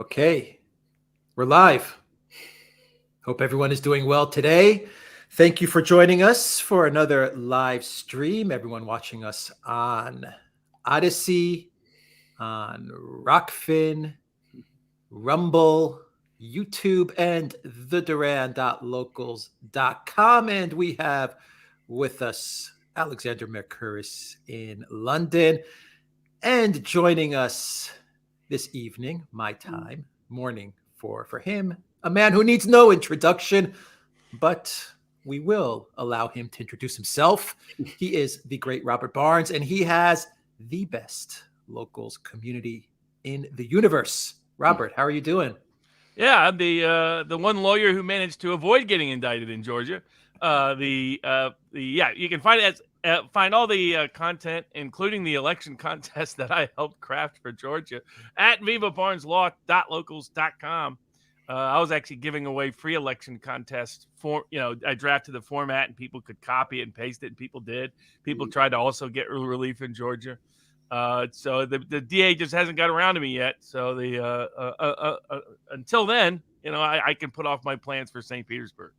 Okay, we're live. Hope everyone is doing well today. Thank you for joining us for another live stream. Everyone watching us on Odyssey, on Rockfin, Rumble, YouTube, and the Duran.locals.com. And we have with us Alexander Mercouris in London. And joining us this evening, my time, morning for him, a man who needs no introduction, but we will allow him to introduce himself. He is the great Robert Barnes, and he has the best locals community in the universe. Robert, how are you doing? Yeah, I'm the one lawyer who managed to avoid getting indicted in Georgia. You can find all the content, including the election contest that I helped craft for Georgia, at vivabarneslaw.locals.com. I was actually giving away free election contests for, I drafted the format and people could copy it and paste it, and people did. People tried to also get relief in Georgia. So the DA just hasn't got around to me yet. So until then, I can put off my plans for St. Petersburg.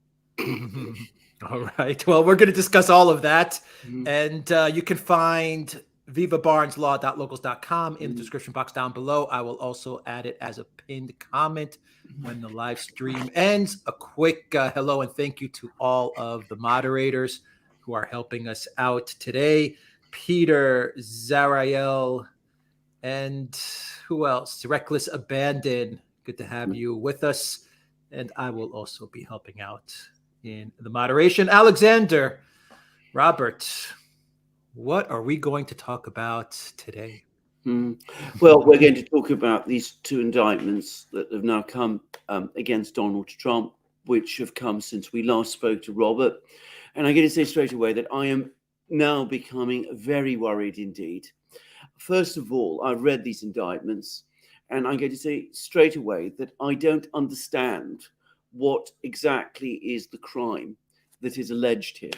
All right. Well, we're going to discuss all of that. And you can find vivabarneslaw.locals.com in the description box down below. I will also add it as a pinned comment when the live stream ends. A quick hello and thank you to all of the moderators who are helping us out today. Peter, Zarael, and who else? Reckless Abandon. Good to have you with us. And I will also be helping out in the moderation. Alexander, Robert, what are we going to talk about today? Well, we're going to talk about these two indictments that have now come against Donald Trump, which have come since we last spoke to Robert. And I'm going to say straight away that I am now becoming very worried indeed. First of all, I've read these indictments, and I'm going to say straight away that I don't understand what exactly is the crime that is alleged here.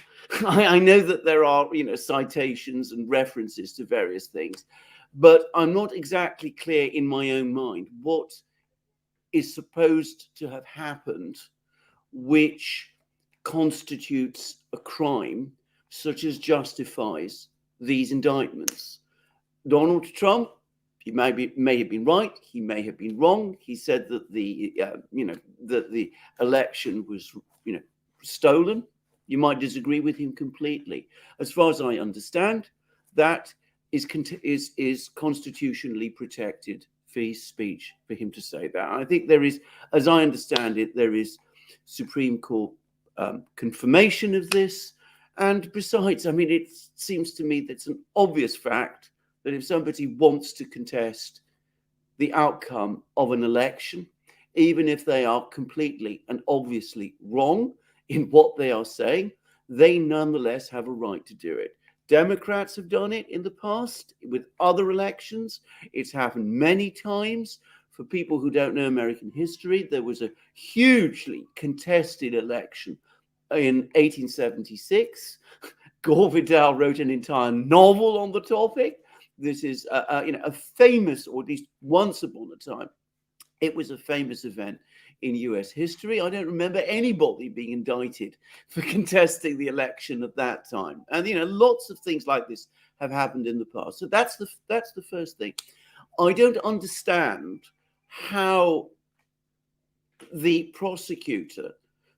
I know that there are, citations and references to various things, but I'm not exactly clear in my own mind what is supposed to have happened, which constitutes a crime such as justifies these indictments. Donald Trump, he may have been right, he may have been wrong. He said that the election was stolen. You might disagree with him completely. As far as I understand, that is constitutionally protected free speech for him to say that. I think there is, as I understand it, there is Supreme Court confirmation of this. And besides, it seems to me that it's an obvious fact that if somebody wants to contest the outcome of an election, even if they are completely and obviously wrong in what they are saying, they nonetheless have a right to do it. Democrats have done it in the past with other elections. It's happened many times. For people who don't know American history, there was a hugely contested election in 1876. Gore Vidal wrote an entire novel on the topic. This is a famous, or at least once upon a time, it was a famous event in US history. I don't remember anybody being indicted for contesting the election at that time. And lots of things like this have happened in the past. So that's the first thing. I don't understand how the prosecutor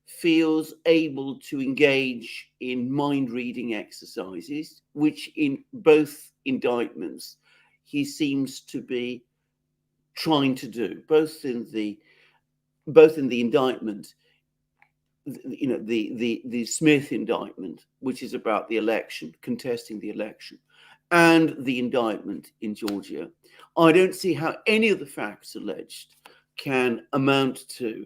feels able to engage in mind-reading exercises, which in both indictments he seems to be trying to do, both in the indictment, the Smith indictment, which is about the election, contesting the election, and the indictment in Georgia. I don't see how any of the facts alleged can amount to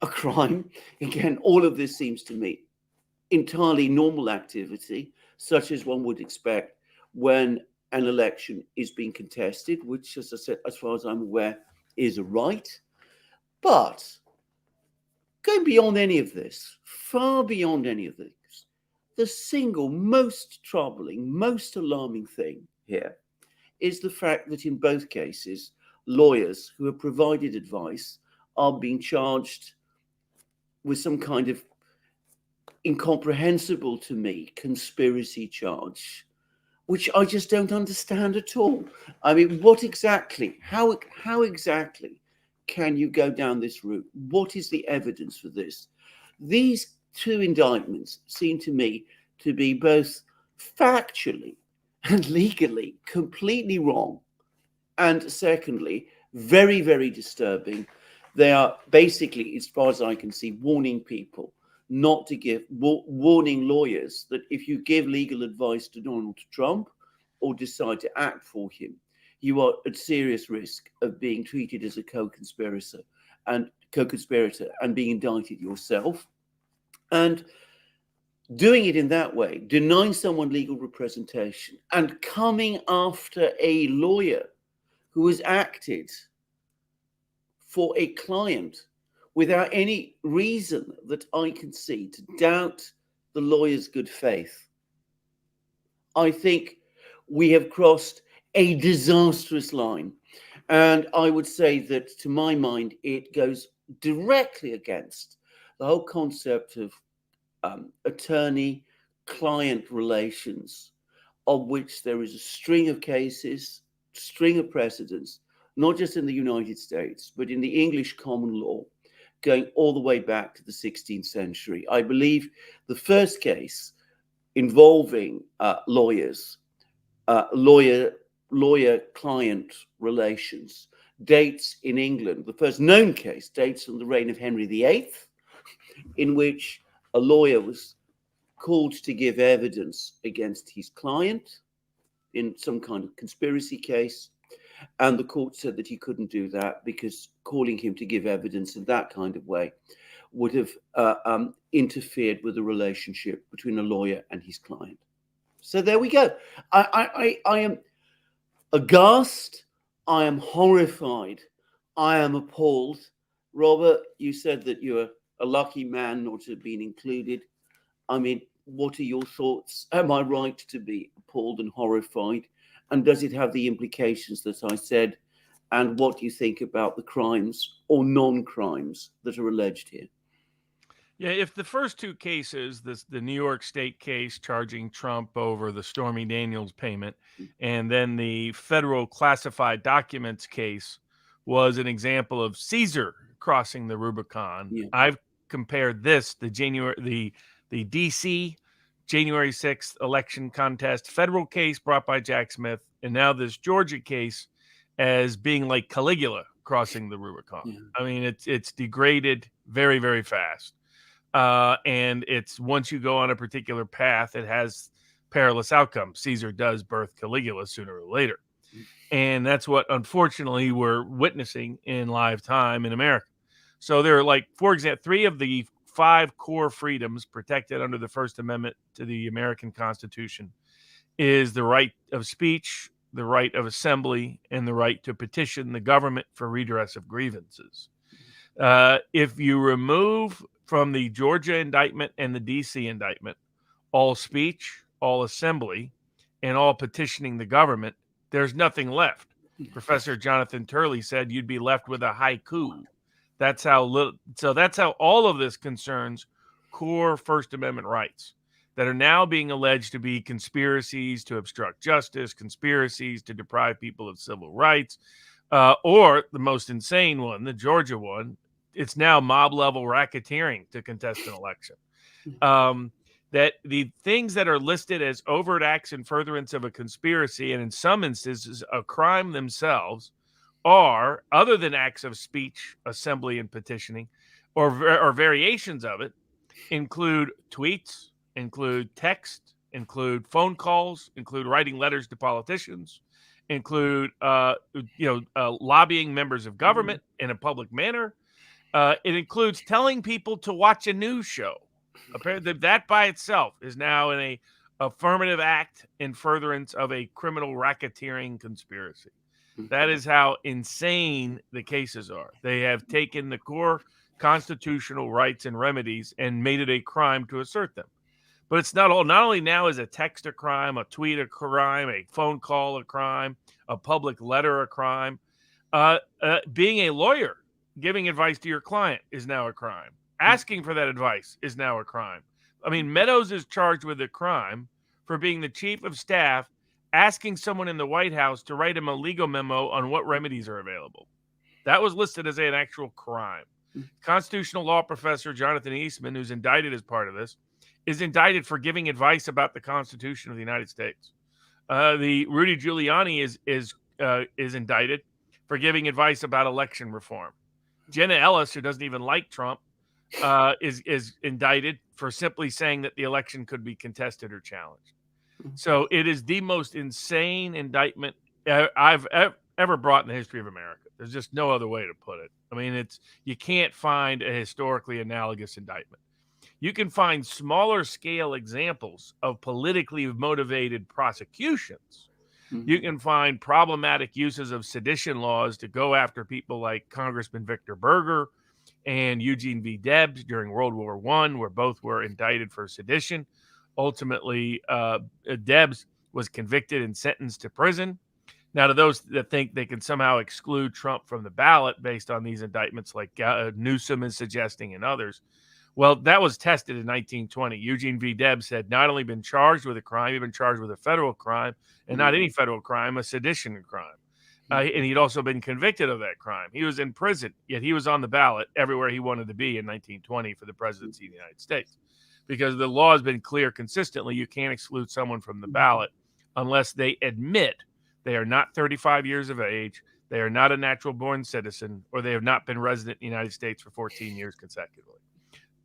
a crime. Again, all of this seems to me entirely normal activity, such as one would expect when an election is being contested, which, as I said, as far as I'm aware, is a right. But going beyond any of this, far beyond any of this, the single most troubling, most alarming thing here is the fact that in both cases, lawyers who have provided advice are being charged with some kind of incomprehensible to me conspiracy charge, which I just don't understand at all. I mean, what exactly, how exactly can you go down this route? What is the evidence for this? These two indictments seem to me to be both factually and legally completely wrong. And secondly, very, very disturbing. They are basically, as far as I can see, warning people not to give, warning lawyers that if you give legal advice to Donald Trump or decide to act for him, you are at serious risk of being treated as a co-conspirator and being indicted yourself. And doing it in that way, denying someone legal representation and coming after a lawyer who has acted for a client without any reason that I can see to doubt the lawyer's good faith. I think we have crossed a disastrous line. And I would say that, to my mind, it goes directly against the whole concept of attorney-client relations, of which there is a string of cases, string of precedents, not just in the United States, but in the English common law, going all the way back to the 16th century. I believe the first case involving lawyer-client relations dates in England. The first known case dates from the reign of Henry VIII, in which a lawyer was called to give evidence against his client in some kind of conspiracy case. And the court said that he couldn't do that because calling him to give evidence in that kind of way would have interfered with the relationship between a lawyer and his client. So there we go. I am aghast. I am horrified. I am appalled. Robert, you said that you're a lucky man not to have been included. I mean, what are your thoughts? Am I right to be appalled and horrified? And does it have the implications that I said? And what do you think about the crimes or non-crimes that are alleged here? Yeah, if the first two cases, the New York State case charging Trump over the Stormy Daniels payment, and then the federal classified documents case was an example of Caesar crossing the Rubicon, Yeah. I've compared this, the DC January 6th election contest federal case brought by Jack Smith, and now this Georgia case as being like Caligula crossing the Rubicon. Yeah. I mean, it's degraded very, very fast. And it's once you go on a particular path, it has perilous outcomes. Caesar does birth Caligula sooner or later. And that's what, unfortunately, we're witnessing in live time in America. So there are, like, for example, 3 of the 5 core freedoms protected under the First Amendment to the American Constitution is the right of speech, the right of assembly, and the right to petition the government for redress of grievances. If you remove from the Georgia indictment and the DC indictment all speech, all assembly, and all petitioning the government, there's nothing left. Professor Jonathan Turley said you'd be left with a haiku. That's how that's how all of this concerns core First Amendment rights that are now being alleged to be conspiracies to obstruct justice, conspiracies to deprive people of civil rights, or the most insane one, the Georgia one, it's now mob-level racketeering to contest an election. That the things that are listed as overt acts in furtherance of a conspiracy, and in some instances a crime themselves, are, other than acts of speech, assembly, and petitioning, or variations of it, include tweets, include text, include phone calls, include writing letters to politicians, include lobbying members of government in a public manner. It includes telling people to watch a news show. Apparently, that by itself is now an affirmative act in furtherance of a criminal racketeering conspiracy. That is how insane the cases are. They have taken the core constitutional rights and remedies and made it a crime to assert them. But it's not all. Not only now is a text a crime, a tweet a crime, a phone call a crime, a public letter a crime. Being a lawyer, giving advice to your client is now a crime. Asking for that advice is now a crime. I mean, Meadows is charged with a crime for being the chief of staff, asking someone in the White House to write him a legal memo on what remedies are available. That was listed as an actual crime. Constitutional law professor Jonathan Eastman, who's indicted as part of this, is indicted for giving advice about the Constitution of the United States. The Rudy Giuliani is indicted for giving advice about election reform. Jenna Ellis, who doesn't even like Trump, is indicted for simply saying that the election could be contested or challenged. So it is the most insane indictment I've ever brought in the history of America. There's just no other way to put it. I mean, you can't find a historically analogous indictment. You can find smaller scale examples of politically motivated prosecutions. You can find problematic uses of sedition laws to go after people like Congressman Victor Berger and Eugene V. Debs during World War I, where both were indicted for sedition. Ultimately, Debs was convicted and sentenced to prison. Now, to those that think they can somehow exclude Trump from the ballot based on these indictments, like Newsom is suggesting and others, well, that was tested in 1920. Eugene V. Debs had not only been charged with a crime, he'd been charged with a federal crime, and not any federal crime, a sedition crime. And he'd also been convicted of that crime. He was in prison, yet he was on the ballot everywhere he wanted to be in 1920 for the presidency of the United States. Because the law has been clear consistently, you can't exclude someone from the ballot unless they admit they are not 35 years of age, they are not a natural-born citizen, or they have not been resident in the United States for 14 years consecutively.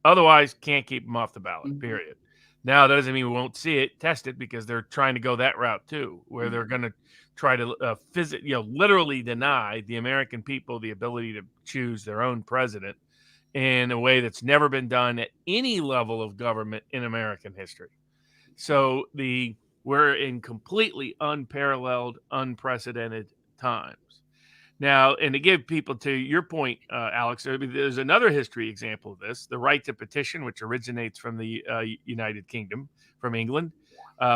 Otherwise, can't keep them off the ballot, period. Now, that doesn't mean we won't see it, test it, because they're trying to go that route too, where they're going to try to literally deny the American people the ability to choose their own president in a way that's never been done at any level of government in American history. So we're in completely unparalleled, unprecedented times. Now, and to give people, to your point, Alex, there's another history example of this, the right to petition, which originates from the United Kingdom, from England,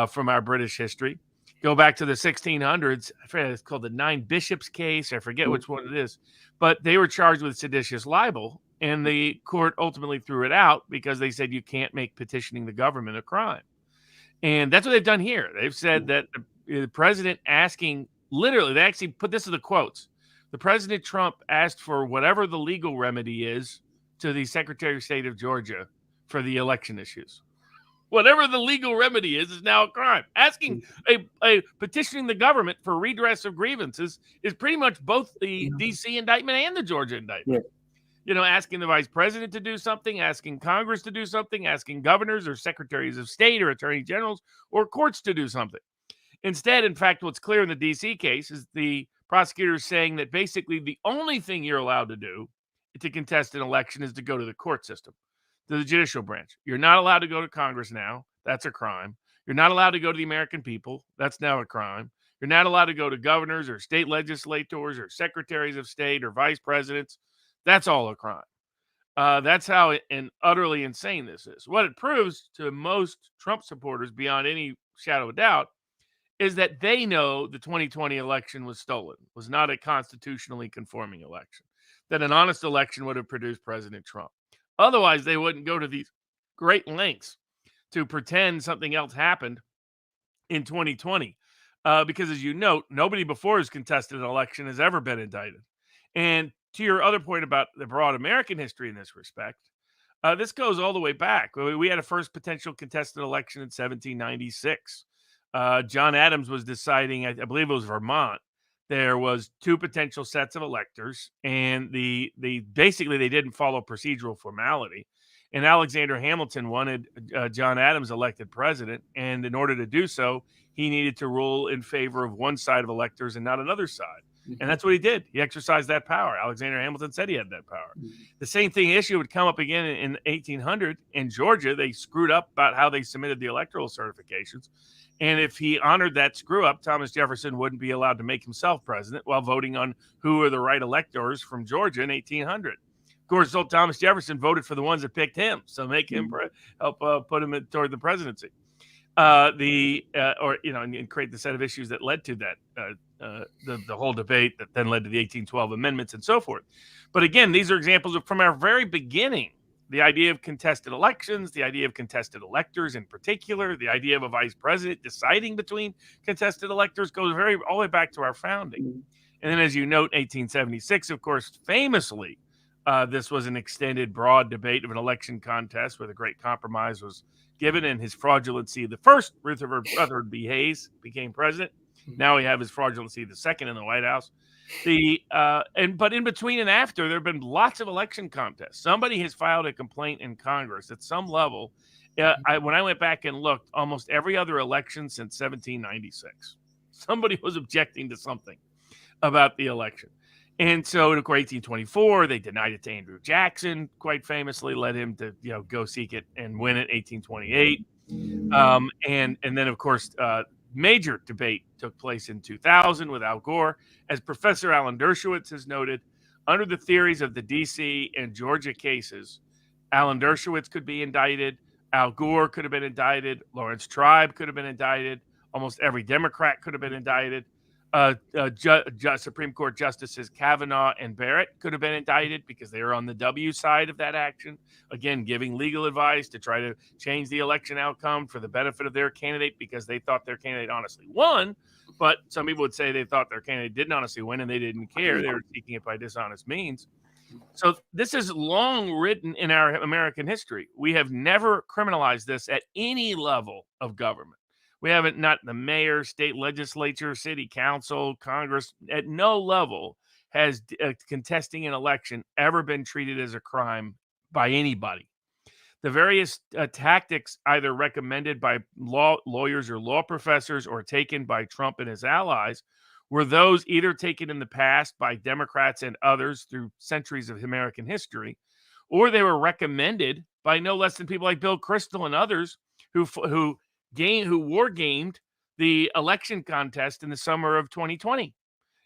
from our British history. Go back to the 1600s. I forget, it's called the Nine Bishops case. I forget which one it is. But they were charged with seditious libel, and the court ultimately threw it out because they said you can't make petitioning the government a crime. And that's what they've done here. They've said that the president asking, literally, they actually put this in the quotes. The President Trump asked for whatever the legal remedy is to the Secretary of State of Georgia for the election issues. Whatever the legal remedy is now a crime. Asking a petitioning the government for redress of grievances is pretty much both the D.C. indictment and the Georgia indictment. Yeah. Asking the vice president to do something, asking Congress to do something, asking governors or secretaries of state or attorney generals or courts to do something. Instead, in fact, what's clear in the D.C. case is the prosecutors saying that basically the only thing you're allowed to do to contest an election is to go to the court system, to the judicial branch. You're not allowed to go to Congress now. That's a crime. You're not allowed to go to the American people. That's now a crime. You're not allowed to go to governors or state legislators or secretaries of state or vice presidents. That's all a crime. That's how utterly insane this is. What it proves to most Trump supporters, beyond any shadow of doubt, is that they know the 2020 election was stolen, was not a constitutionally conforming election, that an honest election would have produced President Trump. Otherwise, they wouldn't go to these great lengths to pretend something else happened in 2020. Because as you note, nobody before who's contested an election has ever been indicted. And to your other point about the broad American history in this respect, this goes all the way back. We had a first potential contested election in 1796. John Adams was deciding, I believe it was Vermont. There was two potential sets of electors, and basically they didn't follow procedural formality. And Alexander Hamilton wanted John Adams elected president, and in order to do so, he needed to rule in favor of one side of electors and not another side. And that's what he did. He exercised that power. Alexander Hamilton said he had that power. The same issue would come up again in 1800 in Georgia. They screwed up about how they submitted the electoral certifications. And if he honored that screw up, Thomas Jefferson wouldn't be allowed to make himself president while voting on who are the right electors from Georgia in 1800. Of course, old Thomas Jefferson voted for the ones that picked him. So make him help put him toward the presidency. and create the set of issues that led to that, the whole debate that then led to the 1812 amendments and so forth. But again, these are examples of from our very beginning, the idea of contested elections, the idea of contested electors in particular, the idea of a vice president deciding between contested electors goes all the way back to our founding. And then, as you note, 1876, of course, famously, this was an extended, broad debate of an election contest where the Great Compromise was given and his fraudulency. The first, Rutherford B. Hayes became president. Now we have his fraudulency, the second in the White House. But in between and after, there have been lots of election contests. Somebody has filed a complaint in Congress at some level. When I went back and looked, almost every other election since 1796, somebody was objecting to something about the election. And so, of course, 1824, they denied it to Andrew Jackson, quite famously, led him to go seek it and win it. 1828, and then, of course, major debate took place in 2000 with Al Gore. As Professor Alan Dershowitz has noted, under the theories of the D.C. and Georgia cases, Alan Dershowitz could be indicted, Al Gore could have been indicted, Lawrence Tribe could have been indicted, almost every Democrat could have been indicted. Supreme Court Justices Kavanaugh and Barrett could have been indicted because they were on the W side of that action, again, giving legal advice to try to change the election outcome for the benefit of their candidate because they thought their candidate honestly won. But some people would say they thought their candidate didn't honestly win and they didn't care. They were seeking it by dishonest means. So this is long written in our American history. We have never criminalized this at any level of government. We haven't, not the mayor, state legislature, city council, Congress, at no level has contesting an election ever been treated as a crime by anybody. The various tactics either recommended by lawyers or law professors or taken by Trump and his allies were those either taken in the past by Democrats and others through centuries of American history, or they were recommended by no less than people like Bill Kristol and others who war gamed the election contest in the summer of 2020,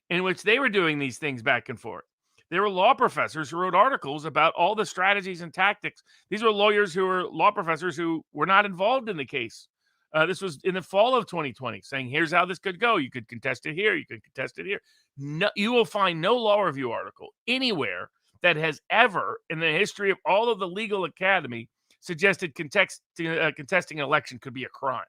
in which they were doing these things back and forth. There were law professors who wrote articles about all the strategies and tactics. These were lawyers who were law professors who were not involved in the case. This was in the fall of 2020, saying, here's how this could go. You could contest it here. You could contest it here. No, you will find no law review article anywhere that has ever, in the history of all of the legal academy, suggested contesting an election could be a crime.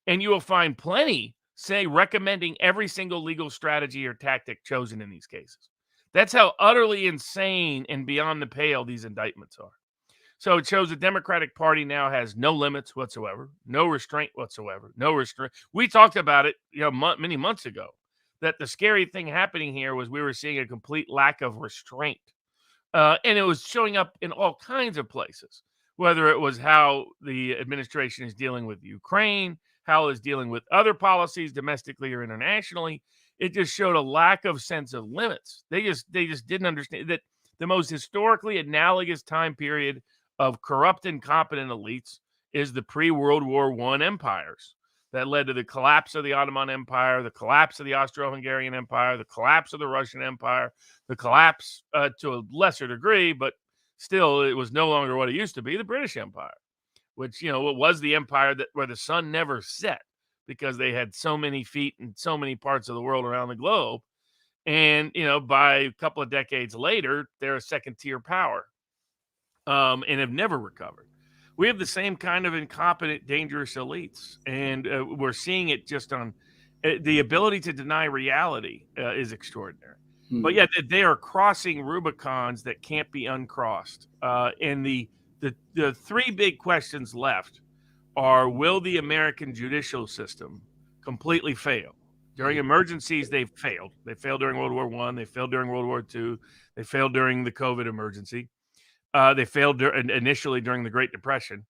And you will find plenty say recommending every single legal strategy or tactic chosen in these cases. That's how utterly insane and beyond the pale these indictments are. So it shows the Democratic Party now has no limits whatsoever, no restraint whatsoever, no restraint. We talked about it, many months ago, that the scary thing happening here was we were seeing a complete lack of restraint. And it was showing up in all kinds of places, whether it was how the administration is dealing with Ukraine, how it's dealing with other policies domestically or internationally. It just showed a lack of sense of limits. They just didn't understand that the most historically analogous time period of corrupt, incompetent elites is the pre-World War I empires that led to the collapse of the Ottoman Empire, the collapse of the Austro-Hungarian Empire, the collapse of the Russian Empire, the collapse to a lesser degree, but still it was no longer what it used to be, the British Empire, which, it was the empire where the sun never set because they had so many feet in so many parts of the world around the globe. And, by a couple of decades later, they're a second-tier power and have never recovered. We have the same kind of incompetent, dangerous elites, and we're seeing it just on the ability to deny reality is extraordinary. But yet they are crossing Rubicons that can't be uncrossed. And the three big questions left are: will the American judicial system completely fail? During emergencies, they've failed. They failed during World War I. They failed during World War II. They failed during the COVID emergency. They failed initially during the Great Depression.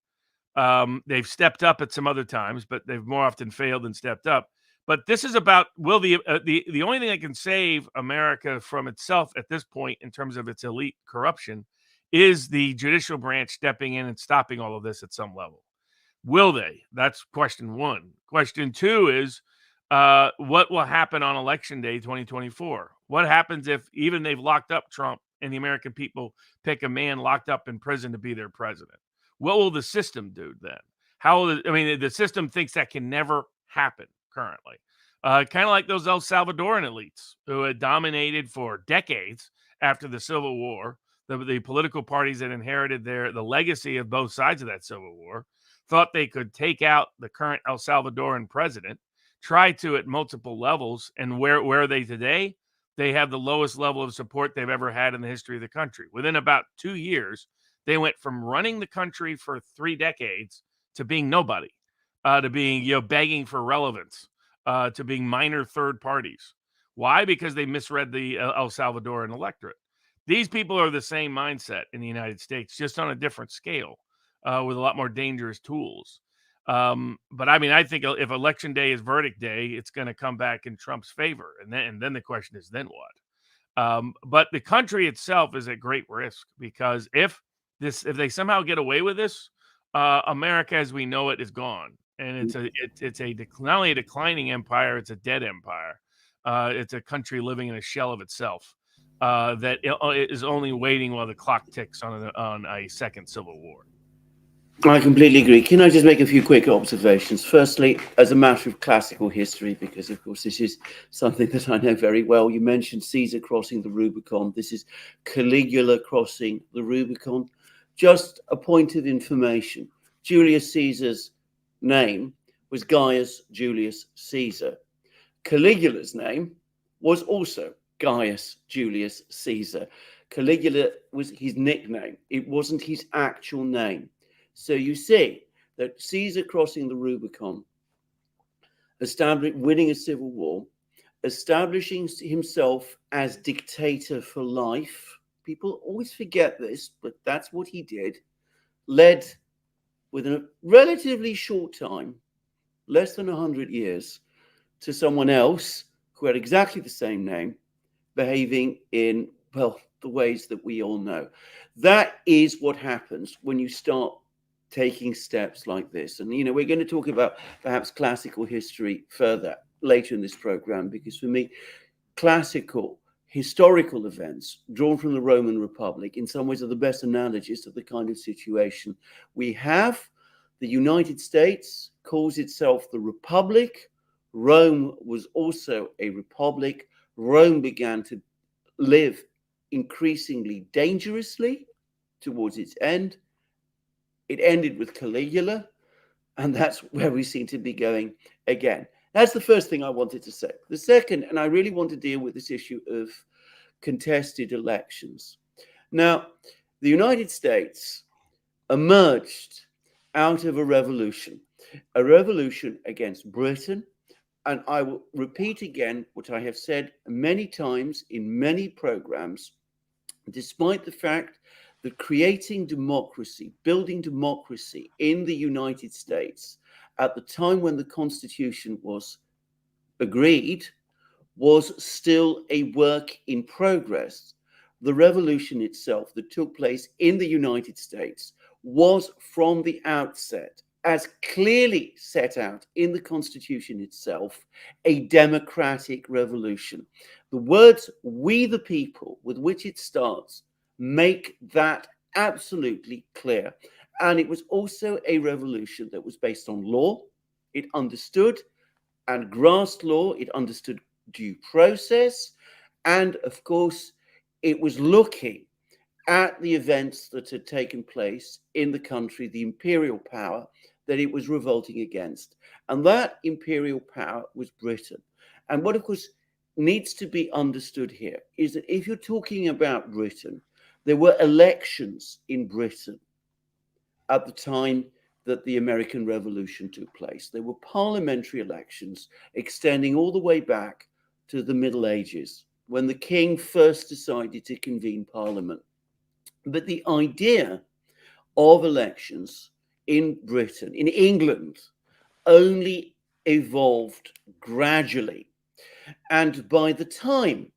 They've stepped up at some other times, but they've more often failed than stepped up. But this is about, will the only thing that can save America from itself at this point in terms of its elite corruption is the judicial branch stepping in and stopping all of this at some level. Will they? That's question one. Question two is, what will happen on Election Day 2024? What happens if even they've locked up Trump and the American people pick a man locked up in prison to be their president? What will the system do then? the system thinks that can never happen currently. Kind of like those El Salvadoran elites who had dominated for decades after the Civil War. The political parties that inherited the legacy of both sides of that Civil War thought they could take out the current El Salvadoran president, try to at multiple levels, and where are they today? They have the lowest level of support they've ever had in the history of the country. Within about 2 years, they went from running the country for 3 decades to being nobody, to being begging for relevance, to being minor third parties. Why? Because they misread the El Salvadoran electorate. These people are the same mindset in the United States, just on a different scale, with a lot more dangerous tools. But I think if election day is verdict day, it's going to come back in Trump's favor, and then the question is, then what? But the country itself is at great risk, because if they somehow get away with this, America as we know it is gone, and it's not only a declining empire, it's a dead empire. It's a country living in a shell of itself, that is only waiting while the clock ticks on a second civil war. I completely agree. Can I just make a few quick observations? Firstly, as a matter of classical history, because of course this is something that I know very well. You mentioned Caesar crossing the Rubicon. This is Caligula crossing the Rubicon. Just a point of information. Julius Caesar's name was Gaius Julius Caesar. Caligula's name was also Gaius Julius Caesar. Caligula was his nickname. It wasn't his actual name. So you see that Caesar crossing the Rubicon, winning a civil war, establishing himself as dictator for life. People always forget this, but that's what he did. Led within a relatively short time, less than 100 years, to someone else who had exactly the same name, behaving in, well, the ways that we all know. That is what happens when you start taking steps like this. And, we're going to talk about perhaps classical history further later in this program, because for me, classical historical events drawn from the Roman Republic in some ways are the best analogies of the kind of situation we have. The United States calls itself the Republic. Rome was also a republic. Rome began to live increasingly dangerously towards its end. It ended with Caligula, and that's where we seem to be going again. That's the first thing I wanted to say. The second, and I really want to deal with this issue of contested elections. Now, the United States emerged out of a revolution against Britain. And I will repeat again what I have said many times in many programs. Despite the fact that creating democracy, building democracy in the United States at the time when the Constitution was agreed was still a work in progress. The revolution itself that took place in the United States was from the outset, as clearly set out in the Constitution itself, a democratic revolution. The words "we the people" with which it starts make that absolutely clear. And it was also a revolution that was based on law. It understood and grasped law. It understood due process. And of course, it was looking at the events that had taken place in the country, the imperial power that it was revolting against. And that imperial power was Britain. And what, of course, needs to be understood here is that if you're talking about Britain, there were elections in Britain at the time that the American Revolution took place. There were parliamentary elections extending all the way back to the Middle Ages, when the king first decided to convene parliament. But the idea of elections in Britain, in England, only evolved gradually. And by the time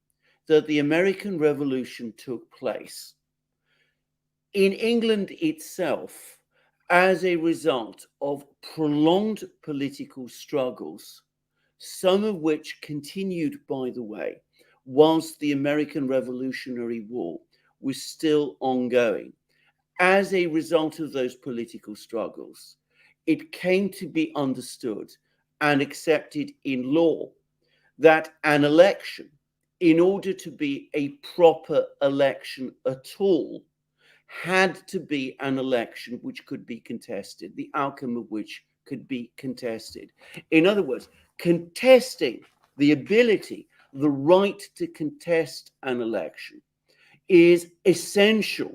that the American Revolution took place, in England itself, as a result of prolonged political struggles, some of which continued, by the way, whilst the American Revolutionary War was still ongoing. As a result of those political struggles, it came to be understood and accepted in law that an election, in order to be a proper election at all, had to be an election which could be contested, the outcome of which could be contested. In other words, contesting the ability, the right to contest an election is essential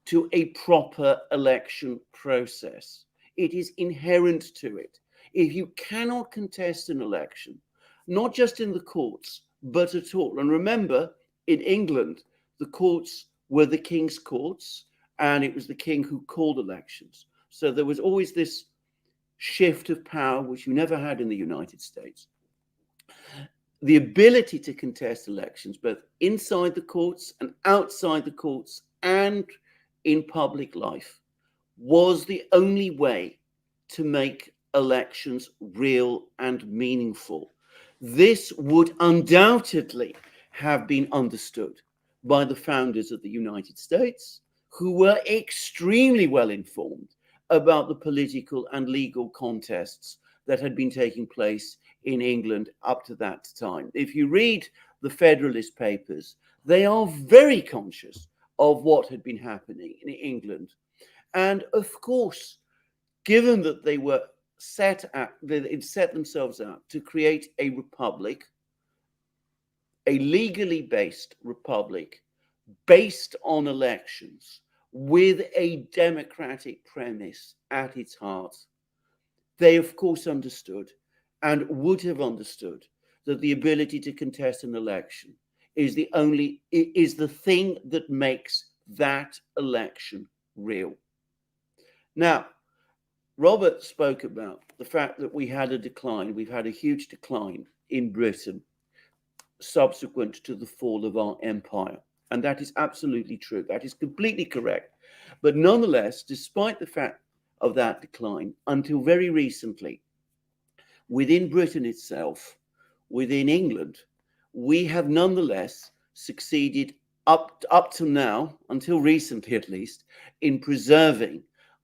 to a proper election process. It is inherent to it. If you cannot contest an election, not just in the courts, but at all. And remember, in England, the courts were the king's courts, and it was the king who called elections. So there was always this shift of power, which you never had in the United States. The ability to contest elections, both inside the courts and outside the courts and in public life, was the only way to make elections real and meaningful. This would undoubtedly have been understood by the founders of the United States, who were extremely well informed about the political and legal contests that had been taking place in England up to that time. If you read the Federalist Papers, they are very conscious of what had been happening in England. And of course, given that they were set themselves out to create a republic, a legally based republic based on elections with a democratic premise at its heart, they of course understood and would have understood that the ability to contest an election is the thing that makes that election real. Now, Robert spoke about the fact that we've had a huge decline in Britain subsequent to the fall of our empire. And that is absolutely true. That is completely correct. But nonetheless, despite the fact of that decline, until very recently, within Britain itself, within England, we have nonetheless succeeded up to now, until recently at least, in preserving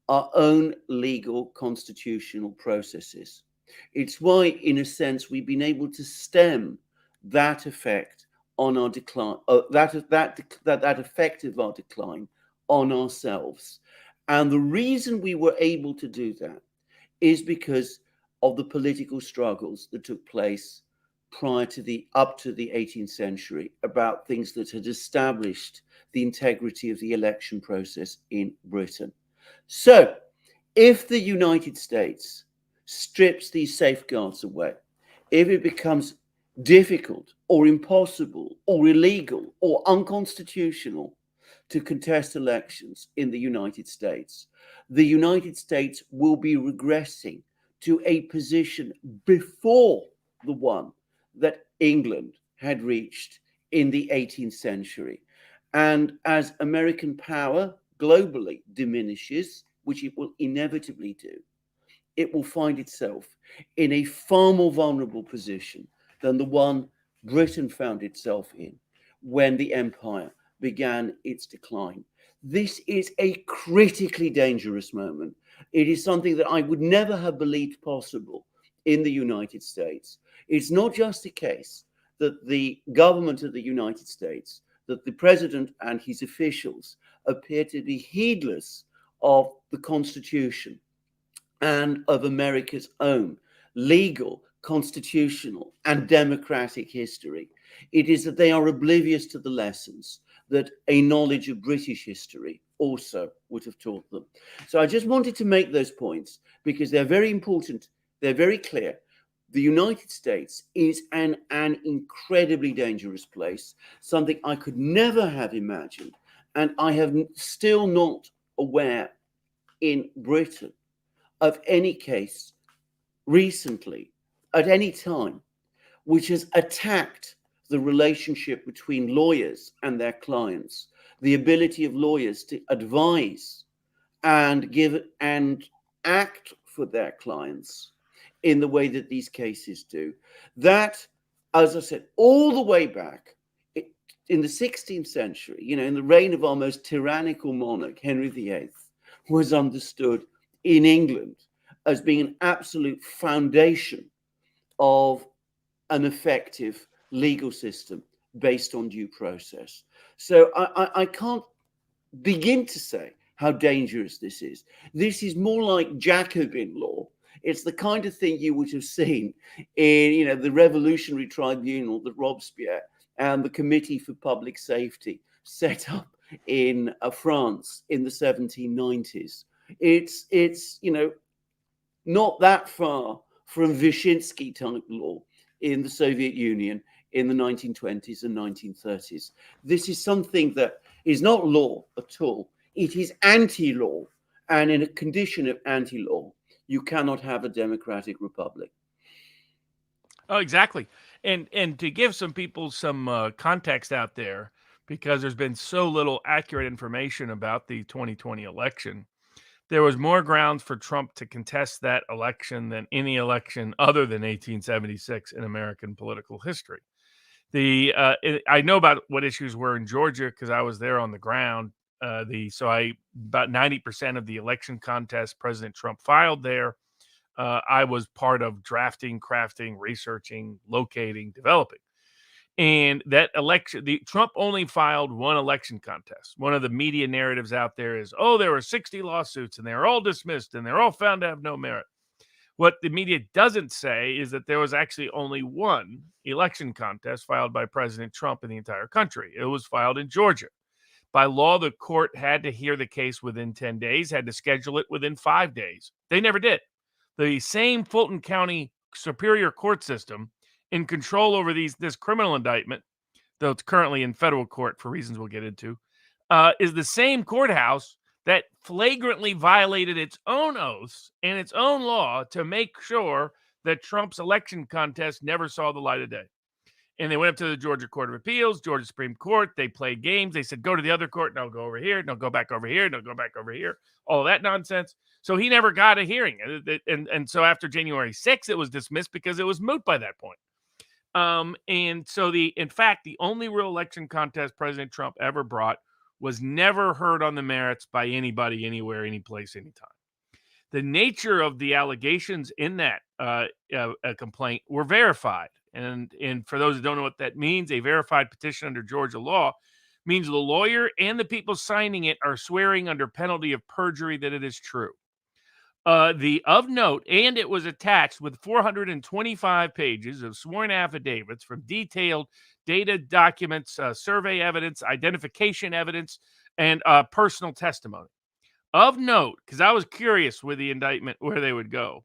our own legal constitutional processes. It's why, in a sense, we've been able to stem that effect on our decline, that effect of our decline on ourselves. And the reason we were able to do that is because of the political struggles that took place up to the 18th century about things that had established the integrity of the election process in Britain. So, if the United States strips these safeguards away, if it becomes difficult or impossible or illegal or unconstitutional to contest elections in the United States will be regressing to a position before the one that England had reached in the 18th century. And as American power globally diminishes, which it will inevitably do, it will find itself in a far more vulnerable position than the one Britain found itself in when the empire began its decline. This is a critically dangerous moment. It is something that I would never have believed possible in the United States. It's not just a case that the government of the United States, that the president and his officials appear to be heedless of the Constitution and of America's own legal, constitutional, and democratic history. It is that they are oblivious to the lessons that a knowledge of British history also would have taught them. So I just wanted to make those points because they're very important. They're very clear. The United States is an incredibly dangerous place, something I could never have imagined. And I have still not aware in Britain of any case recently, at any time, which has attacked the relationship between lawyers and their clients, the ability of lawyers to advise and give and act for their clients in the way that these cases do. That, as I said, all the way back in the 16th century, in the reign of our most tyrannical monarch, Henry VIII, was understood in England as being an absolute foundation of an effective legal system based on due process. So I can't begin to say how dangerous this is. This is more like Jacobin law. It's the kind of thing you would have seen in, the Revolutionary Tribunal that Robespierre and the Committee for Public Safety set up in France in the 1790s. It's not that far from Wyszynski type law in the Soviet Union in the 1920s and 1930s. This is something that is not law at all. It is anti-law. And in a condition of anti-law, you cannot have a democratic republic. Oh, exactly. And to give some people some context out there, because there's been so little accurate information about the 2020 election, there was more grounds for Trump to contest that election than any election other than 1876 in American political history. I know about what issues were in Georgia because I was there on the ground. About 90% of the election contest President Trump filed there, I was part of drafting, crafting, researching, locating, developing. And that election, Trump only filed one election contest. One of the media narratives out there is, oh, there were 60 lawsuits and they were all dismissed and they're all found to have no merit. What the media doesn't say is that there was actually only one election contest filed by President Trump in the entire country. It was filed in Georgia. By law, the court had to hear the case within 10 days, had to schedule it within 5 days. They never did. The same Fulton County Superior Court system in control over this criminal indictment, though it's currently in federal court for reasons we'll get into, is the same courthouse that flagrantly violated its own oaths and its own law to make sure that Trump's election contest never saw the light of day. And they went up to the Georgia Court of Appeals, Georgia Supreme Court. They played games. They said, go to the other court. No, go over here. No, go back over here. No, go back over here. All of that nonsense. So he never got a hearing. And so after January 6th, it was dismissed because it was moot by that point. And so in fact, the only real election contest President Trump ever brought was never heard on the merits by anybody, anywhere, any place, anytime. The nature of the allegations in that complaint were verified. And for those who don't know what that means, a verified petition under Georgia law means the lawyer and the people signing it are swearing under penalty of perjury that it is true. Of note, and it was attached with 425 pages of sworn affidavits from detailed data documents, survey evidence, identification evidence, and personal testimony. Of note, because I was curious with the indictment where they would go,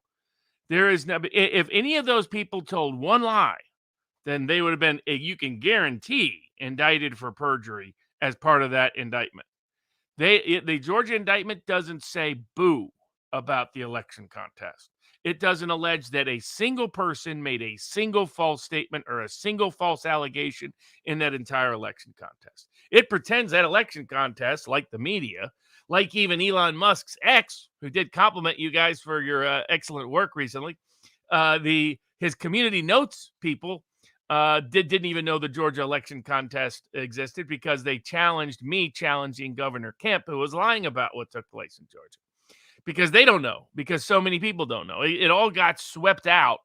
there is no, if any of those people told one lie, then they would have been, you can guarantee, indicted for perjury as part of that indictment. The Georgia indictment doesn't say boo about the election contest. It doesn't allege that a single person made a single false statement or a single false allegation in that entire election contest. It pretends that election contest, like the media, like even Elon Musk's ex, who did compliment you guys for your excellent work recently, his community notes people didn't even know the Georgia election contest existed because they challenged me challenging Governor Kemp, who was lying about what took place in Georgia. Because they don't know, because so many people don't know. It all got swept out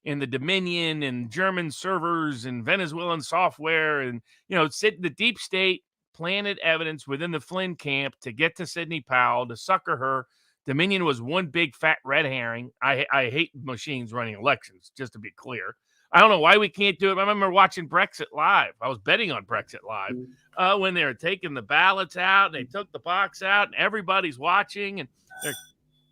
in the Dominion and German servers and Venezuelan software. And, the deep state planted evidence within the Flynn camp to get to Sidney Powell, to sucker her. Dominion was one big fat red herring. I hate machines running elections, just to be clear. I don't know why we can't do it. I remember watching Brexit Live. I was betting on Brexit Live when they were taking the ballots out and they took the box out and everybody's watching and they're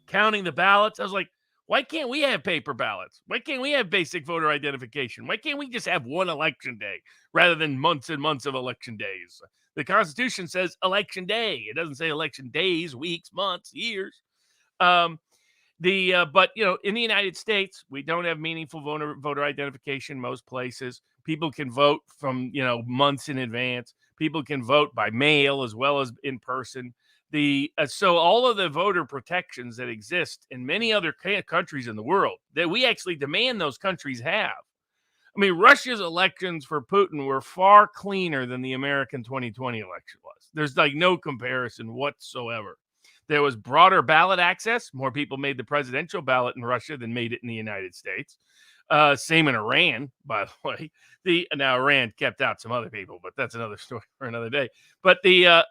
counting the ballots. I was like, why can't we have paper ballots? Why can't we have basic voter identification? Why can't we just have one election day rather than months and months of election days? The Constitution says election day. It doesn't say election days, weeks, months, years. But in the United States, we don't have meaningful voter identification most places. People can vote from, months in advance. People can vote by mail as well as in person. So all of the voter protections that exist in many other countries in the world that we actually demand those countries have. I mean, Russia's elections for Putin were far cleaner than the American 2020 election was. There's no comparison whatsoever. There was broader ballot access. More people made the presidential ballot in Russia than made it in the United States. Same in Iran, by the way. Now Iran kept out some other people, but that's another story for another day. But the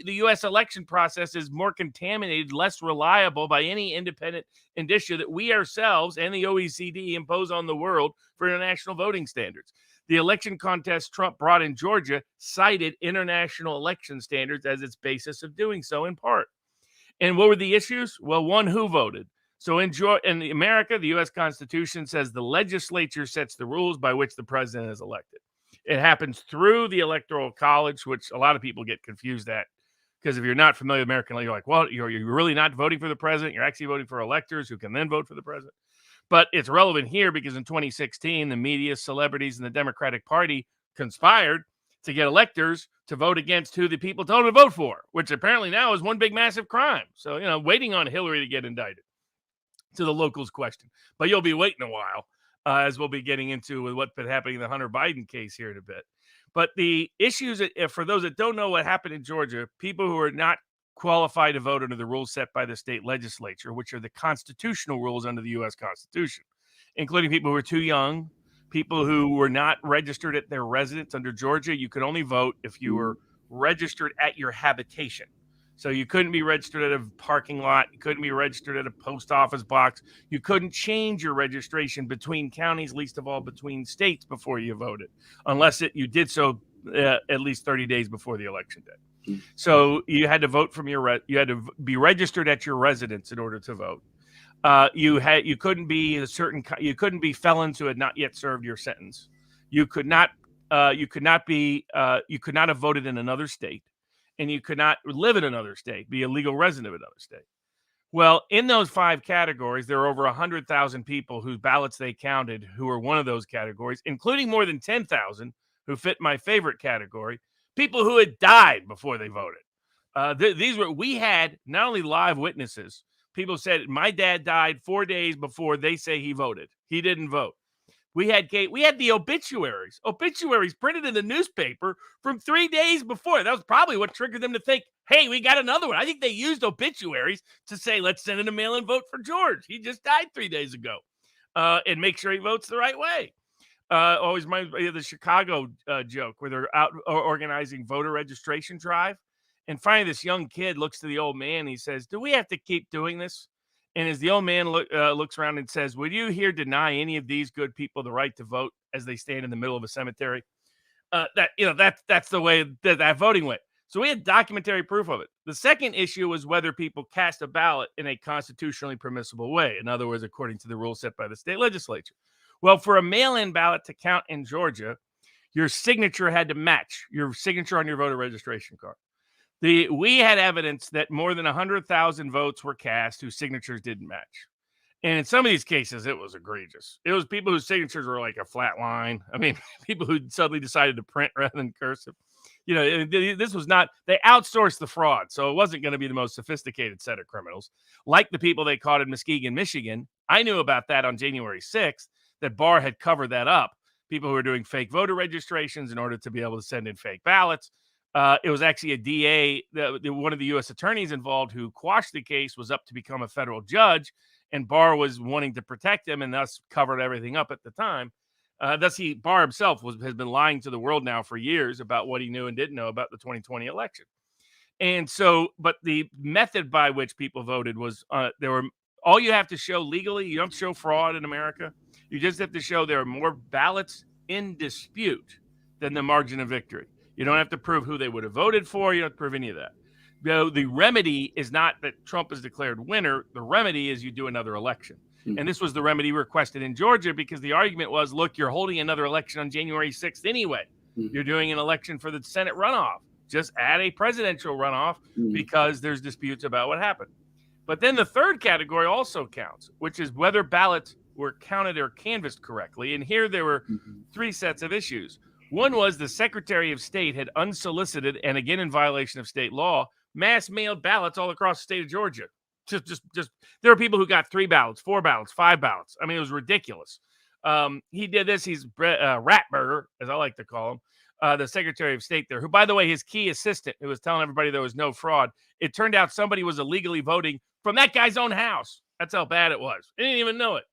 U.S. election process is more contaminated, less reliable by any independent indicia that we ourselves and the OECD impose on the world for international voting standards. The election contest Trump brought in Georgia cited international election standards as its basis of doing so in part. And what were the issues? Well, one, who voted? So in America, the U.S. Constitution says the legislature sets the rules by which the president is elected. It happens through the Electoral College, which a lot of people get confused at. Because if you're not familiar with American law, you're like, well, you're really not voting for the president. You're actually voting for electors who can then vote for the president. But it's relevant here because in 2016, the media, celebrities, and the Democratic Party conspired to get electors to vote against who the people told them to vote for, which apparently now is one big massive crime. So, waiting on Hillary to get indicted. To the locals question, but you'll be waiting a while, as we'll be getting into with what's been happening in the Hunter Biden case here in a bit. But the issues, for those that don't know what happened in Georgia, people who are not qualified to vote under the rules set by the state legislature, which are the constitutional rules under the U.S. Constitution, including people who are too young, people who were not registered at their residence under Georgia. You could only vote if you were registered at your habitation. So you couldn't be registered at a parking lot. You couldn't be registered at a post office box. You couldn't change your registration between counties, least of all between states, before you voted, unless you did so at least 30 days before the election day. So you had to vote from you had to be registered at your residence in order to vote. You couldn't be you couldn't be felons who had not yet served your sentence. You could not have voted in another state. And you could not live in another state, be a legal resident of another state. Well, in those 5 categories, there are over 100,000 people whose ballots they counted who were one of those categories, including more than 10,000 who fit my favorite category, people who had died before they voted. We had not only live witnesses, people said, my dad died 4 days before they say he voted. He didn't vote. We had the obituaries printed in the newspaper from 3 days before. That was probably what triggered them to think, hey, we got another one. I think they used obituaries to say, let's send in a mail-in vote for George. He just died 3 days ago, and make sure he votes the right way. Always reminds me of the Chicago joke where they're out organizing voter registration drive. And finally, this young kid looks to the old man. And he says, do we have to keep doing this? And as the old man looks around and says, would you here deny any of these good people the right to vote as they stand in the middle of a cemetery? That's the way that voting went. So we had documentary proof of it. The second issue was whether people cast a ballot in a constitutionally permissible way. In other words, according to the rules set by the state legislature. Well, for a mail-in ballot to count in Georgia, your signature had to match your signature on your voter registration card. We had evidence that more than 100,000 votes were cast whose signatures didn't match. And in some of these cases, it was egregious. It was people whose signatures were like a flat line. I mean, people who suddenly decided to print rather than cursive. This was not, they outsourced the fraud. So it wasn't going to be the most sophisticated set of criminals. Like the people they caught in Muskegon, Michigan. I knew about that on January 6th, that Barr had covered that up. People who were doing fake voter registrations in order to be able to send in fake ballots. It was actually a DA, one of the U.S. attorneys involved who quashed the case was up to become a federal judge, and Barr was wanting to protect him and thus covered everything up at the time. Barr himself has been lying to the world now for years about what he knew and didn't know about the 2020 election. And so, but the method by which people voted was all you have to show legally, you don't show fraud in America. You just have to show there are more ballots in dispute than the margin of victory. You don't have to prove who they would have voted for. You don't have to prove any of that. The remedy is not that Trump is declared winner. The remedy is you do another election. Mm-hmm. And this was the remedy requested in Georgia because the argument was, look, you're holding another election on January 6th anyway. Mm-hmm. You're doing an election for the Senate runoff. Just add a presidential runoff because there's disputes about what happened. But then the third category also counts, which is whether ballots were counted or canvassed correctly. And here there were 3 sets of issues. One was the Secretary of State had unsolicited, and again in violation of state law, mass mailed ballots all across the state of Georgia. Just there are people who got 3 ballots, 4 ballots, 5 ballots. I mean, it was ridiculous. He did this. He's Ratburger, as I like to call the Secretary of State there, who, by the way, his key assistant, who was telling everybody there was no fraud, it turned out somebody was illegally voting from that guy's own house. That's how bad it was. He didn't even know it.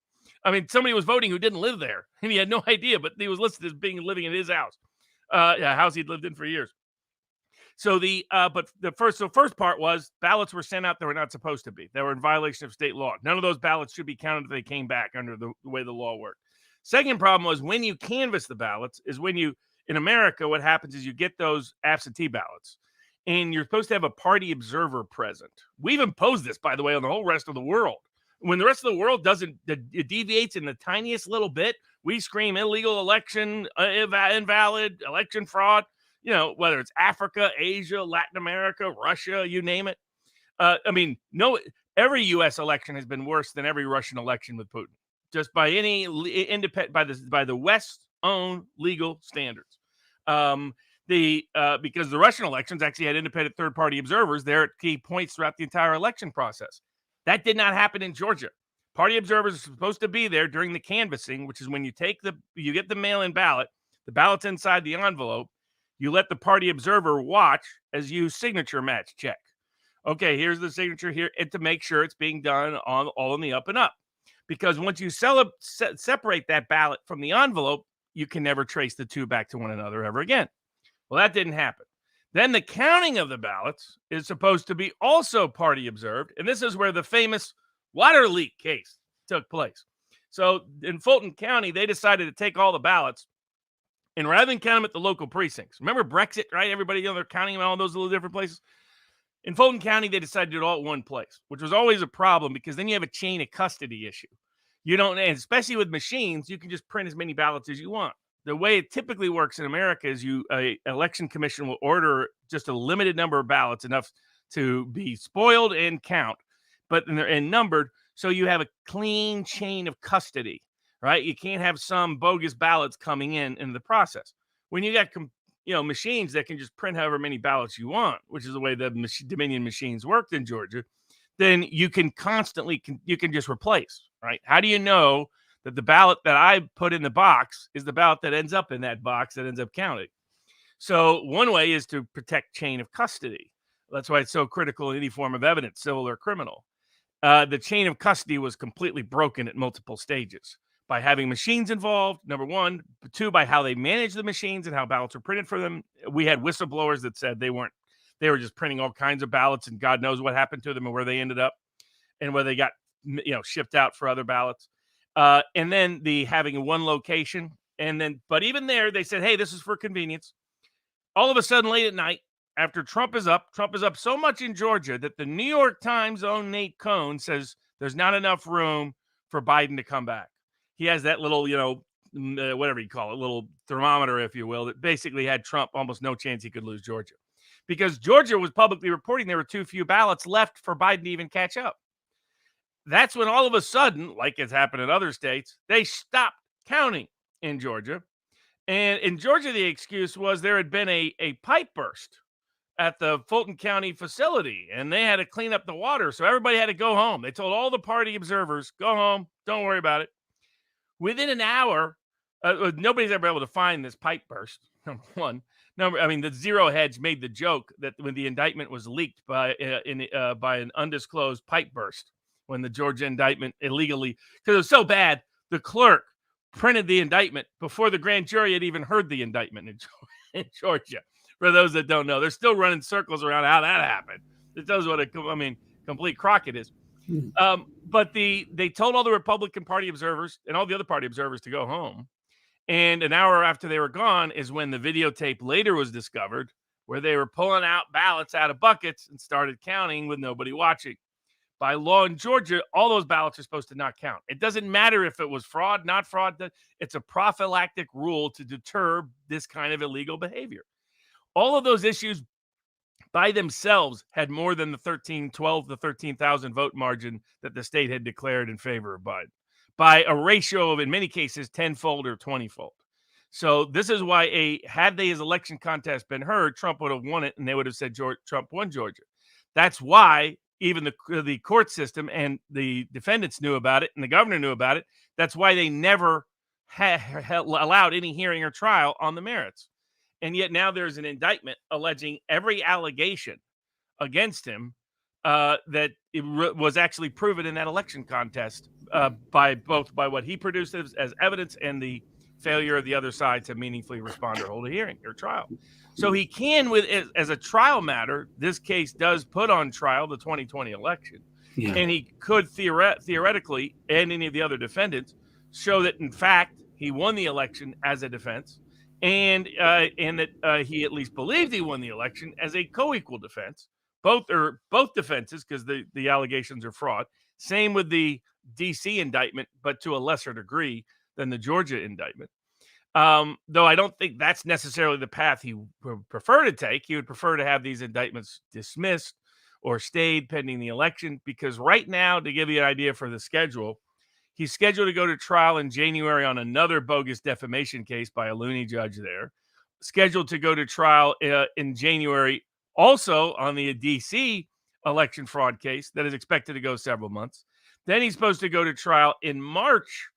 I mean, somebody was voting who didn't live there, and he had no idea, but he was listed as living in his house, a house he'd lived in for years. So but the first part was ballots were sent out that were not supposed to be. They were in violation of state law. None of those ballots should be counted if they came back under the way the law worked. Second problem was when you canvass the ballots is when in America, what happens is you get those absentee ballots and you're supposed to have a party observer present. We've imposed this, by the way, on the whole rest of the world. When the rest of the world it deviates in the tiniest little bit, we scream illegal election, invalid, election fraud. Whether it's Africa, Asia, Latin America, Russia, you name it. Every U.S. election has been worse than every Russian election with Putin, just by any by the West's own legal standards. Because the Russian elections actually had independent third-party observers there at key points throughout the entire election process. That did not happen in Georgia. Party observers are supposed to be there during the canvassing, which is when you get the mail-in ballot, the ballot's inside the envelope. You let the party observer watch as you signature match check. Okay, here's the signature here, and to make sure it's being done all in the up and up. Because once you separate that ballot from the envelope, you can never trace the two back to one another ever again. Well, that didn't happen. Then the counting of the ballots is supposed to be also party observed, and this is where the famous water leak case took place. So in Fulton County, they decided to take all the ballots, and rather than count them at the local precincts, remember Brexit, right? Everybody, they're counting them in all those little different places. In Fulton County, they decided to do it all at one place, which was always a problem because then you have a chain of custody issue. And especially with machines, you can just print as many ballots as you want. The way it typically works in America is election commission will order just a limited number of ballots, enough to be spoiled and count, and numbered, so you have a clean chain of custody, right? You can't have some bogus ballots coming in the process. When you got machines that can just print however many ballots you want, which is the way the Dominion machines worked in Georgia, then you can just replace, right? How do you know that the ballot that I put in the box is the ballot that ends up in that box that ends up counting? So one way is to protect chain of custody. That's why it's so critical in any form of evidence, civil or criminal. The chain of custody was completely broken at multiple stages by having machines involved, number one. Two, by how they managed the machines and how ballots were printed for them. We had whistleblowers that said they were just printing all kinds of ballots and God knows what happened to them and where they ended up and where they got shipped out for other ballots. And then having one location. But even there, they said, hey, this is for convenience. All of a sudden, late at night, after Trump is up so much in Georgia that the New York Times' own Nate Cohn says there's not enough room for Biden to come back. He has that little, whatever you call it, little thermometer, if you will, that basically had Trump almost no chance he could lose Georgia. Because Georgia was publicly reporting there were too few ballots left for Biden to even catch up. That's when all of a sudden, like it's happened in other states, they stopped counting in Georgia. And in Georgia, the excuse was there had been a pipe burst at the Fulton County facility, and they had to clean up the water. So everybody had to go home. They told all the party observers, go home, don't worry about it. Within an hour, nobody's ever able to find this pipe burst, number one. The Zero Hedge made the joke that when the indictment was leaked by an undisclosed pipe burst, when the Georgia indictment illegally, because it was so bad, the clerk printed the indictment before the grand jury had even heard the indictment in Georgia. For those that don't know, they're still running circles around how that happened. It tells what complete crock it is. But they told all the Republican Party observers and all the other party observers to go home. And an hour after they were gone is when the videotape later was discovered, where they were pulling out ballots out of buckets and started counting with nobody watching. By law in Georgia, all those ballots are supposed to not count. It doesn't matter if it was fraud, not fraud. It's a prophylactic rule to deter this kind of illegal behavior. All of those issues by themselves had more than the 12 to 13,000 vote margin that the state had declared in favor of Biden, by a ratio of, in many cases, 10-fold or 20-fold. So this is why had his election contest been heard, Trump would have won it, and they would have said Trump won Georgia. That's why even the court system and the defendants knew about it, and the governor knew about it. That's why they never allowed any hearing or trial on the merits. And yet now there's an indictment alleging every allegation against him that was actually proven in that election contest by what he produced as evidence and the failure of the other side to meaningfully respond or hold a hearing or trial. So he can, as a trial matter, this case does put on trial the 2020 election. Yeah. And he could theoretically, and any of the other defendants, show that in fact he won the election as a defense, and that he at least believed he won the election as a co-equal defense. Both defenses, because the allegations are fraud. Same with the DC indictment, but to a lesser degree than the Georgia indictment. Though I don't think that's necessarily the path he would prefer to take. He would prefer to have these indictments dismissed or stayed pending the election, because right now, to give you an idea for the schedule, he's scheduled to go to trial in January on another bogus defamation case by a loony judge there. Scheduled to go to trial in January also on the DC election fraud case that is expected to go several months. Then he's supposed to go to trial in March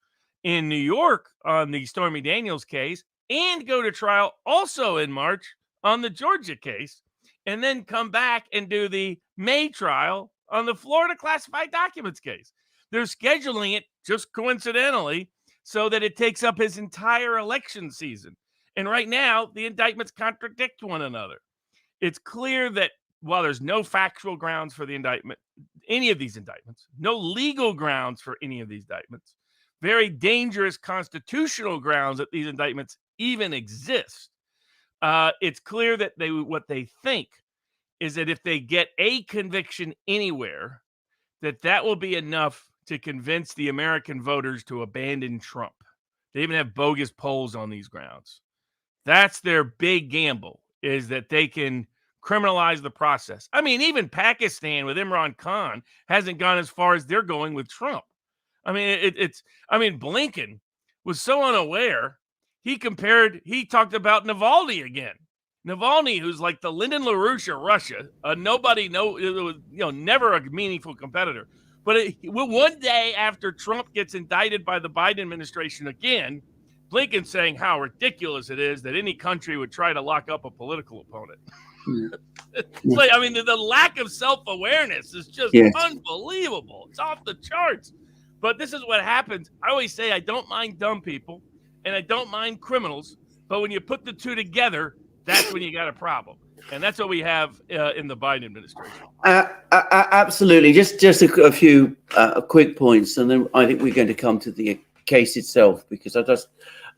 in New York on the Stormy Daniels case, and go to trial also in March on the Georgia case, and then come back and do the May trial on the Florida classified documents case. They're scheduling it just coincidentally so that it takes up his entire election season. And right now, the indictments contradict one another. It's clear that while there's no factual grounds for the indictment, any of these indictments, no legal grounds for any of these indictments, very dangerous constitutional grounds that these indictments even exist. It's clear that what they think is that if they get a conviction anywhere, that will be enough to convince the American voters to abandon Trump. They even have bogus polls on these grounds. That's their big gamble, is that they can criminalize the process. I mean, even Pakistan with Imran Khan hasn't gone as far as they're going with Trump. I mean, Blinken was so unaware. He talked about Navalny again. Navalny, who's like the Lyndon LaRouche of Russia, never a meaningful competitor. But one day after Trump gets indicted by the Biden administration again, Blinken's saying how ridiculous it is that any country would try to lock up a political opponent. It's like, I mean, the lack of self-awareness is just unbelievable. It's off the charts. But this is what happens. I always say I don't mind dumb people and I don't mind criminals, but when you put the two together, that's when you got a problem. And that's what we have in the Biden administration. Absolutely. Just a few quick points, and then I think we're going to come to the case itself, because I just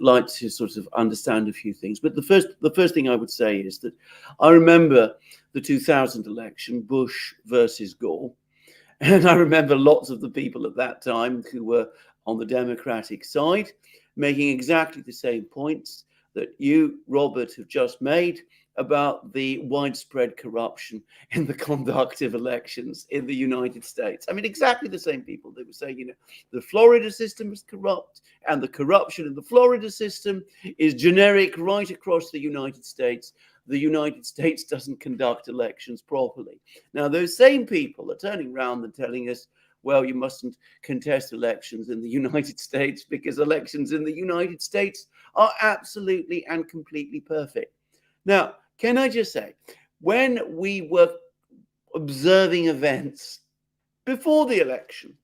like to sort of understand a few things. But the first thing I would say is that I remember the 2000 election, Bush versus Gore. And I remember lots of the people at that time who were on the Democratic side making exactly the same points that you, Robert, have just made about the widespread corruption in the conduct of elections in the United States. I mean, exactly the same people. They were saying, the Florida system is corrupt, and the corruption in the Florida system is generic right across the United States. The United States doesn't conduct elections properly. Now, those same people are turning around and telling us, well, you mustn't contest elections in the United States because elections in the United States are absolutely and completely perfect. Now, can I just say, when we were observing events before the election,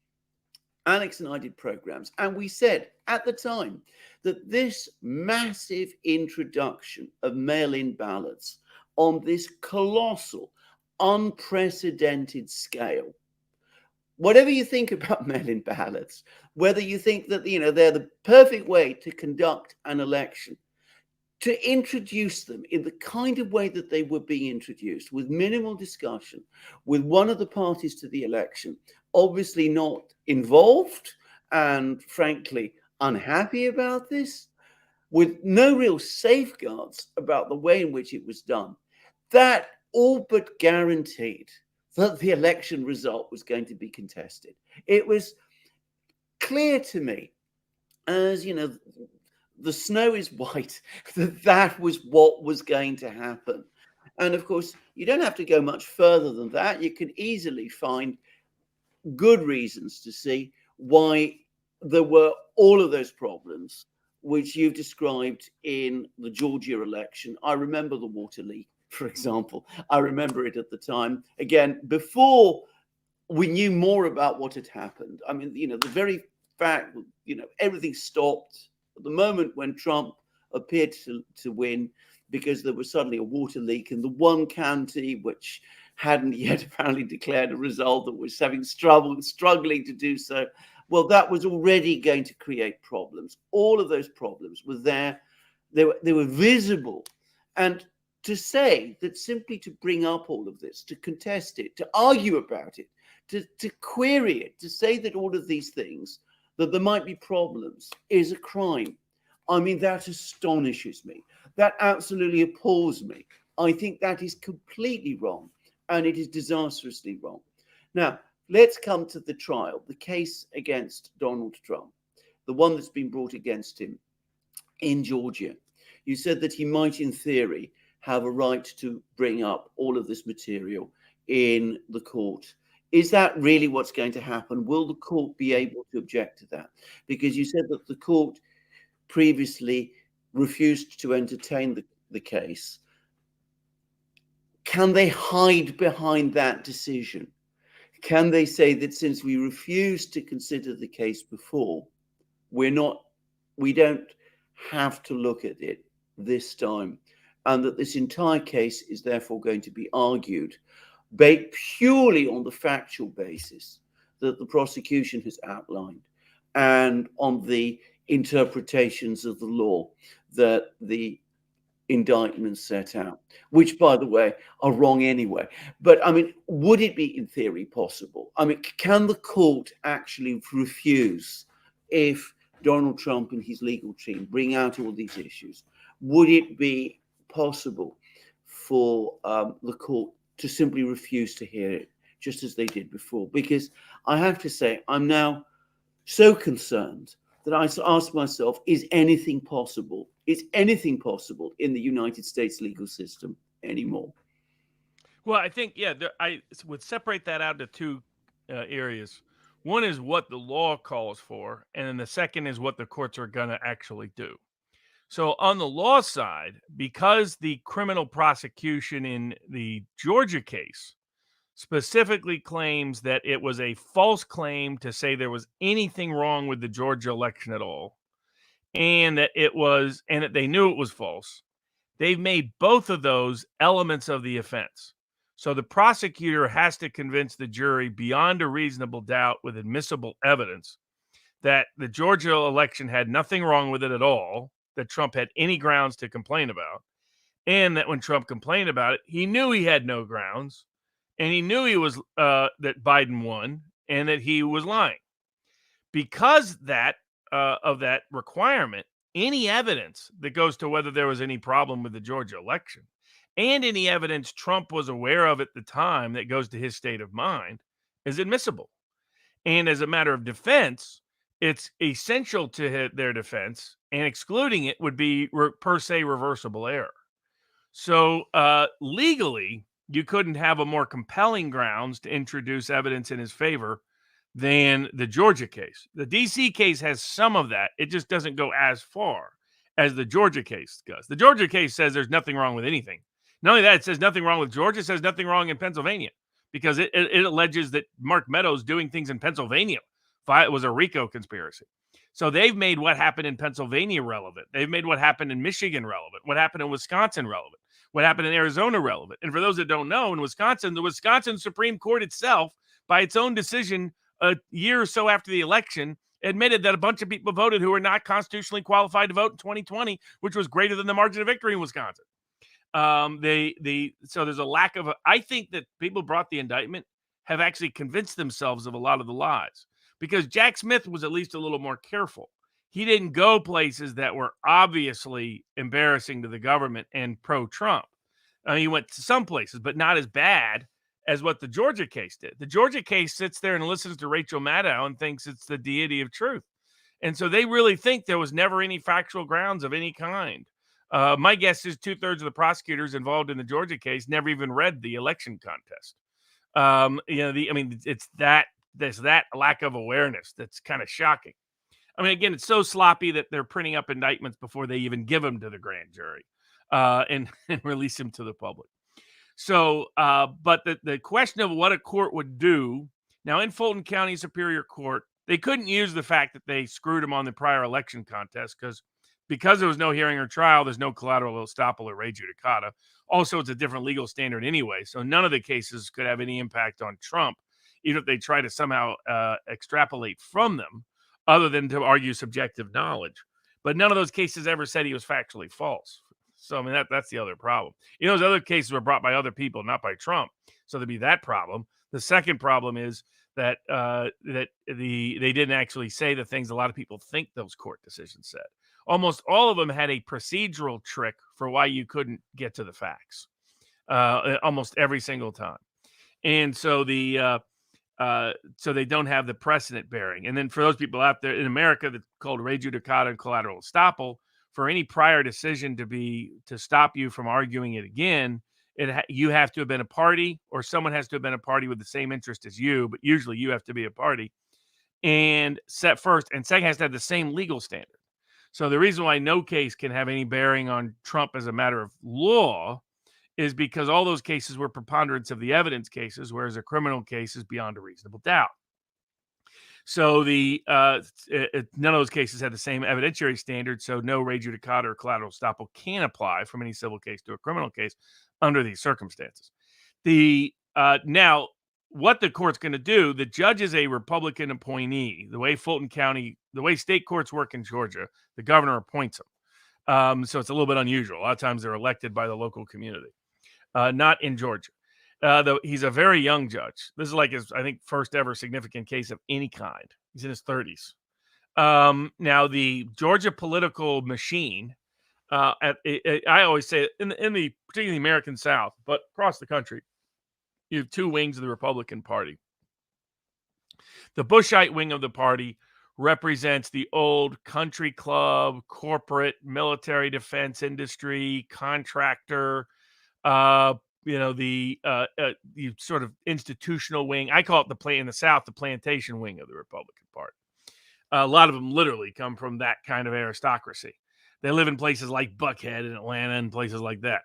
Alex and I did programs, and we said at the time that this massive introduction of mail-in ballots on this colossal, unprecedented scale, whatever you think about mail-in ballots, whether you think that they're the perfect way to conduct an election, to introduce them in the kind of way that they were being introduced, with minimal discussion, with one of the parties to the election obviously not involved and frankly unhappy about this, with no real safeguards about the way in which it was done, that all but guaranteed that the election result was going to be contested. It was clear to me, as the snow is white, that was what was going to happen. And of course, you don't have to go much further than that. You can easily find good reasons to see why there were all of those problems which you've described in the Georgia election. I remember the water leak, for example. I remember it at the time. Again, before we knew more about what had happened. I mean, the very fact, everything stopped at the moment when Trump appeared to win, because there was suddenly a water leak in the one county which hadn't yet apparently declared a result, that was struggling to do so. Well, that was already going to create problems. All of those problems were there. They were visible. And to say that simply to bring up all of this, to contest it, to argue about it, to query it, to say that all of these things, that there might be problems, is a crime. I mean, that astonishes me. That absolutely appalls me. I think that is completely wrong, and it is disastrously wrong. Now, let's come to the trial, the case against Donald Trump, the one that's been brought against him in Georgia. You said that he might, in theory, have a right to bring up all of this material in the court. Is that really what's going to happen? Will the court be able to object to that? Because you said that the court previously refused to entertain the case. Can they hide behind that decision? Can they say that since we refused to consider the case before, we don't have to look at it this time, and that this entire case is therefore going to be argued based purely on the factual basis that the prosecution has outlined and on the interpretations of the law that the indictments set out, which, by the way, are wrong anyway. But I mean, would it be in theory possible? I mean, can the court actually refuse if Donald Trump and his legal team bring out all these issues? Would it be possible for the court to simply refuse to hear it, just as they did before? Because I have to say, I'm now so concerned that I ask myself, is anything possible? Is anything possible in the United States legal system anymore? Well, I think, I would separate that out into two areas. One is what the law calls for, and then the second is what the courts are going to actually do. So on the law side, because the criminal prosecution in the Georgia case specifically claims that it was a false claim to say there was anything wrong with the Georgia election at all, and that they knew it was false, they've made both of those elements of the offense. So the prosecutor has to convince the jury beyond a reasonable doubt with admissible evidence that the Georgia election had nothing wrong with it at all, that Trump had any grounds to complain about, and that when Trump complained about it, he knew he had no grounds, and he knew he was that Biden won, and that he was lying. Because of that requirement, any evidence that goes to whether there was any problem with the Georgia election, and any evidence Trump was aware of at the time that goes to his state of mind, is admissible. And as a matter of defense, it's essential to their defense, and excluding it would be per se reversible error. So legally, you couldn't have a more compelling grounds to introduce evidence in his favor than the Georgia case. The DC case has some of that. It just doesn't go as far as the Georgia case does. The Georgia case says there's nothing wrong with anything. Not only that, it says nothing wrong with Georgia, it says nothing wrong in Pennsylvania, because it alleges that Mark Meadows doing things in Pennsylvania was a RICO conspiracy. So they've made what happened in Pennsylvania relevant. They've made what happened in Michigan relevant, what happened in Wisconsin relevant, what happened in Arizona relevant. And for those that don't know, in Wisconsin, the Wisconsin Supreme Court itself, by its own decision a year or so after the election, admitted that a bunch of people voted who were not constitutionally qualified to vote in 2020, which was greater than the margin of victory in Wisconsin. So there's a lack of, I think that people brought the indictment have actually convinced themselves of a lot of the lies, because Jack Smith was at least a little more careful. He didn't go places that were obviously embarrassing to the government and pro-Trump. He went to some places, but not as bad as what the Georgia case did. The Georgia case sits there and listens to Rachel Maddow and thinks it's the deity of truth. And so they really think there was never any factual grounds of any kind. My guess is 2/3 of the prosecutors involved in the Georgia case never even read the election contest. There's that lack of awareness that's kind of shocking. I mean, again, it's so sloppy that they're printing up indictments before they even give them to the grand jury and release them to the public. So, but the question of what a court would do now in Fulton County Superior Court, they couldn't use the fact that they screwed him on the prior election contest because there was no hearing or trial. There's no collateral estoppel or res judicata. Also, it's a different legal standard anyway, so none of the cases could have any impact on Trump, even if they try to somehow extrapolate from them, other than to argue subjective knowledge. But none of those cases ever said he was factually false. So, I mean, that's the other problem. You know, those other cases were brought by other people, not by Trump. So there'd be that problem. The second problem is that they didn't actually say the things a lot of people think those court decisions said. Almost all of them had a procedural trick for why you couldn't get to the facts. Almost every single time. And so so they don't have the precedent bearing. And then for those people out there in America, that's called res judicata and collateral estoppel. For any prior decision to stop you from arguing it again, you have to have been a party, or someone has to have been a party with the same interest as you, but usually you have to be a party, and set first, and second has to have the same legal standard. So the reason why no case can have any bearing on Trump as a matter of law is because all those cases were preponderance of the evidence cases, whereas a criminal case is beyond a reasonable doubt. So none of those cases had the same evidentiary standard, so no res judicata or collateral estoppel can apply from any civil case to a criminal case under these circumstances. Now, what the court's going to do, the judge is a Republican appointee. The way state courts work in Georgia, the governor appoints them. So it's a little bit unusual. A lot of times they're elected by the local community. Not in Georgia. Though he's a very young judge. This is like his, I think, first ever significant case of any kind. He's in his 30s. Now, the Georgia political machine, I always say particularly the American South, but across the country, you have two wings of the Republican Party. The Bushite wing of the party represents the old country club, corporate, military defense industry, contractor, the sort of institutional wing. I call it in the South, the plantation wing of the Republican Party. A lot of them literally come from that kind of aristocracy. They live in places like Buckhead in Atlanta and places like that.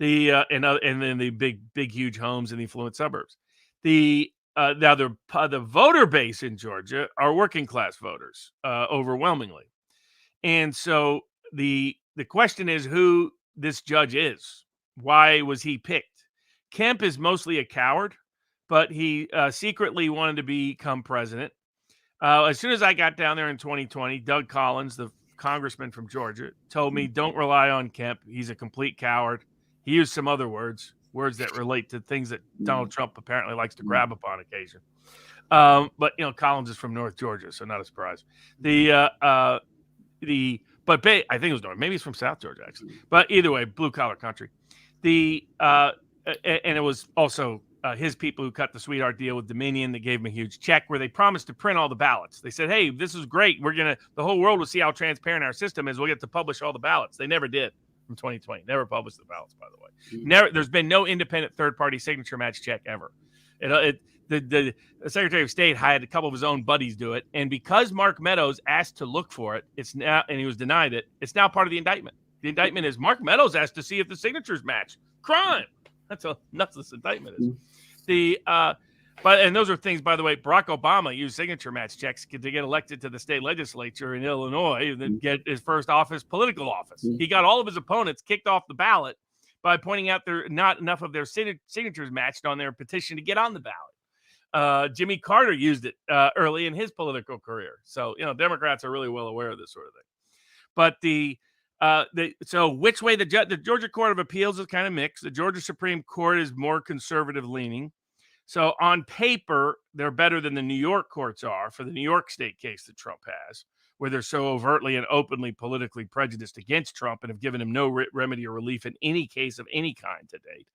And then the big, huge homes in the affluent suburbs. Now the voter base in Georgia are working class voters, overwhelmingly. And so the question is who this judge is. Why was he picked? Kemp is mostly a coward, but he secretly wanted to become president. As soon as I got down there in 2020, Doug Collins, the congressman from Georgia, told me, don't rely on Kemp. He's a complete coward. He used some other words that relate to things that Donald Trump apparently likes to grab upon occasion. But Collins is from North Georgia, so not a surprise. I think it was North. Maybe he's from South Georgia, actually. But either way, blue collar country. And it was also his people who cut the sweetheart deal with Dominion that gave him a huge check where they promised to print all the ballots. They said, hey, this is great. The whole world will see how transparent our system is. We'll get to publish all the ballots. They never did from 2020. Never published the ballots, by the way. Never. There's been no independent third-party signature match check ever. The Secretary of State had a couple of his own buddies do it. And because Mark Meadows asked to look for it, and he was denied it, it's now part of the indictment. The indictment is Mark Meadows asked to see if the signatures match. Crime. That's how nuts this indictment is. And those are things, by the way, Barack Obama used signature match checks to get elected to the state legislature in Illinois and then get his first political office. He got all of his opponents kicked off the ballot by pointing out there not enough of their signatures matched on their petition to get on the ballot. Jimmy Carter used it early in his political career. So, Democrats are really well aware of this sort of thing. But so which way the Georgia Court of Appeals is kind of mixed. The Georgia Supreme Court is more conservative leaning. So on paper, they're better than the New York courts are for the New York state case that Trump has, where they're so overtly and openly politically prejudiced against Trump and have given him no remedy or relief in any case of any kind to date.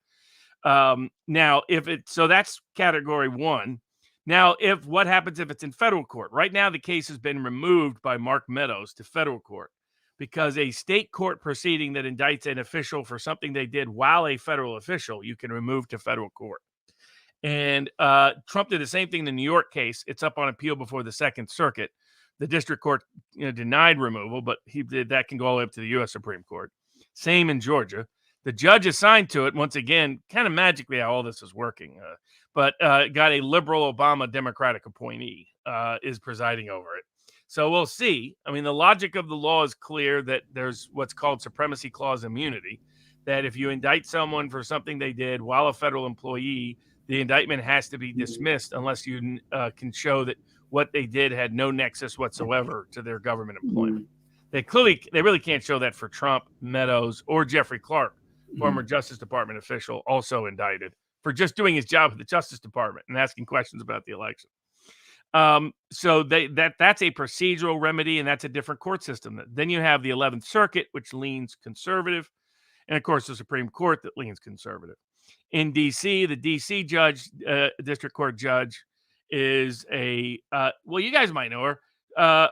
So that's category one. Now, what happens if it's in federal court? Right now, the case has been removed by Mark Meadows to federal court because a state court proceeding that indicts an official for something they did while a federal official, you can remove to federal court. And Trump did the same thing in the New York case. It's up on appeal before the Second Circuit. The district court denied removal, but that can go all the way up to the U.S. Supreme Court. Same in Georgia. The judge assigned to it, once again, kind of magically how all this is working, but got a liberal Obama Democratic appointee is presiding over it. So we'll see. I mean, the logic of the law is clear that there's what's called supremacy clause immunity, that if you indict someone for something they did while a federal employee, the indictment has to be dismissed unless you can show that what they did had no nexus whatsoever to their government employment. They really can't show that for Trump, Meadows, or Jeffrey Clark, former Justice Department official, also indicted for just doing his job at the Justice Department and asking questions about the election. So that's a procedural remedy, and that's a different court system. Then you have the 11th Circuit, which leans conservative, and of course the Supreme Court that leans conservative. In D.C., the D.C. judge, district court judge, is you guys might know her,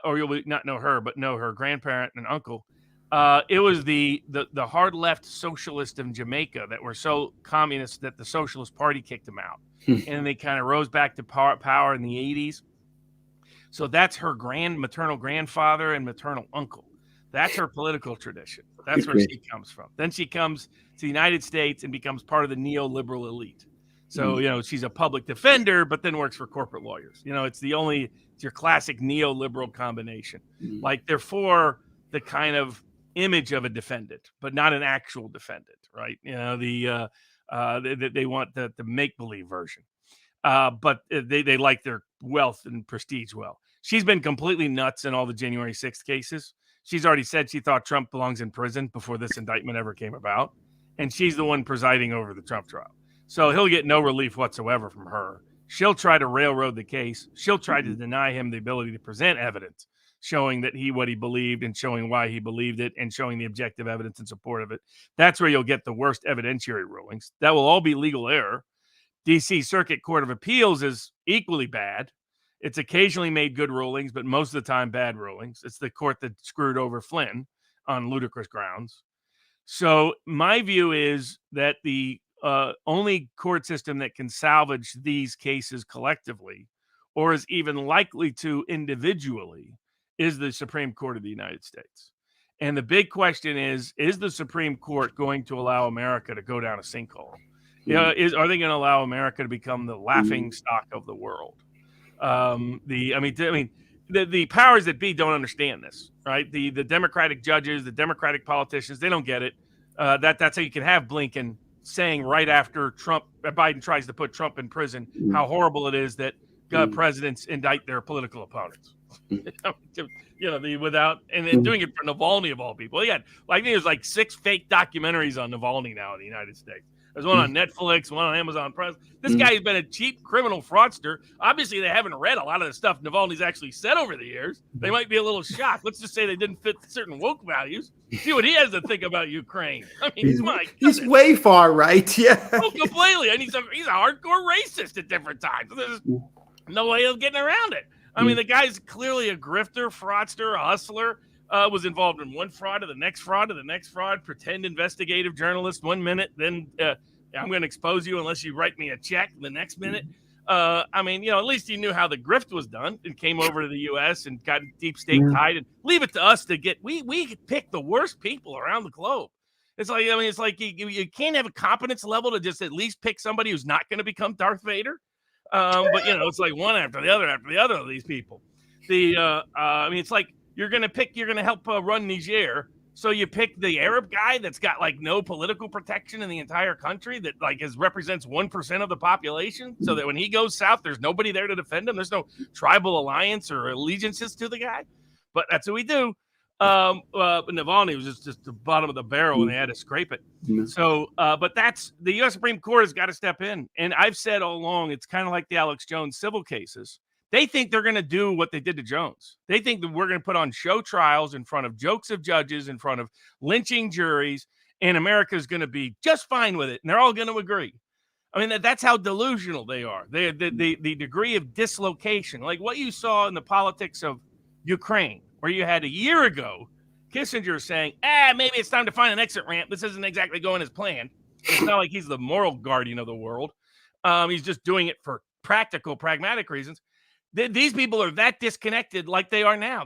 or you'll not know her, but know her grandparent and uncle. It was the hard left socialist in Jamaica that were so communist that the Socialist Party kicked them out, and they kind of rose back to power in the 80s. So that's her maternal grandfather and maternal uncle. That's her political tradition. That's where she comes from. Then she comes to the United States and becomes part of the neoliberal elite. So, she's a public defender, but then works for corporate lawyers. It's your classic neoliberal combination. Like they're for the kind of image of a defendant, but not an actual defendant, right? They want the make-believe version. But they like their wealth and prestige well. She's been completely nuts in all the January 6th cases. She's already said she thought Trump belongs in prison before this indictment ever came about. And she's the one presiding over the Trump trial. So he'll get no relief whatsoever from her. She'll try to railroad the case. She'll try to deny him the ability to present evidence showing that what he believed and showing why he believed it and showing the objective evidence in support of it. That's where you'll get the worst evidentiary rulings. That will all be legal error. D.C. Circuit Court of Appeals is equally bad. It's occasionally made good rulings, but most of the time bad rulings. It's the court that screwed over Flynn on ludicrous grounds. So my view is that the only court system that can salvage these cases collectively, or is even likely to individually, is the Supreme Court of the United States. And the big question is the Supreme Court going to allow America to go down a sinkhole? Are they going to allow America to become the laughing stock of the world? The powers that be don't understand this, right? The Democratic judges, the Democratic politicians, they don't get it. That's how you can have Blinken saying right after Biden tries to put Trump in prison, how horrible it is that presidents indict their political opponents. Without and doing it for Navalny of all people. I think there's like 6 fake documentaries on Navalny now in the United States. There's one on Netflix, one on Amazon Prime. This guy has been a cheap criminal fraudster. Obviously, they haven't read a lot of the stuff Navalny's actually said over the years. They might be a little shocked. Let's just say they didn't fit certain woke values. See what he has to think about Ukraine. I mean, he's way far right. Yeah. Oh, completely. And he's a hardcore racist at different times. There's no way of getting around it. I mean, the guy's clearly a grifter, fraudster, a hustler. Was involved in one fraud to the next fraud to the next fraud, pretend investigative journalist 1 minute, then I'm going to expose you unless you write me a check the next minute. At least he knew how the grift was done and came over to the U.S. and got deep state tied. And leave it to us to get. We pick the worst people around the globe. It's like you can't have a competence level to just at least pick somebody who's not going to become Darth Vader. It's like one after the other of these people. It's like. You're going to help run Niger. So you pick the Arab guy that's got like no political protection in the entire country that represents 1% of the population. So that when he goes south, there's nobody there to defend him. There's no tribal alliance or allegiances to the guy, but that's what we do. But Navalny was just the bottom of the barrel and they had to scrape it. So, but that's the U.S. Supreme Court has got to step in. And I've said all along, it's kind of like the Alex Jones civil cases. They think they're going to do what they did to Jones. They think that we're going to put on show trials in front of jokes of judges, in front of lynching juries, and America's going to be just fine with it. And they're all going to agree. I mean, that's how delusional they are. The degree of dislocation, like what you saw in the politics of Ukraine, where you had a year ago, Kissinger saying, maybe it's time to find an exit ramp. This isn't exactly going as planned. It's not like he's the moral guardian of the world. He's just doing it for pragmatic reasons. These people are that disconnected like they are now.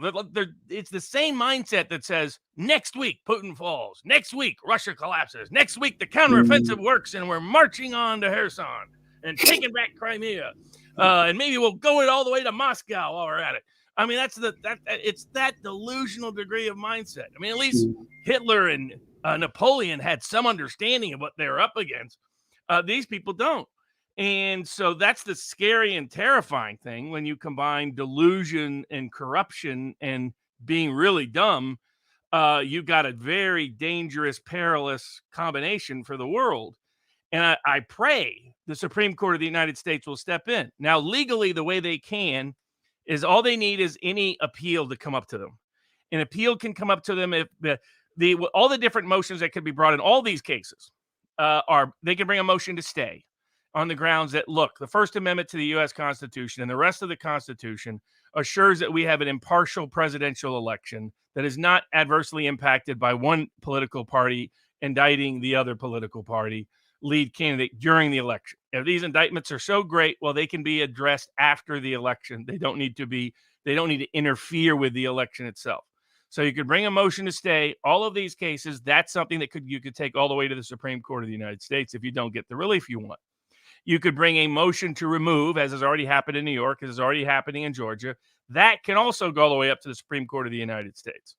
It's the same mindset that says, next week, Putin falls. Next week, Russia collapses. Next week, the counteroffensive works, and we're marching on to Kherson and taking back Crimea. And maybe we'll go it all the way to Moscow while we're at it. I mean, it's that delusional degree of mindset. I mean, at least Hitler and Napoleon had some understanding of what they're up against. These people don't. And so that's the scary and terrifying thing when you combine delusion and corruption and being really dumb. You've got a very dangerous, perilous combination for the world. And I pray the Supreme Court of the United States will step in. Now, legally, the way they can is all they need is any appeal to come up to them. An appeal can come up to them if all the different motions that could be brought in all these cases they can bring a motion to stay on the grounds that, look, the First Amendment to the U.S. Constitution and the rest of the Constitution assures that we have an impartial presidential election that is not adversely impacted by one political party indicting the other political party lead candidate during the election. If these indictments are so great, well, they can be addressed after the election. They don't need to interfere with the election itself. So you could bring a motion to stay. All of these cases, that's something that you could take all the way to the Supreme Court of the United States if you don't get the relief you want. You could bring a motion to remove, as has already happened in New York, as is already happening in Georgia. That can also go all the way up to the Supreme Court of the United States.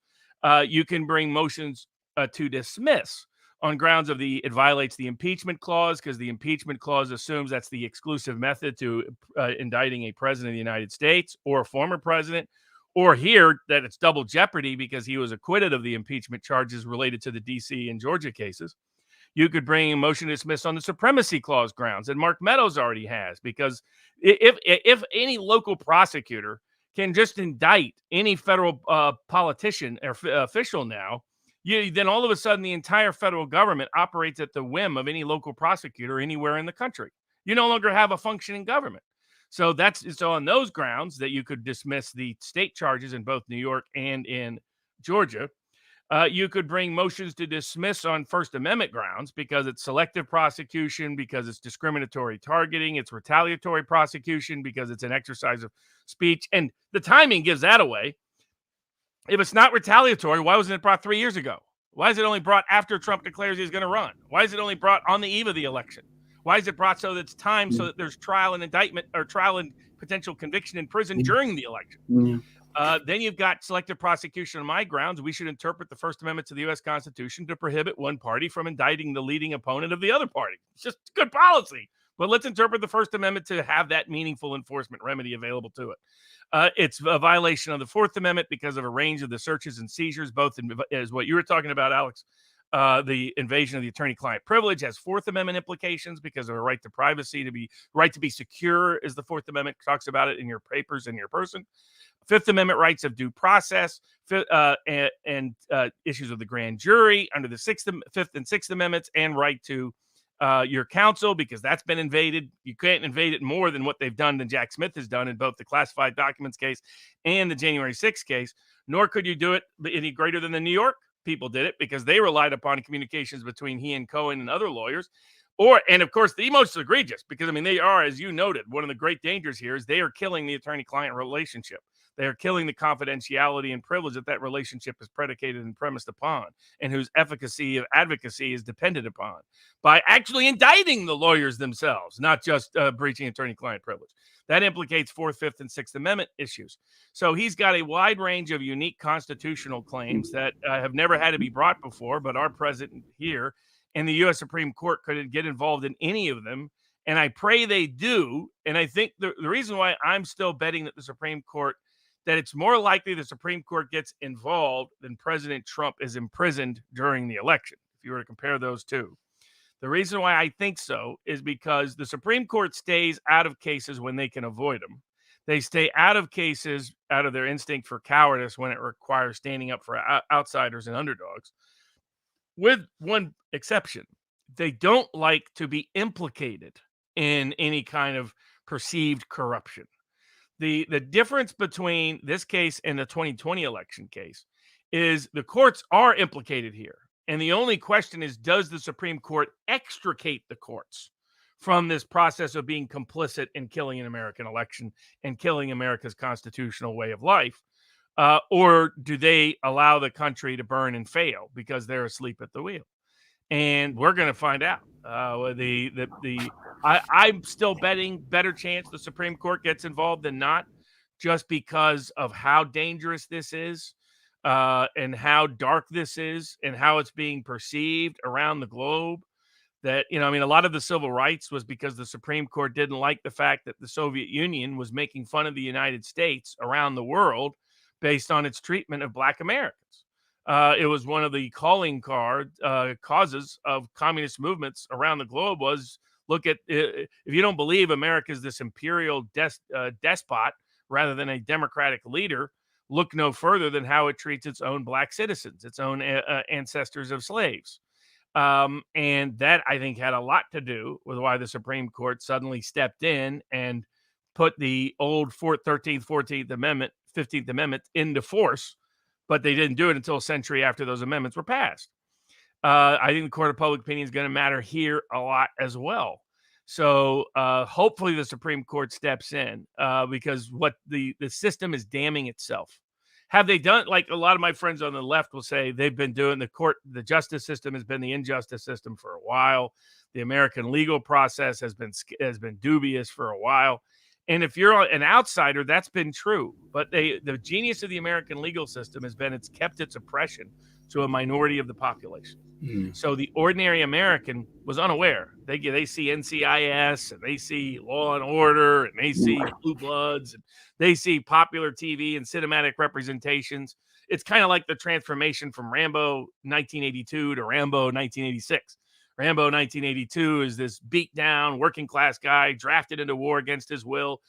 You can bring motions to dismiss on grounds of it violates the impeachment clause, because the impeachment clause assumes that's the exclusive method to indicting a president of the United States or a former president, or here that it's double jeopardy because he was acquitted of the impeachment charges related to the D.C. and Georgia cases. You could bring a motion to dismiss on the supremacy clause grounds, and Mark Meadows already has, because if any local prosecutor can just indict any federal politician or official now, then all of a sudden the entire federal government operates at the whim of any local prosecutor anywhere in the country. You no longer have a functioning government. So it's on those grounds that you could dismiss the state charges in both New York and in Georgia. You could bring motions to dismiss on First Amendment grounds because it's selective prosecution, because it's discriminatory targeting, it's retaliatory prosecution because it's an exercise of speech. And the timing gives that away. If it's not retaliatory, why wasn't it brought 3 years ago? Why is it only brought after Trump declares he's going to run? Why is it only brought on the eve of the election? Why is it brought so that it's time so that there's trial and indictment or trial and potential conviction in prison during the election? Then you've got selective prosecution on my grounds. We should interpret the First Amendment to the U.S. Constitution to prohibit one party from indicting the leading opponent of the other party. It's just good policy. But let's interpret the First Amendment to have that meaningful enforcement remedy available to it. It's a violation of the Fourth Amendment because of a range of the searches and seizures, both as what you were talking about, Alex. The invasion of the attorney-client privilege has Fourth Amendment implications because of a right to privacy, right to be secure, as the Fourth Amendment talks about it in your papers and your person. Fifth Amendment rights of due process, and issues of the grand jury under the Fifth and Sixth Amendments, and right to your counsel, because that's been invaded. You can't invade it more than what they've done than Jack Smith has done in both the classified documents case and the January 6th case, nor could you do it any greater than the New York people did it, because they relied upon communications between he and Cohen and other lawyers. And of course, the most egregious, because I mean, they are, as you noted, one of the great dangers here is they are killing the attorney-client relationship. They are killing the confidentiality and privilege that relationship is predicated and premised upon, and whose efficacy of advocacy is dependent upon, by actually indicting the lawyers themselves, not just breaching attorney-client privilege. That implicates Fourth, Fifth, and Sixth Amendment issues. So he's got a wide range of unique constitutional claims that have never had to be brought before, but are present here. And the U.S. Supreme Court could get involved in any of them. And I pray they do. And I think the reason why I'm still betting that the Supreme Court, that it's more likely the Supreme Court gets involved than President Trump is imprisoned during the election, if you were to compare those two. The reason why I think so is because the Supreme Court stays out of cases when they can avoid them. They stay out of cases out of their instinct for cowardice when it requires standing up for outsiders and underdogs, with one exception. They don't like to be implicated in any kind of perceived corruption. The difference between this case and the 2020 election case is the courts are implicated here. And the only question is, does the Supreme Court extricate the courts from this process of being complicit in killing an American election and killing America's constitutional way of life? Or do they allow the country to burn and fail because they're asleep at the wheel? And we're going to find out. I'm still betting better chance the Supreme Court gets involved than not, just because of how dangerous this is, and how dark this is, and how it's being perceived around the globe. That, I mean, a lot of the civil rights was because the Supreme Court didn't like the fact that the Soviet Union was making fun of the United States around the world based on its treatment of Black Americans. It was one of the calling causes of communist movements around the globe was, look at, if you don't believe America is this imperial despot rather than a democratic leader, look no further than how it treats its own Black citizens, its own ancestors of slaves. And that, I think, had a lot to do with why the Supreme Court suddenly stepped in and put the old 13th, 14th Amendment, 15th Amendment into force, but they didn't do it until a century after those amendments were passed. I think the court of public opinion is going to matter here a lot as well. So hopefully the Supreme Court steps in, because what the system is damning itself. Have they done, like a lot of my friends on the left will say, they've been doing the justice system has been the injustice system for a while. The American legal process has been dubious for a while. And if you're an outsider, that's been true. But the genius of the American legal system has been it's kept its oppression to a minority of the population. So the ordinary American was unaware. They see NCIS and they see Law and Order and they see Blue Bloods and they see popular TV and cinematic representations. It's kind of like the transformation from Rambo 1982 to Rambo 1986. Rambo 1982 is this beat down working class guy drafted into war against his will,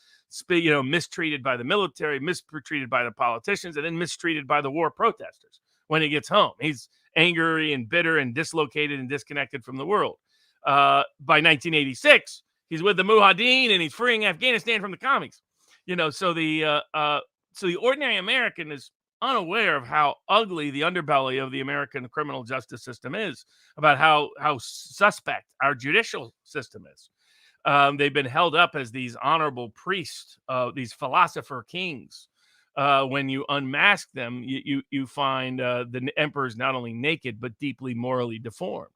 mistreated by the military, mistreated by the politicians, and then mistreated by the war protesters. When he gets home, he's angry and bitter and dislocated and disconnected from the world. By 1986, he's with the Mujahideen and he's freeing Afghanistan from the commies. So the ordinary American is unaware of how ugly the underbelly of the American criminal justice system is, about how suspect our judicial system is. They've been held up as these honorable priests, these philosopher kings. When you unmask them, you find the emperor's not only naked, but deeply morally deformed.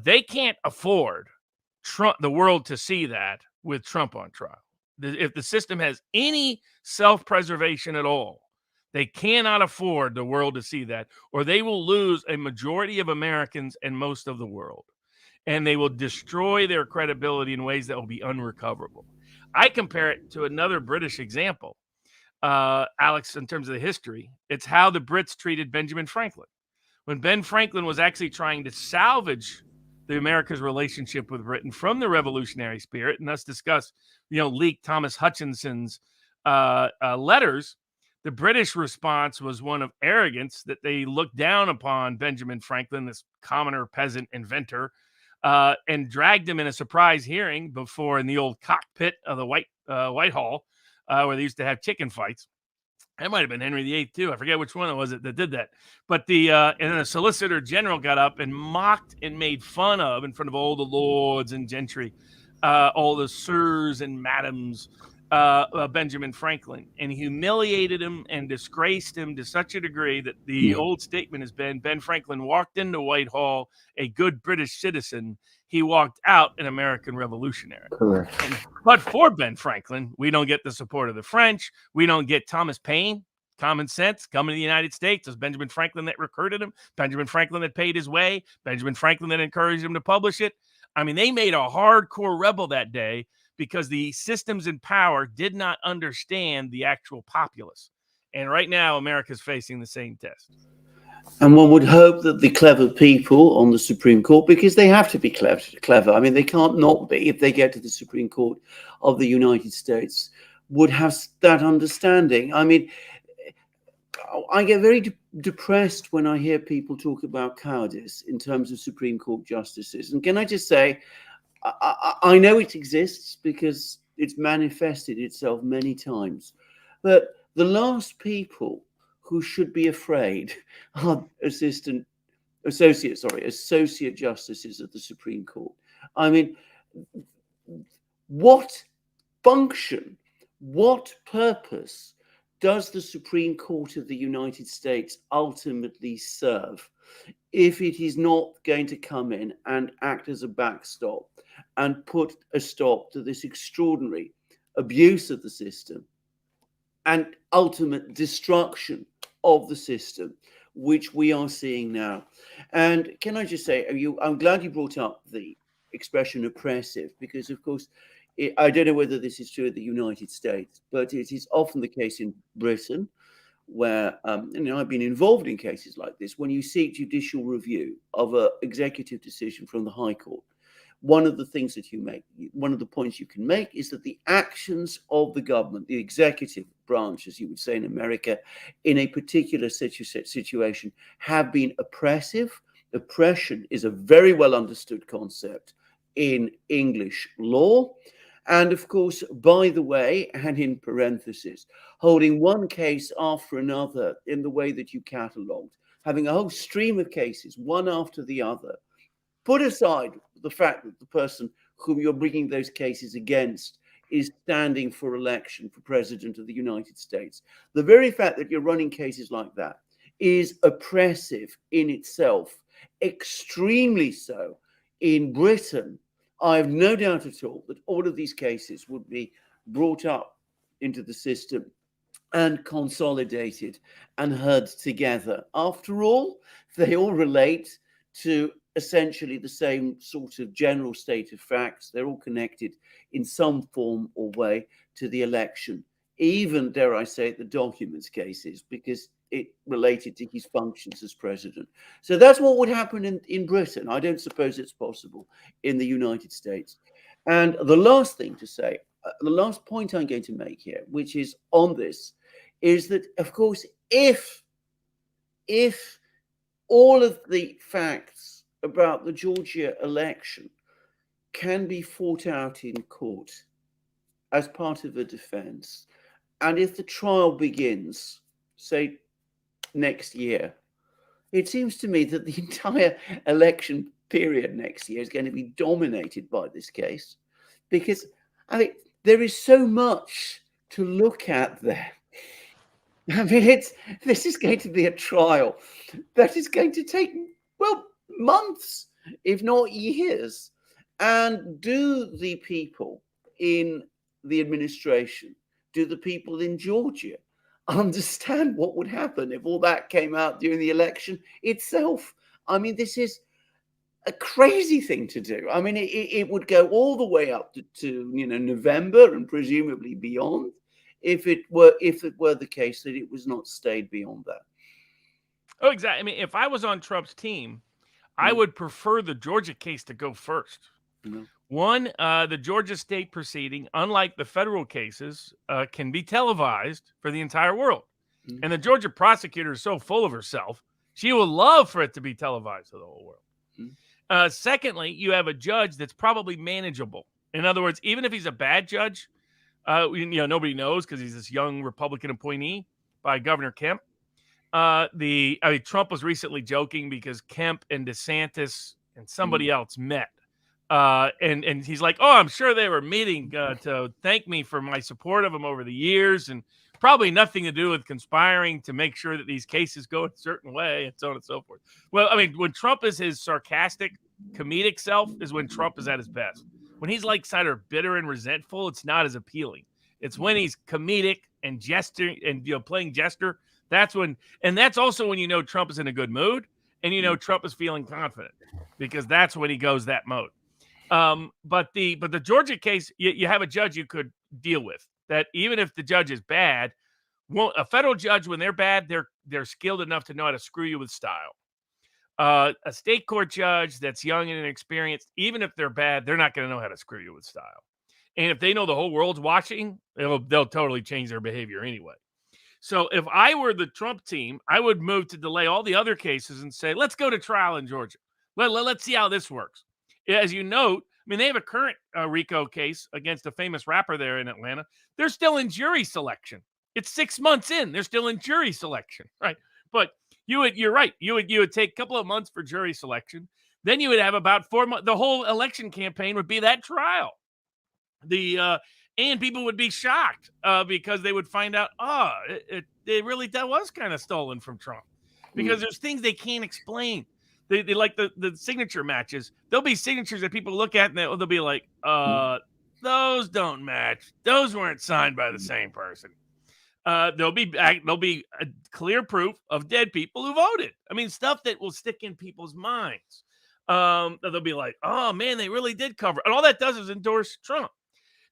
They can't afford the world to see that with Trump on trial. If the system has any self-preservation at all, they cannot afford the world to see that, or they will lose a majority of Americans and most of the world. And they will destroy their credibility in ways that will be unrecoverable. I compare it to another British example. Alex, in terms of the history, it's how the Brits treated Benjamin Franklin. When Ben Franklin was actually trying to salvage the America's relationship with Britain from the revolutionary spirit, and thus discuss, leak Thomas Hutchinson's letters, the British response was one of arrogance, that they looked down upon Benjamin Franklin, this commoner peasant inventor, and dragged him in a surprise hearing in the old cockpit of the Whitehall, where they used to have chicken fights. That might have been Henry VIII too. I forget which one it was that did that. But and then the Solicitor General got up and mocked and made fun of, in front of all the lords and gentry, all the sirs and madams, Benjamin Franklin, and humiliated him and disgraced him to such a degree that the old statement has been, Ben Franklin walked into Whitehall a good British citizen. He walked out an American revolutionary. Correct. But for Ben Franklin, we don't get the support of the French. We don't get Thomas Paine, common sense, coming to the United States. It was Benjamin Franklin that recruited him, Benjamin Franklin that paid his way, Benjamin Franklin that encouraged him to publish it. I mean, they made a hardcore rebel that day because the systems in power did not understand the actual populace. And right now, America's facing the same test. And one would hope that the clever people on the Supreme Court, because they have to be clever. I mean, they can't not be if they get to the Supreme Court of the United States, would have that understanding. I mean, I get very depressed when I hear people talk about cowardice in terms of Supreme Court justices. And can I just say, I know it exists because it's manifested itself many times. But the last people who should be afraid are associate justices of the Supreme Court. I mean, what function, what purpose does the Supreme Court of the United States ultimately serve if it is not going to come in and act as a backstop and put a stop to this extraordinary abuse of the system and ultimate destruction of the system, which we are seeing now? And can I just say, I'm glad you brought up the expression oppressive, because, of course, I don't know whether this is true in the United States, but it is often the case in Britain, where I've been involved in cases like this. When you seek judicial review of an executive decision from the High Court, one of the things that one of the points you can make is that the actions of the government, the executive branch, as you would say in America, in a particular situation have been oppressive. Oppression is a very well understood concept in English law. And of course, by the way, and in parentheses, holding one case after another in the way that you catalogued, having a whole stream of cases, one after the other, put aside the fact that the person whom you're bringing those cases against is standing for election for president of the United States. The very fact that you're running cases like that is oppressive in itself, extremely so. In Britain, I have no doubt at all that all of these cases would be brought up into the system and consolidated and heard together. After all, they all relate to essentially the same sort of general state of facts. They're all connected in some form or way to the election, even, dare I say, the documents cases, because it related to his functions as president. So that's what would happen in Britain. I don't suppose it's possible in the United States. And the last thing to say, the last point I'm going to make here, which is on this, is that, of course, if all of the facts about the Georgia election can be fought out in court as part of a defense, and if the trial begins, say, next year, it seems to me that the entire election period next year is going to be dominated by this case, because there is so much to look at there. This is going to be a trial that is going to take, well, months, if not years. And do the people in the administration, do the people in Georgia understand what would happen if all that came out during the election itself? I mean, this is a crazy thing to do. I mean, it would go all the way up to November and presumably beyond, if it were the case that it was not stayed beyond that. Oh, exactly. I mean, if I was on Trump's team, I would prefer the Georgia case to go first. One, the Georgia state proceeding, unlike the federal cases, can be televised for the entire world. And the Georgia prosecutor is so full of herself, she will love for it to be televised to the whole world. Secondly, you have a judge that's probably manageable. In other words, even if he's a bad judge, nobody knows because he's this young Republican appointee by Governor Kemp. Trump was recently joking because Kemp and DeSantis and somebody else met. And he's like, oh, I'm sure they were meeting to thank me for my support of him over the years, and probably nothing to do with conspiring to make sure that these cases go a certain way, and so on and so forth. Well, I mean, when Trump is his sarcastic, comedic self is when Trump is at his best. When he's like kind of bitter and resentful, it's not as appealing. It's when he's comedic and jester and playing jester. That's when, and that's also when Trump is in a good mood, and Trump is feeling confident, because that's when he goes that mode. But the Georgia case, you have a judge you could deal with. That even if the judge is bad, a federal judge, when they're bad, they're skilled enough to know how to screw you with style. A state court judge that's young and inexperienced, even if they're bad, they're not going to know how to screw you with style. And if they know the whole world's watching, they'll totally change their behavior anyway. So if I were the Trump team, I would move to delay all the other cases and say, let's go to trial in Georgia. Let's see how this works. As you note, I mean, they have a current RICO case against a famous rapper there in Atlanta. They're still in jury selection. It's 6 months in. They're still in jury selection, right? But you're right. You would take a couple of months for jury selection. Then you would have about 4 months. The whole election campaign would be that trial. And people would be shocked because they would find out, it really was kind of stolen from Trump, because there's things they can't explain. They like the signature matches. There'll be signatures that people look at and they'll be like, those don't match. Those weren't signed by the same person. There'll be a clear proof of dead people who voted. I mean, stuff that will stick in people's minds. They'll be like, oh man, they really did cover. And all that does is endorse Trump.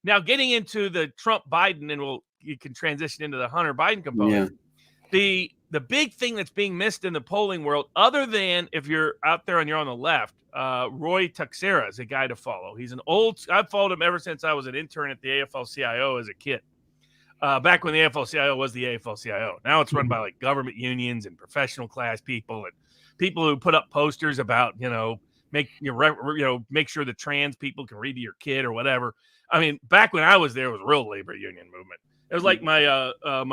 Now, getting into the Trump-Biden, and you can transition into the Hunter Biden component. Yeah. The big thing that's being missed in the polling world, other than if you're out there and you're on the left, Roy Teixeira is a guy to follow. He's I've followed him ever since I was an intern at the AFL-CIO as a kid. Back when the AFL-CIO was the AFL-CIO. Now it's run by like government unions and professional class people and people who put up posters about, make sure the trans people can read to your kid or whatever. I mean, back when I was there, it was a real labor union movement. It was like my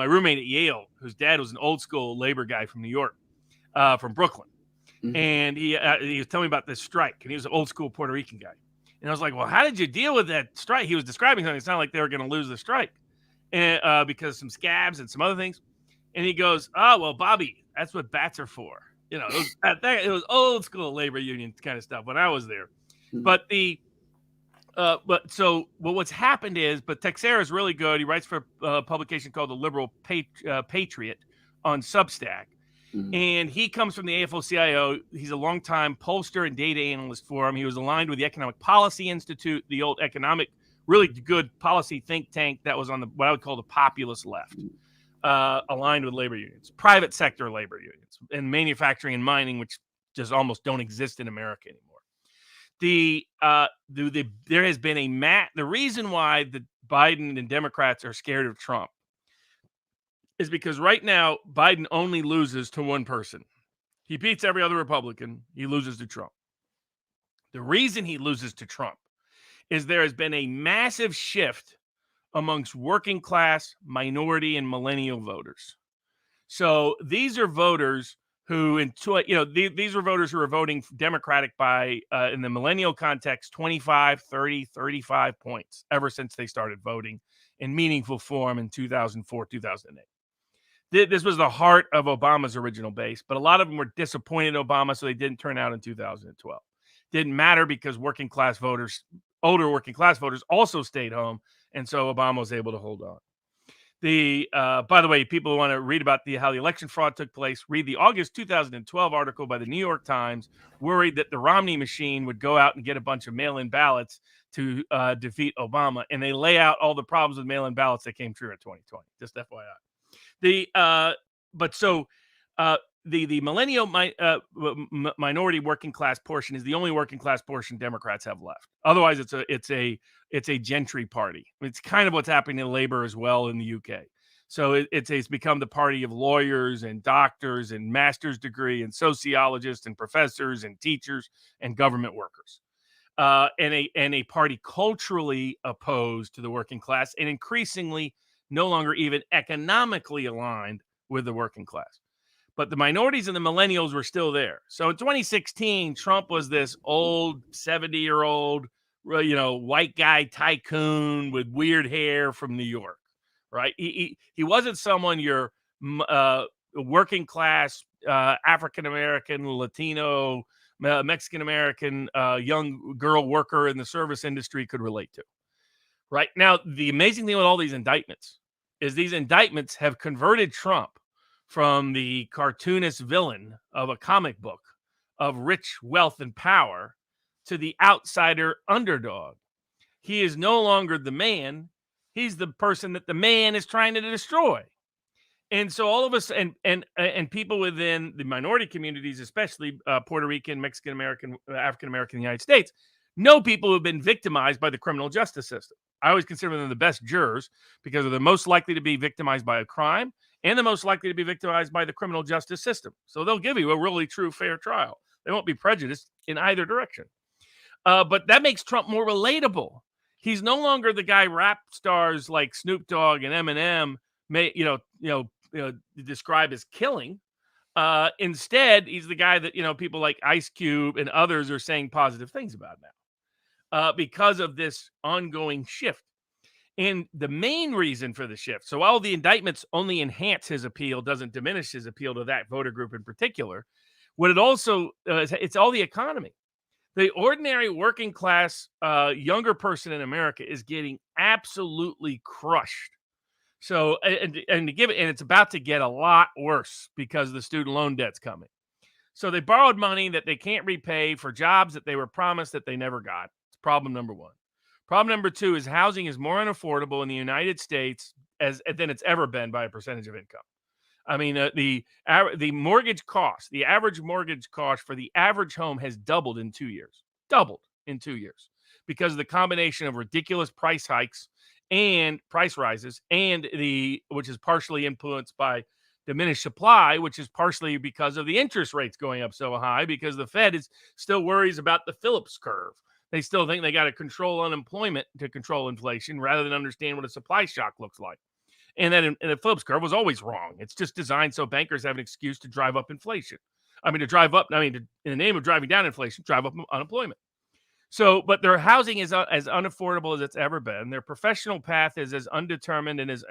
roommate at Yale, whose dad was an old school labor guy from New York, from Brooklyn. Mm-hmm. And he was telling me about this strike, and he was an old school Puerto Rican guy. And I was like, well, how did you deal with that strike? He was describing something. It sounded like they were going to lose the strike, and because of some scabs and some other things. And he goes, oh, well, Bobby, that's what bats are for. It was old school labor union kind of stuff when I was there. Mm-hmm. But what's happened is, Teixeira is really good. He writes for a publication called The Liberal Patriot on Substack. Mm-hmm. And he comes from the AFL-CIO. He's a longtime pollster and data analyst for him. He was aligned with the Economic Policy Institute, the old really good policy think tank that was on what I would call the populist left, aligned with labor unions, private sector labor unions, and manufacturing and mining, which just almost don't exist in America anymore. There has been the reason why the Biden and Democrats are scared of Trump is because right now Biden only loses to one person. He beats every other Republican. He loses to Trump. The reason he loses to Trump is there has been a massive shift amongst working class, minority, and millennial voters. So these are voters who, these were voters who were voting Democratic by, in the millennial context, 25, 30, 35 points ever since they started voting in meaningful form in 2004, 2008. This was the heart of Obama's original base, but a lot of them were disappointed in Obama, so they didn't turn out in 2012. Didn't matter because older working class voters also stayed home, and so Obama was able to hold on. By the way, people who want to read about how the election fraud took place, read the August 2012 article by the New York Times, worried that the Romney machine would go out and get a bunch of mail-in ballots to defeat Obama, and they lay out all the problems with mail-in ballots that came true in 2020. Just FYI. The millennial minority working class portion is the only working class portion Democrats have left. Otherwise, it's a gentry party. It's kind of what's happening in labor as well in the UK. So it's become the party of lawyers and doctors and master's degree and sociologists and professors and teachers and government workers, and a party culturally opposed to the working class and increasingly no longer even economically aligned with the working class. But the minorities and the millennials were still there. So in 2016, Trump was this old 70-year-old, white guy tycoon with weird hair from New York, right? He wasn't someone your working class African-American, Latino, Mexican-American young girl worker in the service industry could relate to. Right now, the amazing thing with all these indictments is these indictments have converted Trump from the cartoonist villain of a comic book of rich wealth and power to the outsider underdog. He is no longer the man. He's the person that the man is trying to destroy. And so all of us and people within the minority communities, especially Puerto Rican, Mexican-American, African-American in the United States, know people who have been victimized by the criminal justice system. I always consider them the best jurors because they're the most likely to be victimized by a crime and the most likely to be victimized by the criminal justice system. So they'll give you a really true, fair trial. They won't be prejudiced in either direction. But that makes Trump more relatable. He's no longer the guy rap stars like Snoop Dogg and Eminem may describe as killing. Instead, he's the guy that, people like Ice Cube and others are saying positive things about now because of this ongoing shift. And the main reason for the shift, so while the indictments only enhance his appeal, doesn't diminish his appeal to that voter group in particular, what it also it's all the economy. The ordinary working class younger person in America is getting absolutely crushed. So and to give it, and it's about to get a lot worse because the student loan debt's coming. So they borrowed money that they can't repay for jobs that they were promised that they never got. It's problem number one. Problem number two is housing is more unaffordable in the United States than it's ever been by a percentage of income. I mean, the mortgage cost, the average mortgage cost for the average home has doubled in 2 years. Doubled in 2 years because of the combination of ridiculous price hikes and price rises, and which is partially influenced by diminished supply, which is partially because of the interest rates going up so high because the Fed is still worries about the Phillips curve. They still think they got to control unemployment to control inflation rather than understand what a supply shock looks like. And then the Phillips curve was always wrong. It's just designed so bankers have an excuse to drive up inflation. In the name of driving down inflation, drive up unemployment. So, but their housing is as unaffordable as it's ever been. Their professional path is as undetermined and as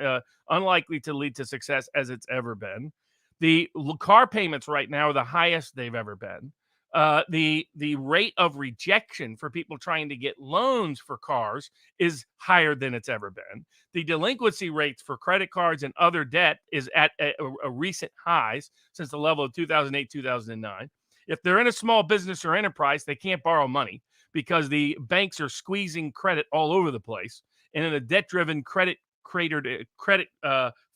unlikely to lead to success as it's ever been. The car payments right now are the highest they've ever been. The rate of rejection for people trying to get loans for cars is higher than it's ever been. The delinquency rates for credit cards and other debt is at a recent highs since the level of 2008, 2009. If they're in a small business or enterprise, they can't borrow money because the banks are squeezing credit all over the place. And in a debt-driven, credit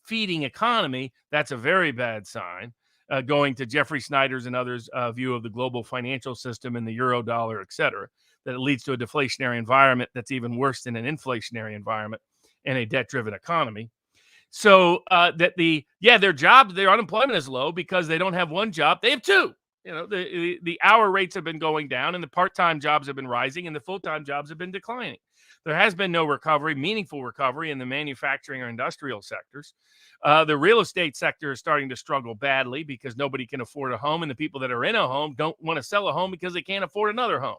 feeding economy, that's a very bad sign. Going to Jeffrey Snyder's and others' view of the global financial system and the euro dollar, et cetera, that it leads to a deflationary environment that's even worse than an inflationary environment and a debt-driven economy. So their jobs, their unemployment is low because they don't have one job, they have two. The hour rates have been going down and the part-time jobs have been rising and the full-time jobs have been declining. There has been no meaningful recovery in the manufacturing or industrial sectors. The real estate sector is starting to struggle badly because nobody can afford a home, and the people that are in a home don't want to sell a home because they can't afford another home.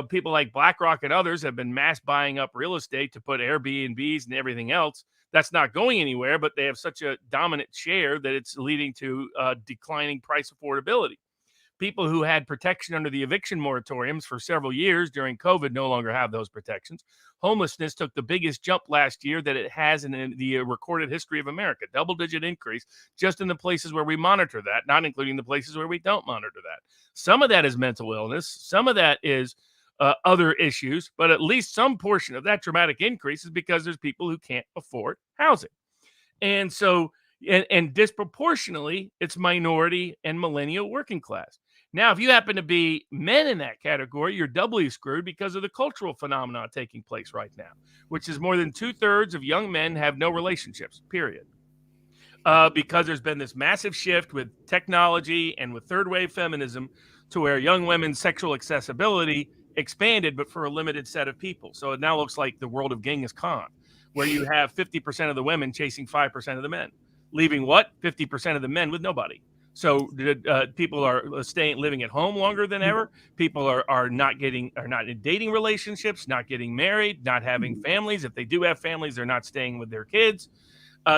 People like BlackRock and others have been mass buying up real estate to put Airbnbs and everything else. That's not going anywhere, but they have such a dominant share that it's leading to declining price affordability. People who had protection under the eviction moratoriums for several years during COVID no longer have those protections. Homelessness took the biggest jump last year that it has in the recorded history of America. Double-digit increase just in the places where we monitor that, not including the places where we don't monitor that. Some of that is mental illness. Some of that is other issues, but at least some portion of that dramatic increase is because there's people who can't afford housing. And so, and disproportionately, it's minority and millennial working class. Now, if you happen to be men in that category, you're doubly screwed because of the cultural phenomenon taking place right now, which is more than 2/3 of young men have no relationships, period. Because there's been this massive shift with technology and with third wave feminism to where young women's sexual accessibility expanded, but for a limited set of people. So it now looks like the world of Genghis Khan, where you have 50% of the women chasing 5% of the men, leaving 50% of the men with nobody. So people are living at home longer than ever. People are not in dating relationships, not getting married, not having families. If they do have families, they're not staying with their kids.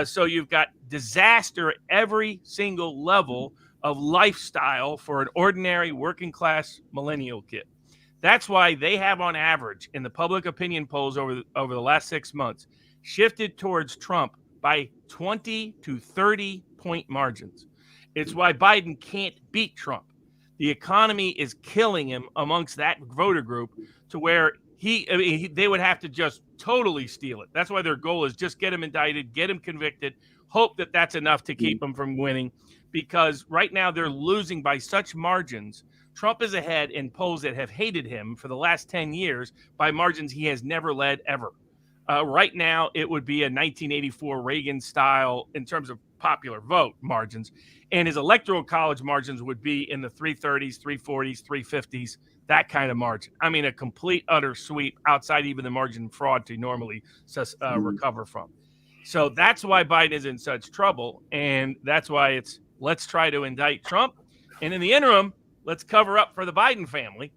So you've got disaster at every single level of lifestyle for an ordinary working class millennial kid. That's why they have, on average, in the public opinion polls over the last 6 months, shifted towards Trump by 20 to 30 point margins. It's why Biden can't beat Trump. The economy is killing him amongst that voter group to where they would have to just totally steal it. That's why their goal is just get him indicted, get him convicted, hope that that's enough to keep him from winning, because right now they're losing by such margins. Trump is ahead in polls that have hated him for the last 10 years by margins he has never led ever. Right now, it would be a 1984 Reagan style in terms of popular vote margins. And his electoral college margins would be in the 330s, 340s, 350s, that kind of margin. I mean, a complete, utter sweep outside even the margin fraud to normally recover from. So that's why Biden is in such trouble. And that's why it's let's try to indict Trump. And in the interim, let's cover up for the Biden family.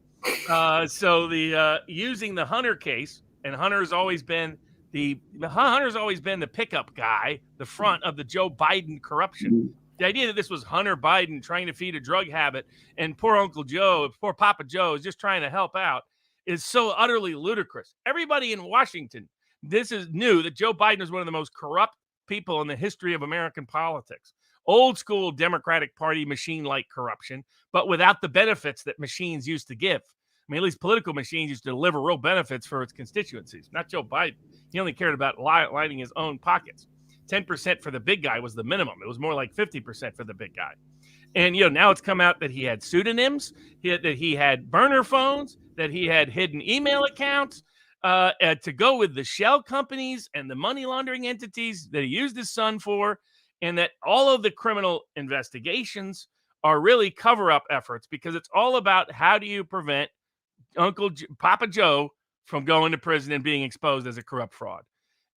So the using the Hunter case, and Hunter's always been the pickup guy, the front of the Joe Biden corruption. The idea that this was Hunter Biden trying to feed a drug habit and poor Uncle Joe, poor Papa Joe is just trying to help out is so utterly ludicrous. Everybody in Washington, knew that Joe Biden is one of the most corrupt people in the history of American politics. Old school Democratic Party machine-like corruption, but without the benefits that machines used to give. I mean, at least political machines used to deliver real benefits for its constituencies. Not Joe Biden. He only cared about lining his own pockets. 10% for the big guy was the minimum. It was more like 50% for the big guy. And, now it's come out that he had pseudonyms, that he had burner phones, that he had hidden email accounts to go with the shell companies and the money laundering entities that he used his son for, and that all of the criminal investigations are really cover-up efforts because it's all about how do you prevent Papa Joe from going to prison and being exposed as a corrupt fraud.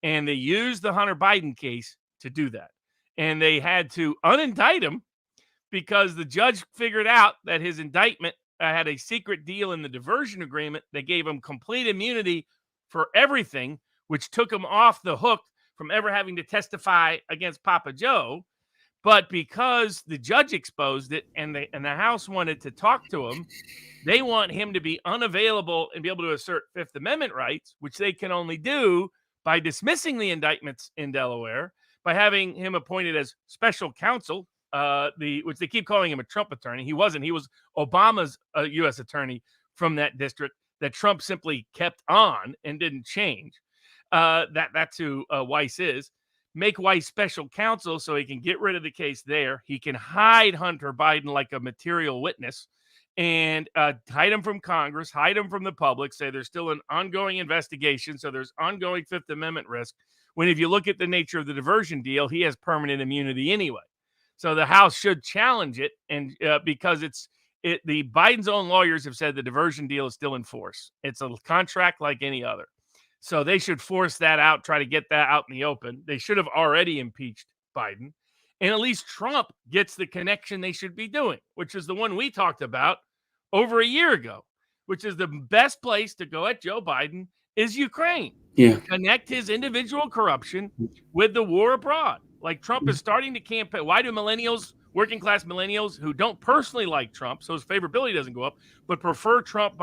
And they used the Hunter Biden case to do that. And they had to unindict him because the judge figured out that his indictment had a secret deal in the diversion agreement that gave him complete immunity for everything, which took him off the hook from ever having to testify against Papa Joe. But because the judge exposed it and the House wanted to talk to him, they want him to be unavailable and be able to assert Fifth Amendment rights, which they can only do by dismissing the indictments in Delaware, by having him appointed as special counsel, which they keep calling him a Trump attorney. He wasn't. He was Obama's U.S. attorney from that district that Trump simply kept on and didn't change. That's who Weiss is. Make Weiss special counsel so he can get rid of the case there. He can hide Hunter Biden like a material witness and hide him from Congress, hide him from the public, say there's still an ongoing investigation, so there's ongoing Fifth Amendment risk. When if you look at the nature of the diversion deal, he has permanent immunity anyway. So the House should challenge it, and because the Biden's own lawyers have said the diversion deal is still in force. It's a contract like any other. So they should force that out, try to get that out in the open. They should have already impeached Biden. And at least Trump gets the connection they should be doing, which is the one we talked about over a year ago, which is the best place to go at Joe Biden is Ukraine. Yeah. Connect his individual corruption with the war abroad. Like Trump is starting to campaign. Why do millennials, working class millennials who don't personally like Trump, so his favorability doesn't go up, but prefer Trump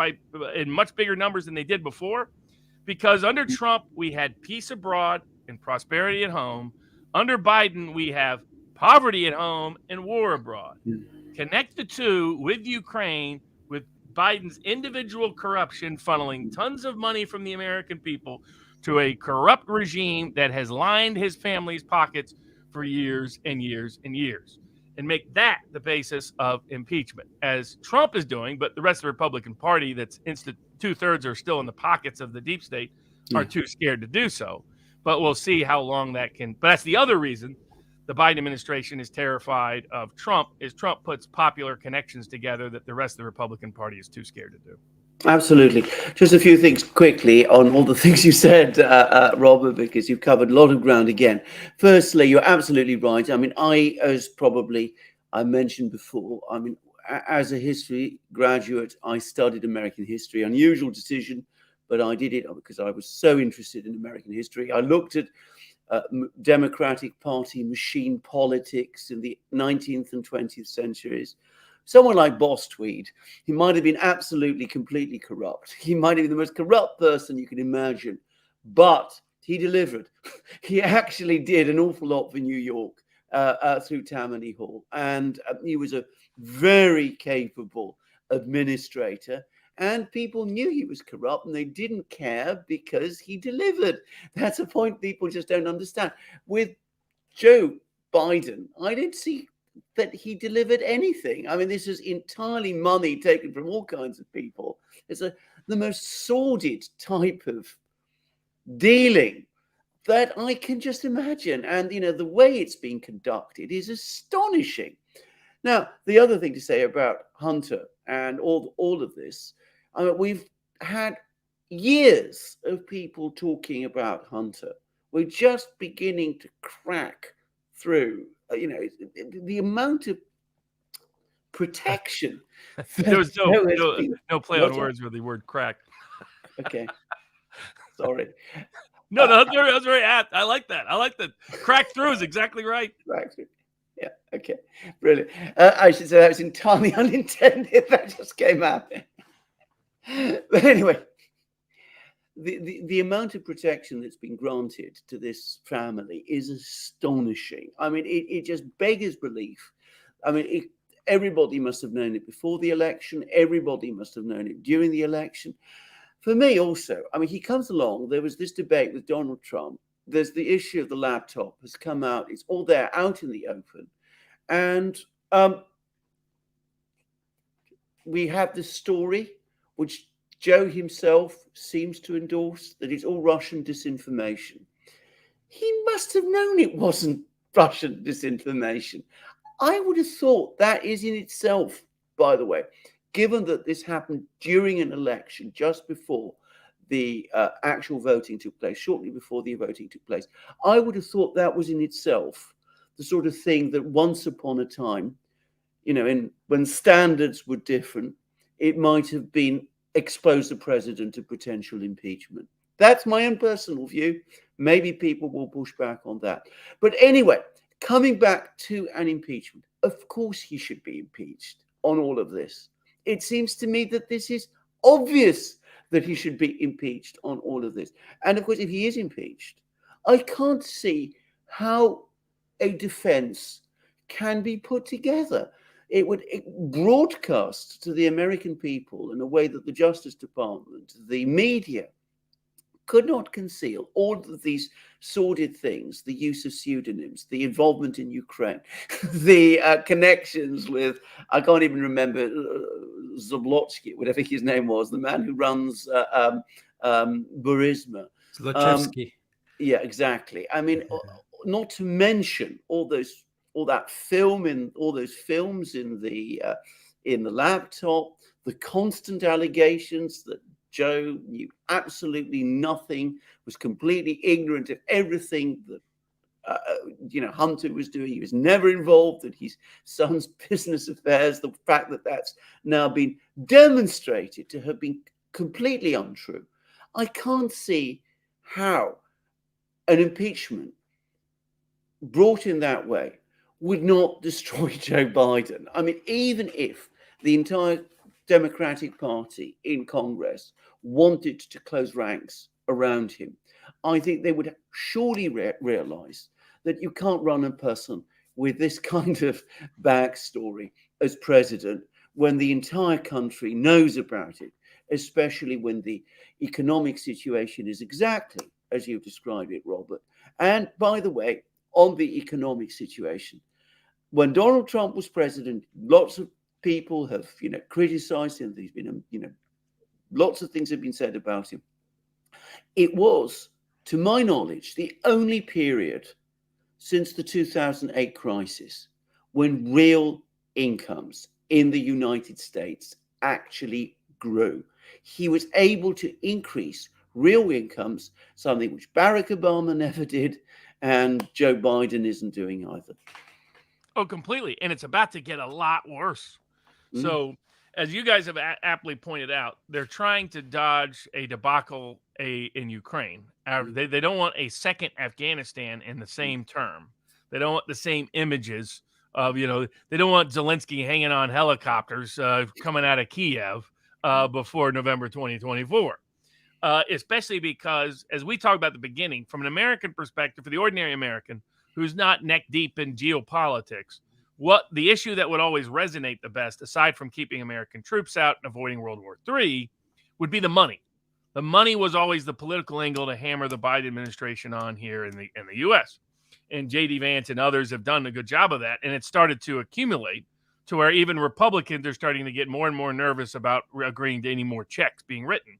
in much bigger numbers than they did before? Because under Trump, we had peace abroad and prosperity at home. Under Biden, we have poverty at home and war abroad. Connect the two with Ukraine, with Biden's individual corruption funneling tons of money from the American people to a corrupt regime that has lined his family's pockets for years and years and years, and make that the basis of impeachment, as Trump is doing, but the rest of the Republican Party, that's 2/3 are still in the pockets of the deep state, are too scared to do so. But we'll see how long that can. But that's the other reason the Biden administration is terrified of Trump, is Trump puts popular connections together that the rest of the Republican Party is too scared to do. Absolutely. Just a few things quickly on all the things you said, Robert, because you've covered a lot of ground again. Firstly, you're absolutely right. I mean, I mentioned before, I mean, as a history graduate, I studied American history. Unusual decision, but I did it because I was so interested in American history. I looked at Democratic Party machine politics in the 19th and 20th centuries. Someone like Bostweed, he might have been absolutely, completely corrupt. He might have been the most corrupt person you can imagine, but he delivered. He actually did an awful lot for New York through Tammany Hall. And he was a very capable administrator. And people knew he was corrupt and they didn't care because he delivered. That's a point people just don't understand. With Joe Biden, I didn't see that he delivered anything. I mean, this is entirely money taken from all kinds of people. It's the most sordid type of dealing that I can just imagine. And, the way it's being conducted is astonishing. Now, the other thing to say about Hunter and all of this, we've had years of people talking about Hunter. We're just beginning to crack through the amount of protection. There was been, no play on words with the word crack. Okay, sorry. No, that was very apt. I like that. Crack through is exactly right. Crack through. Yeah. Okay. Brilliant. I should say that was entirely unintended. That just came out. But anyway, the amount of protection that's been granted to this family is astonishing. I mean, it just beggars belief. I mean, everybody must have known it before the election. Everybody must have known it during the election. For me also, I mean, he comes along. There was this debate with Donald Trump. There's the issue of the laptop has come out. It's all there out in the open. And we have this story, which Joe himself seems to endorse, that it's all Russian disinformation. He must have known it wasn't Russian disinformation. I would have thought that is in itself, by the way, given that this happened during an election, just before the actual voting took place, shortly before the voting took place, I would have thought that was in itself the sort of thing that once upon a time, when standards were different, it might have been expose the president to potential impeachment. That's my own personal view. Maybe people will push back on that. But anyway, coming back to an impeachment, of course he should be impeached on all of this. It seems to me that this is obvious that he should be impeached on all of this. And of course, if he is impeached, I can't see how a defense can be put together. It would broadcast to the American people in a way that the Justice Department, the media, could not conceal all of these sordid things, the use of pseudonyms, the involvement in Ukraine, the connections with, I can't even remember, Zablotsky, whatever his name was, the man who runs Burisma. Zlochevsky. Yeah, exactly. I mean, not to mention all those films in the laptop, the constant allegations that Joe knew absolutely nothing, was completely ignorant of everything that Hunter was doing. He was never involved in his son's business affairs. The fact that that's now been demonstrated to have been completely untrue. I can't see how an impeachment brought in that way would not destroy Joe Biden. I mean, even if the entire Democratic Party in Congress wanted to close ranks around him, I think they would surely realize that you can't run a person with this kind of backstory as president when the entire country knows about it, especially when the economic situation is exactly as you've described it, Robert. And by the way, on the economic situation, when Donald Trump was president, lots of people have, criticized him. There's been, lots of things have been said about him. It was, to my knowledge, the only period since the 2008 crisis when real incomes in the United States actually grew. He was able to increase real incomes, something which Barack Obama never did, and Joe Biden isn't doing either. Oh, completely. And it's about to get a lot worse. So, as you guys have aptly pointed out, they're trying to dodge a debacle in Ukraine. They don't want a second Afghanistan in the same term. They don't want the same images of, they don't want Zelensky hanging on helicopters coming out of Kiev before November 2024. Especially because, as we talked about at the beginning, from an American perspective, for the ordinary American who's not neck deep in geopolitics, what the issue that would always resonate the best, aside from keeping American troops out and avoiding World War III, would be the money. The money was always the political angle to hammer the Biden administration on here in the U.S. And J.D. Vance and others have done a good job of that, and it started to accumulate to where even Republicans are starting to get more and more nervous about agreeing to any more checks being written.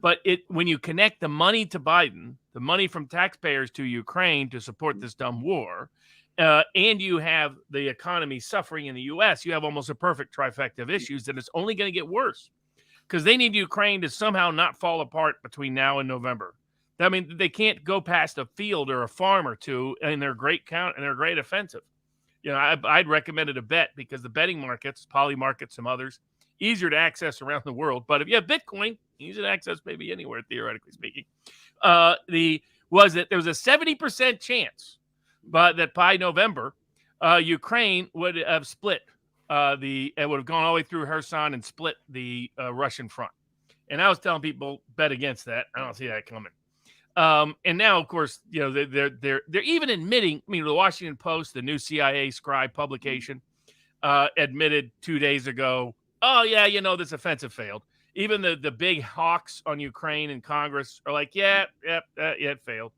But when you connect the money to Biden, the money from taxpayers to Ukraine to support this dumb war, and you have the economy suffering in the U.S., you have almost a perfect trifecta of issues that it's only going to get worse because they need Ukraine to somehow not fall apart between now and November. I mean, they can't go past a field or a farm or two in their great offensive. I'd recommended a bet because the betting markets, poly markets, some others, easier to access around the world. But if you have Bitcoin, easy to access maybe anywhere, theoretically speaking. There was a 70% chance, but that by November, Ukraine would have split it would have gone all the way through Kherson and split the Russian front. And I was telling people bet against that. I don't see that coming. And now, of course, they're even admitting. I mean, the Washington Post, the new CIA scribe publication, admitted 2 days ago, oh yeah, this offensive failed. Even the big hawks on Ukraine in Congress are like, yeah, it failed.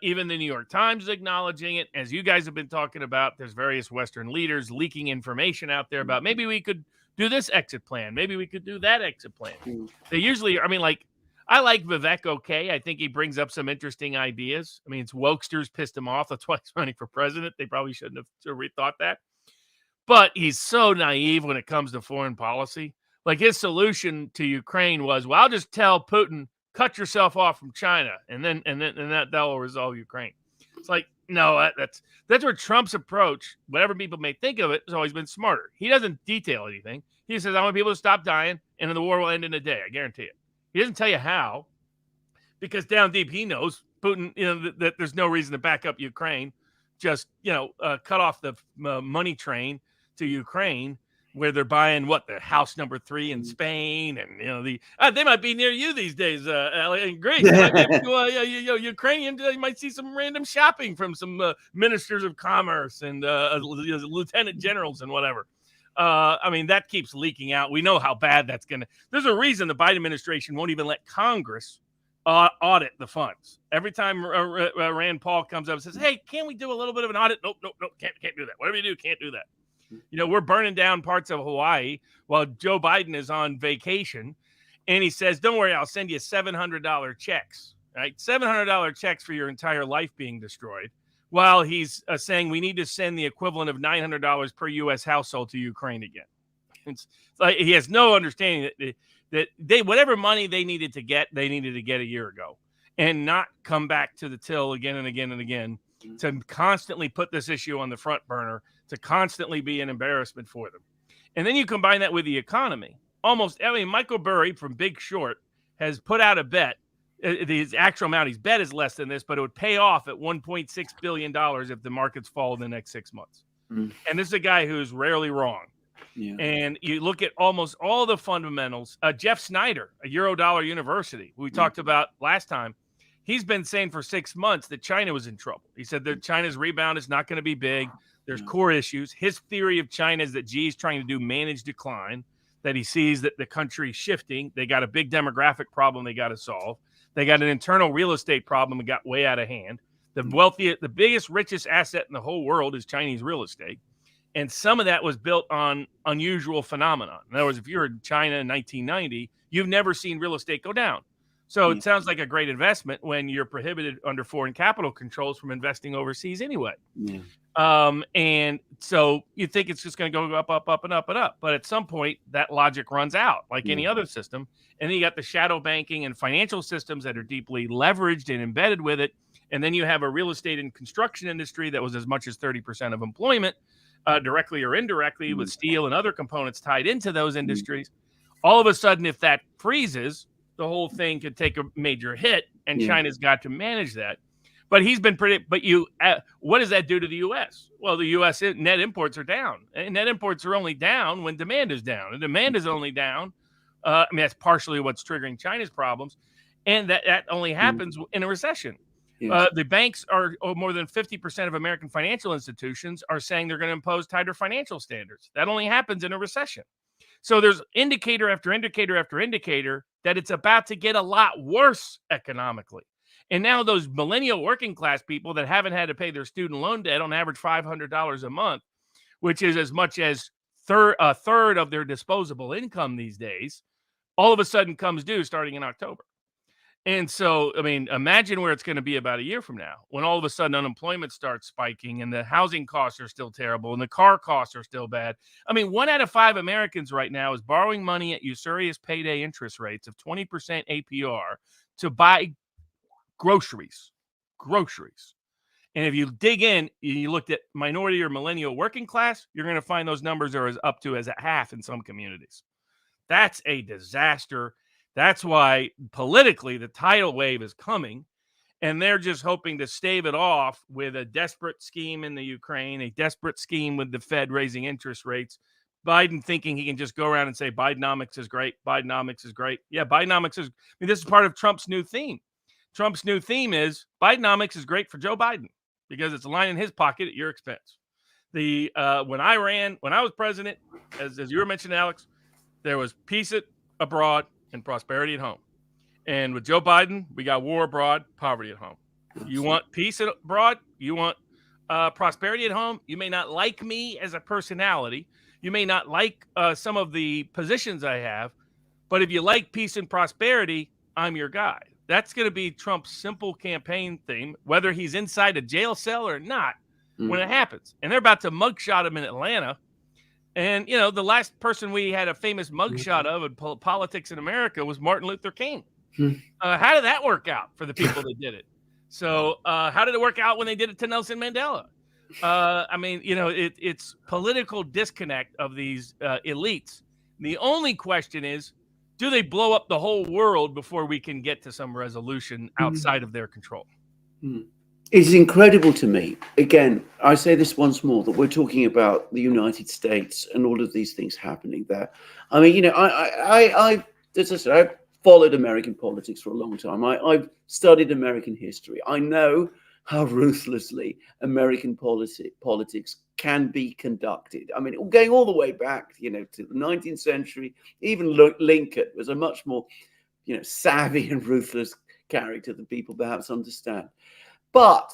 Even the New York Times is acknowledging it. As you guys have been talking about, there's various Western leaders leaking information out there about maybe we could do this exit plan. Maybe we could do that exit plan. They usually, I like Vivek okay. I think he brings up some interesting ideas. I mean, it's wokesters pissed him off. That's why he's running for president. They probably shouldn't have rethought that. But he's so naive when it comes to foreign policy. Like his solution to Ukraine was, well, I'll just tell Putin, cut yourself off from China, and that will resolve Ukraine. It's like, no, that's where Trump's approach, whatever people may think of it, has always been smarter. He doesn't detail anything. He says, I want people to stop dying, and then the war will end in a day. I guarantee it. He doesn't tell you how, because down deep he knows Putin, that there's no reason to back up Ukraine. Just, cut off the money train to Ukraine, where they're buying the house number 3 in Spain, and they might be near you these days, in Greece. Ukrainian, you might see some random shopping from some ministers of commerce and lieutenant generals and whatever. That keeps leaking out. We know how bad that's gonna. There's a reason the Biden administration won't even let Congress audit the funds. Every time Rand Paul comes up and says, "Hey, can't we do a little bit of an audit?" Nope, can't do that. Whatever you do, can't do that. We're burning down parts of Hawaii while Joe Biden is on vacation, and he says, "Don't worry, I'll send you $700 checks." Right, $700 checks for your entire life being destroyed, while he's saying we need to send the equivalent of $900 per U.S. household to Ukraine again. It's like he has no understanding that they whatever money they needed to get a year ago, and not come back to the till again and again and again to constantly put this issue on the front burner, to constantly be an embarrassment for them. And then you combine that with the economy. Michael Burry from Big Short has put out a bet. His actual amount he's bet is less than this, but it would pay off at $1.6 billion if the markets fall in the next 6 months. And this is a guy who's rarely wrong. Yeah. And you look at almost all the fundamentals. Jeff Snyder, a Eurodollar University, who we talked about last time, he's been saying for 6 months that China was in trouble. He said that China's rebound is not going to be big. There's core issues. His theory of China is that Xi is trying to do managed decline, that he sees that the country's shifting. They got a big demographic problem they got to solve. They got an internal real estate problem that got way out of hand. The biggest, richest asset in the whole world is Chinese real estate. And some of that was built on unusual phenomenon. In other words, if you're in China in 1990, you've never seen real estate go down. So it sounds like a great investment when you're prohibited under foreign capital controls from investing overseas anyway. Yeah. And so you think it's just going to go up, up, up, and up, and up. But at some point, that logic runs out, like any other system. And then you got the shadow banking and financial systems that are deeply leveraged and embedded with it. And then you have a real estate and construction industry that was as much as 30% of employment, directly or indirectly, with steel and other components tied into those industries. All of a sudden, if that freezes, the whole thing could take a major hit, and China's got to manage that. But he's been what does that do to the U.S.? Well, the U.S. net imports are down. And net imports are only down when demand is down. And demand is only down. That's partially what's triggering China's problems. And that only happens in a recession. Yes. The banks more than 50% of American financial institutions are saying they're going to impose tighter financial standards. That only happens in a recession. So there's indicator after indicator after indicator that it's about to get a lot worse economically. And now those millennial working class people that haven't had to pay their student loan debt on average $500 a month, which is as much as a third of their disposable income these days, all of a sudden comes due starting in October. And so, imagine where it's going to be about a year from now, when all of a sudden unemployment starts spiking and the housing costs are still terrible and the car costs are still bad. 1 out of 5 Americans right now is borrowing money at usurious payday interest rates of 20% APR to buy groceries. And if you dig in, you looked at minority or millennial working class, you're going to find those numbers are up to as a half in some communities. That's a disaster. That's why politically the tidal wave is coming. And they're just hoping to stave it off with a desperate scheme in the Ukraine, a desperate scheme with the Fed raising interest rates. Biden thinking he can just go around and say Bidenomics is great. Bidenomics is great. Yeah, Bidenomics is. I mean, this is part of Trump's new theme. Trump's new theme is Bidenomics is great for Joe Biden because it's a line in his pocket at your expense. When I was president, as you were mentioning, Alex, there was peace abroad and prosperity at home. And with Joe Biden, we got war abroad, poverty at home. You want peace abroad? You want prosperity at home? You may not like me as a personality. You may not like some of the positions I have. But if you like peace and prosperity, I'm your guy. That's going to be Trump's simple campaign theme, whether he's inside a jail cell or not, when it happens. And they're about to mugshot him in Atlanta. And, you know, the last person we had a famous mugshot of in politics in America was Martin Luther King. How did that work out for the people that did it? So how did it work out when they did it to Nelson Mandela? I mean, you know, it's political disconnect of these elites. The only question is, do they blow up the whole world before we can get to some resolution outside of their control? It's incredible to me. Again, I say this once more, that we're talking about the United States and all of these things happening there. I mean, you know, as I said, I've followed American politics for a long time. I've studied American history. I know how ruthlessly American politics can be conducted. I mean, going all the way back, you know, to the 19th century, even Lincoln was a much more, you know, savvy and ruthless character than people perhaps understand. But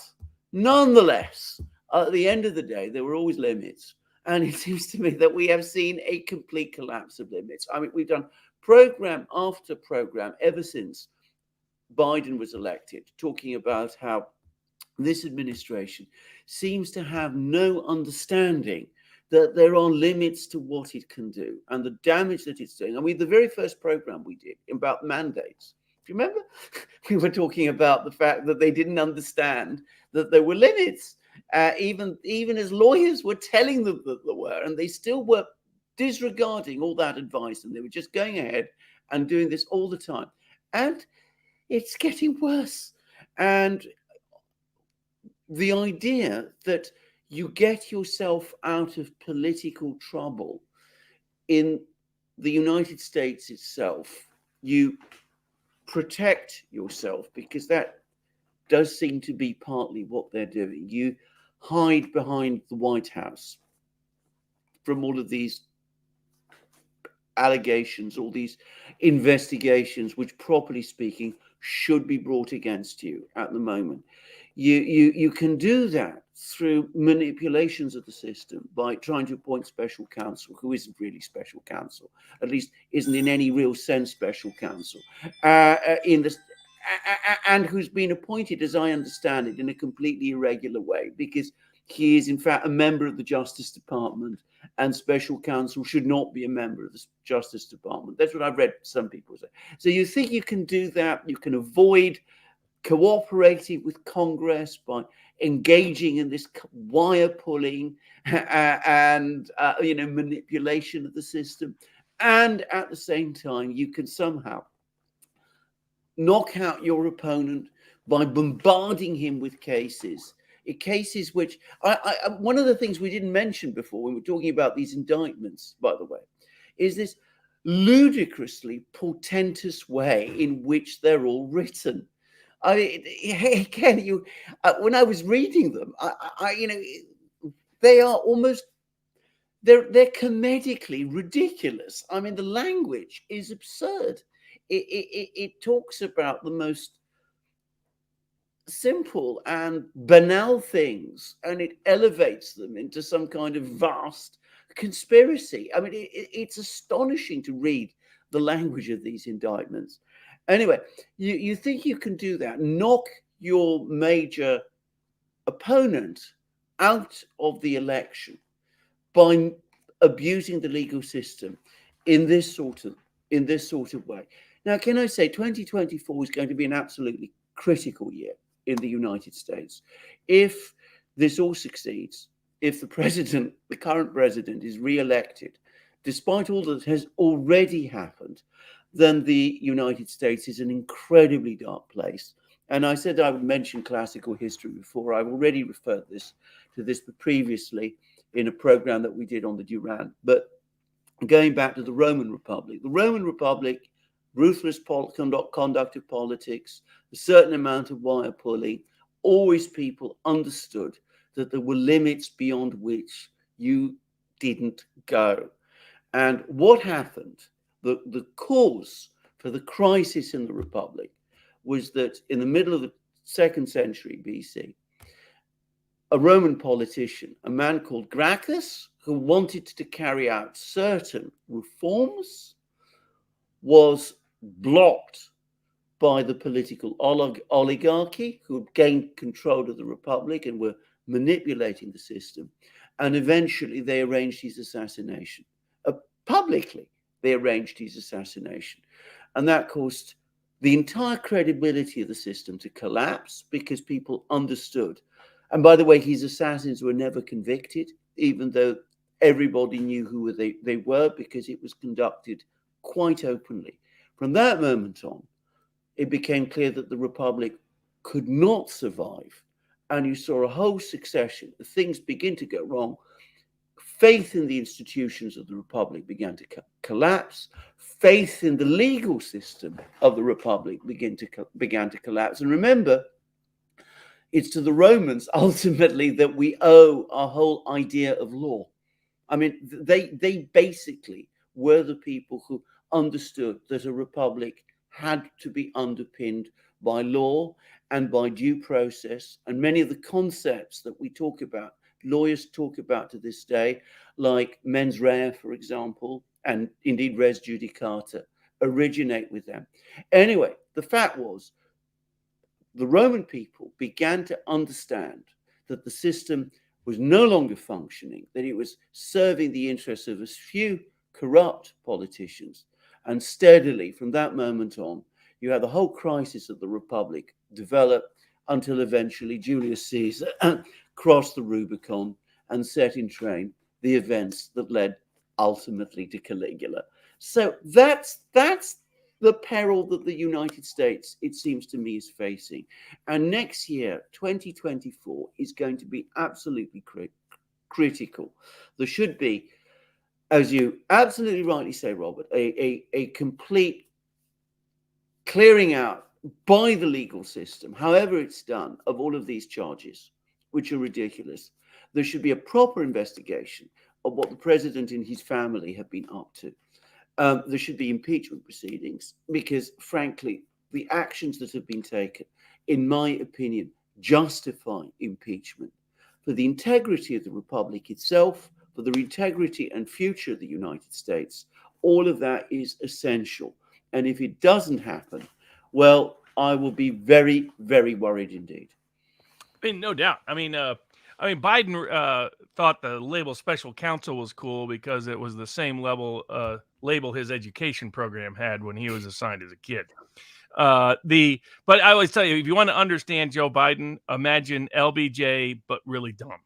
nonetheless, at the end of the day, there were always limits. And it seems to me that we have seen a complete collapse of limits. I mean, we've done program after program ever since Biden was elected, talking about how this administration seems to have no understanding that there are limits to what it can do and the damage that it's doing. I mean, the very first program we did about mandates, if you remember, we were talking about the fact that they didn't understand that there were limits, even as lawyers were telling them that there were, and they still were disregarding all that advice, and they were just going ahead and doing this all the time. And it's getting worse. And the idea that you get yourself out of political trouble in the United States itself, you protect yourself, because that does seem to be partly what they're doing. You hide behind the White House from all of these allegations, all these investigations, which, properly speaking, should be brought against you at the moment. You can do that through manipulations of the system by trying to appoint special counsel who isn't really special counsel, at least isn't in any real sense special counsel, and who's been appointed, as I understand it, in a completely irregular way, because he is in fact a member of the Justice Department, and special counsel should not be a member of the Justice Department. That's what I've read some people say. So you think you can do that? You can avoid cooperating with Congress by engaging in this wire pulling and manipulation of the system, and at the same time you can somehow knock out your opponent by bombarding him with cases which one of the things we didn't mention before when we were talking about these indictments, by the way, is this ludicrously portentous way in which they're all written. I mean, again, when I was reading them, they are almost, they're comedically ridiculous. I mean, the language is absurd. It talks about the most simple and banal things, and it elevates them into some kind of vast conspiracy. I mean, it's astonishing to read the language of these indictments. Anyway, you think you can do that, knock your major opponent out of the election by abusing the legal system in this sort of way. Now, can I say 2024 is going to be an absolutely critical year in the United States. If this all succeeds, if the current president is re-elected, despite all that has already happened, then the United States is an incredibly dark place. And I said I would mention classical history before. I've already referred to this previously in a program that we did on the Duran. But going back to the Roman Republic, ruthless conduct of politics, a certain amount of wire pulling, always people understood that there were limits beyond which you didn't go. And what happened, the cause for the crisis in the Republic was that in the middle of the 2nd century BC, a Roman politician, a man called Gracchus, who wanted to carry out certain reforms, was blocked by the political oligarchy who had gained control of the Republic and were manipulating the system. And eventually they arranged his assassination. Publicly, they arranged his assassination. And that caused the entire credibility of the system to collapse because people understood. And by the way, his assassins were never convicted, even though everybody knew who they were, because it was conducted quite openly. From that moment on, it became clear that the Republic could not survive. And you saw a whole succession of things begin to go wrong. Faith in the institutions of the Republic began to collapse. Faith in the legal system of the Republic began to collapse. And remember, it's to the Romans ultimately that we owe our whole idea of law. I mean, they basically were the people who understood that a republic had to be underpinned by law and by due process. And many of the concepts that we talk about, lawyers talk about to this day, like mens rea, for example, and indeed res judicata, originate with them. Anyway, the fact was, the Roman people began to understand that the system was no longer functioning, that it was serving the interests of a few corrupt politicians. And steadily, from that moment on, you had the whole crisis of the Republic develop until eventually Julius Caesar crossed the Rubicon and set in train the events that led ultimately to Caligula. So that's the peril that the United States, it seems to me, is facing. And next year, 2024, is going to be absolutely critical. There should be, as you absolutely rightly say, Robert, a complete clearing out by the legal system, however it's done, of all of these charges, which are ridiculous. There should be a proper investigation of what the president and his family have been up to. There should be impeachment proceedings because, frankly, the actions that have been taken, in my opinion, justify impeachment. For the integrity of the Republic itself, for the integrity and future of the United States, all of that is essential. And if it doesn't happen, well, I will be very, very worried indeed. I mean, no doubt. I mean, Biden thought the label special counsel was cool because it was the same label his education program had when he was assigned as a kid. But I always tell you, if you want to understand Joe Biden, imagine LBJ, but really dumb.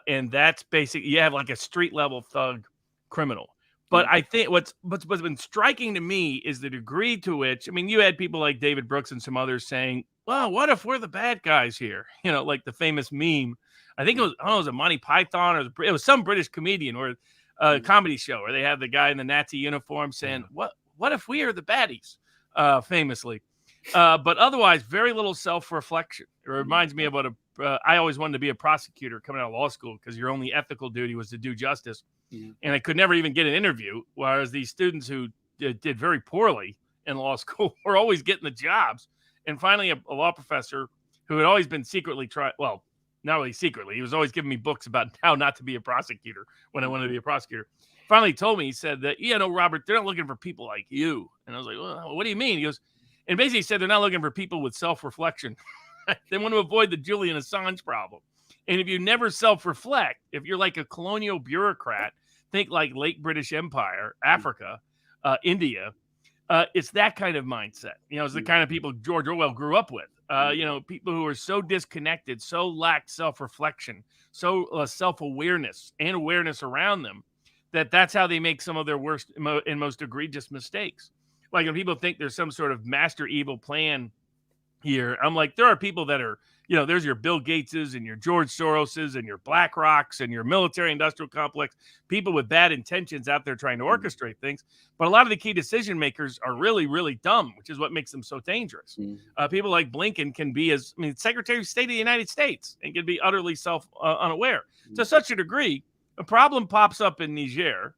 And that's basically, you have like a street level thug criminal. But I think what's been striking to me is the degree to which, I mean, you had people like David Brooks and some others saying, well, what if we're the bad guys here? You know, like the famous meme. I think it was, I don't know, it was a Monty Python or it was some British comedian or a comedy show where they have the guy in the Nazi uniform saying, what if we are the baddies? Famously. But otherwise, very little self-reflection. It reminds me about I always wanted to be a prosecutor coming out of law school because your only ethical duty was to do justice. And I could never even get an interview, whereas these students who did very poorly in law school were always getting the jobs. And finally, a law professor who had always been secretly not really secretly, he was always giving me books about how not to be a prosecutor when I wanted to be a prosecutor. Finally told me, he said that, Robert, they're not looking for people like you. And I was like, well, what do you mean? He goes, and basically said they're not looking for people with self-reflection. They want to avoid the Julian Assange problem. And if you never self-reflect, if you're like a colonial bureaucrat, think like late British Empire, Africa, India, it's that kind of mindset. It's the kind of people George Orwell grew up with. People who are so disconnected, so lack self-reflection, so self-awareness and awareness around them, that's how they make some of their worst and most egregious mistakes. Like when people think there's some sort of master evil plan here, I'm like, there are people that are, there's your Bill Gateses and your George Soroses and your Black Rocks and your military industrial complex, people with bad intentions out there trying to orchestrate things. But a lot of the key decision makers are really, really dumb, which is what makes them so dangerous. People like Blinken can be Secretary of State of the United States and can be utterly unaware. To such a degree, a problem pops up in Niger.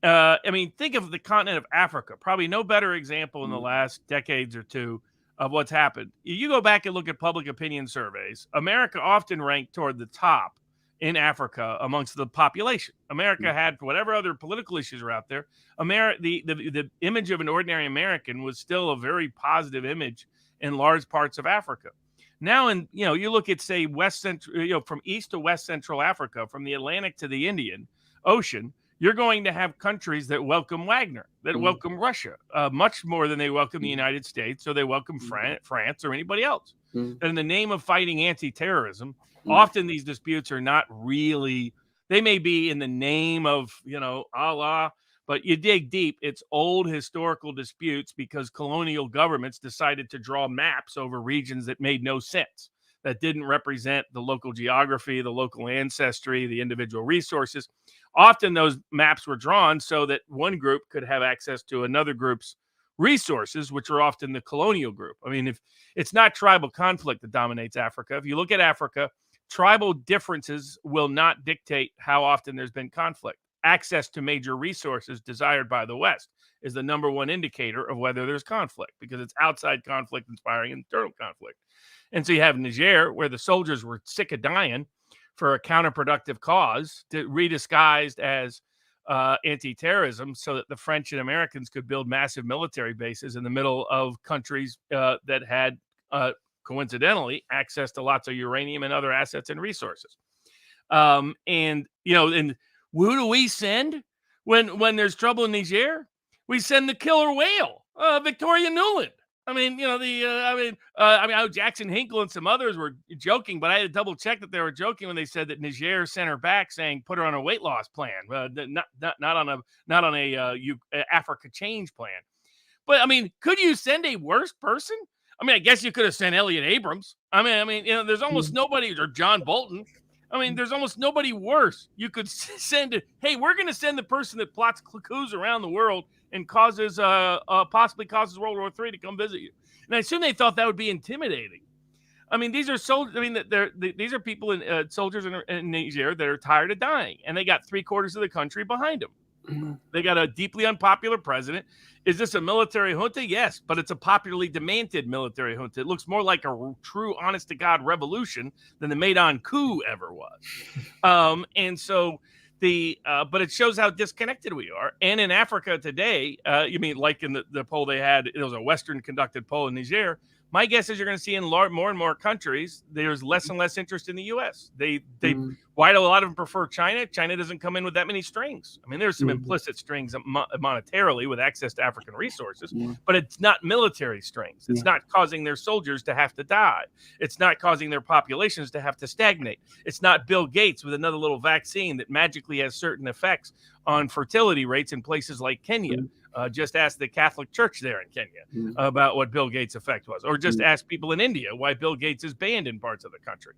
Think of the continent of Africa. Probably no better example in the last decades or two of what's happened. You go back and look at public opinion surveys. America often ranked toward the top in Africa amongst the population. America had, for whatever other political issues are out there, the image of an ordinary American was still a very positive image in large parts of Africa. Now, you look at, say, West Central, from East to West Central Africa, from the Atlantic to the Indian Ocean, you're going to have countries that welcome Wagner, that welcome Russia, much more than they welcome the United States or they welcome France or anybody else. And in the name of fighting anti-terrorism, often these disputes are not really, they may be in the name of, Allah, but you dig deep, it's old historical disputes because colonial governments decided to draw maps over regions that made no sense, that didn't represent the local geography, the local ancestry, the individual resources. Often those maps were drawn so that one group could have access to another group's resources, which are often the colonial group. If it's not tribal conflict that dominates Africa, if you look at Africa, tribal differences will not dictate how often there's been conflict. Access to major resources desired by the West is the number one indicator of whether there's conflict, because it's outside conflict inspiring internal conflict. And so you have Niger, where the soldiers were sick of dying for a counterproductive cause, redisguised as anti-terrorism, so that the French and Americans could build massive military bases in the middle of countries that had, coincidentally, access to lots of uranium and other assets and resources. And who do we send when there's trouble in Niger? We send the killer whale, Victoria Nuland. Jackson Hinkle and some others were joking, but I had to double check that they were joking when they said that Niger sent her back, saying put her on a weight loss plan, not on a Africa change plan. But could you send a worse person? I guess you could have sent Elliot Abrams. There's almost nobody, or John Bolton. There's almost nobody worse. You could send it. Hey, we're going to send the person that plots coups around the world and possibly causes World War III to come visit you. And I assume they thought that would be intimidating. These are soldiers. These are people soldiers in Niger that are tired of dying, and they got 3/4 of the country behind them. They got a deeply unpopular president. Is this a military junta? Yes, but it's a popularly demanded military junta. It looks more like a true, honest-to-God revolution than the Maidan coup ever was. But it shows how disconnected we are. And in Africa today, like in the poll they had, it was a Western-conducted poll in Niger. My guess is you're going to see in more and more countries, there's less and less interest in the U.S. Why do a lot of them prefer China? China doesn't come in with that many strings. There's some implicit strings monetarily with access to African resources, but it's not military strings. It's not causing their soldiers to have to die. It's not causing their populations to have to stagnate. It's not Bill Gates with another little vaccine that magically has certain effects on fertility rates in places like Kenya. Just ask the Catholic Church there in Kenya about what Bill Gates' effect was, or just ask people in India why Bill Gates is banned in parts of the country.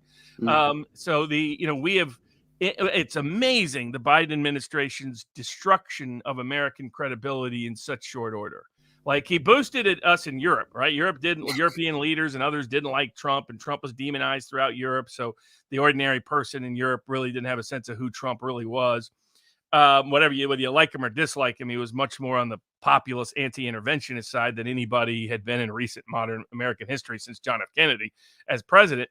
It's amazing the Biden administration's destruction of American credibility in such short order. Like, he boosted us in Europe, right? European leaders and others didn't like Trump, and Trump was demonized throughout Europe. So the ordinary person in Europe really didn't have a sense of who Trump really was. Whether you like him or dislike him, he was much more on the populist anti-interventionist side than anybody had been in recent modern American history since John F. Kennedy as president.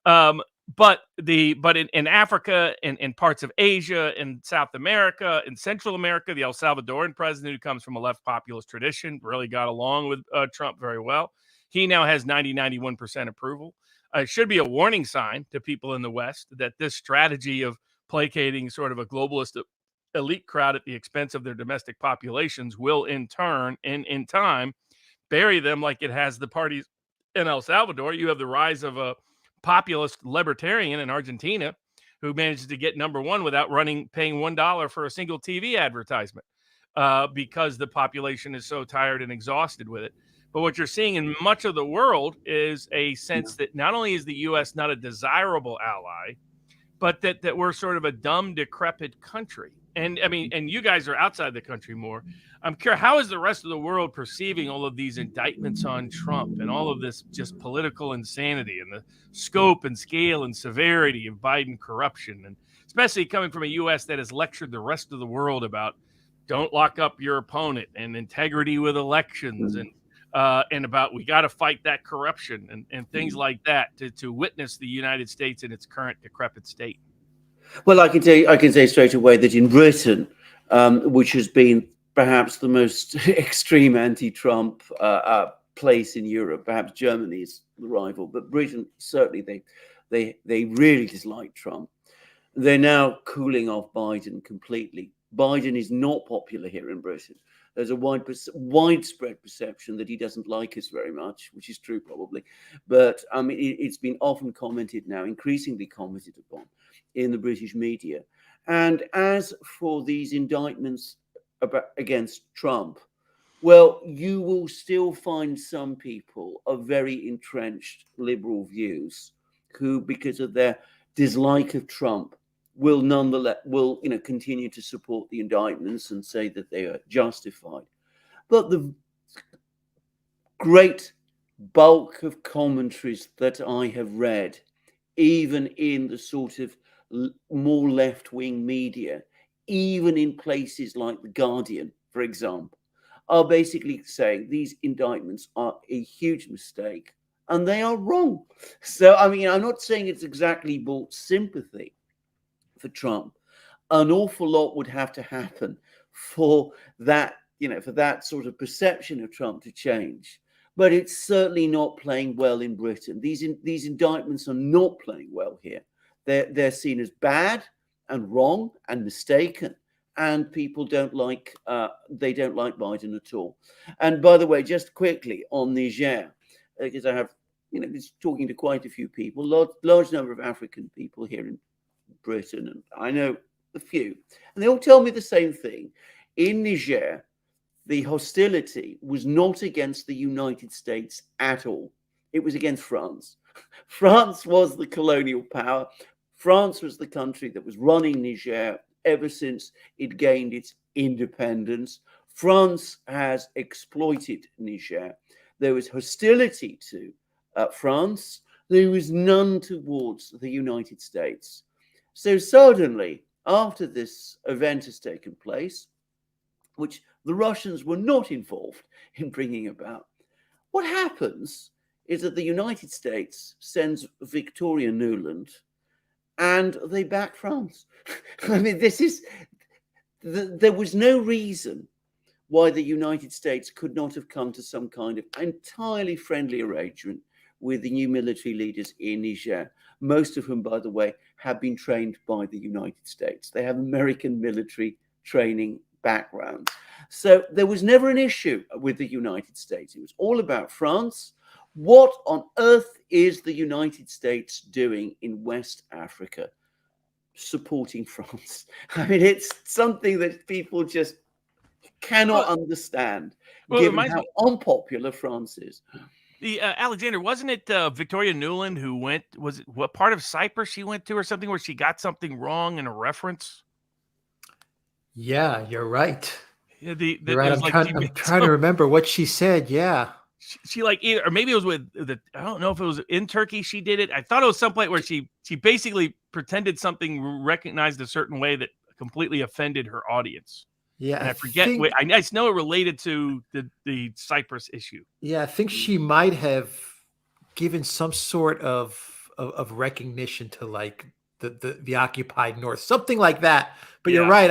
But in Africa and in parts of Asia and South America and Central America, the El Salvadoran president, who comes from a left populist tradition, really got along with Trump very well. He now has 91% approval. It should be a warning sign to people in the West that this strategy of placating sort of a globalist elite crowd at the expense of their domestic populations will in turn, in time, bury them like it has the parties in El Salvador. You have the rise of a populist libertarian in Argentina who manages to get #1 without paying $1 for a single TV advertisement because the population is so tired and exhausted with it. But what you're seeing in much of the world is a sense that not only is the U.S. not a desirable ally, but that we're sort of a dumb, decrepit country. And I mean, and you guys are outside the country more. I'm curious, how is the rest of the world perceiving all of these indictments on Trump and all of this just political insanity and the scope and scale and severity of Biden corruption, and especially coming from a U.S. that has lectured the rest of the world about don't lock up your opponent and integrity with elections and about we got to fight that corruption and things like that to witness the United States in its current decrepit state? Well, I can say straight away that in Britain, which has been perhaps the most extreme anti-Trump place in Europe, perhaps Germany is the rival, but Britain certainly they really dislike Trump. They're now cooling off Biden completely. Biden is not popular here in Britain. There's a widespread perception that he doesn't like us very much, which is true probably. But it's been often commented now, increasingly commented upon in the British media. And as for these indictments against Trump, well, you will still find some people of very entrenched liberal views who, because of their dislike of Trump, will continue to support the indictments and say that they are justified. But the great bulk of commentaries that I have read, even in the sort of more left-wing media, even in places like The Guardian, for example, are basically saying these indictments are a huge mistake and they are wrong. So, I mean, I'm not saying it's exactly bought sympathy for Trump. An awful lot would have to happen for that, for that sort of perception of Trump to change. But it's certainly not playing well in Britain. These indictments are not playing well here. They're seen as bad and wrong and mistaken, and people don't like Biden at all. And by the way, just quickly on Niger, because I have been talking to quite a few people, large number of African people here in Britain, and I know a few, and they all tell me the same thing. In Niger, the hostility was not against the United States at all. It was against France. France was the colonial power. France was the country that was running Niger ever since it gained its independence. France has exploited Niger. There was hostility to France. There was none towards the United States. So suddenly, after this event has taken place, which the Russians were not involved in bringing about, what happens is that the United States sends Victoria Nuland and they back France. I mean, there was no reason why the United States could not have come to some kind of entirely friendly arrangement with the new military leaders in Niger, most of whom, by the way, have been trained by the United States. They have American military training backgrounds. So there was never an issue with the United States. It was all about France. What on earth is the United States doing in West Africa supporting France? I mean, it's something that people just cannot understand, given how unpopular France is. Alexander, wasn't it Victoria Nuland who went? Was it what part of Cyprus she went to, or something where she got something wrong in a reference? Yeah, you're right. Yeah, you're right. I'm trying to remember what she said. Yeah, she like either, or maybe it was with I don't know if it was in Turkey. She did it. I thought it was someplace where she basically pretended something recognized a certain way that completely offended her audience. Yeah, and I forget. I just know it related to the Cyprus issue. Yeah, I think she might have given some sort of recognition to like the occupied North, something like that. But you're right.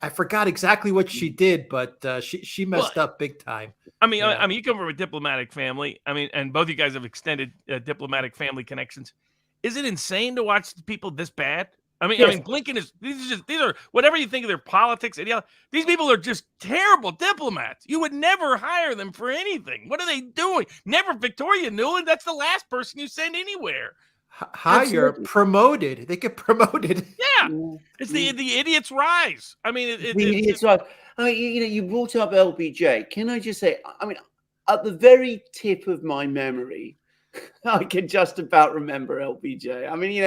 I forgot exactly what she did, but she messed up big time. I mean, you come from a diplomatic family. I mean, and both you guys have extended diplomatic family connections. Is it insane to watch people this bad? I mean, Yes. Blinken is these are whatever you think of their politics. These people are just terrible diplomats. You would never hire them for anything. What are they doing? Never Victoria Nuland. That's the last person you send anywhere. Hire, Absolutely. promoted. They get promoted. Yeah, Yeah. it's the idiot's rise. I mean, It's right. I mean, you brought up LBJ. Can I just say, I mean, at the very tip of my memory, I can just about remember LBJ. I mean,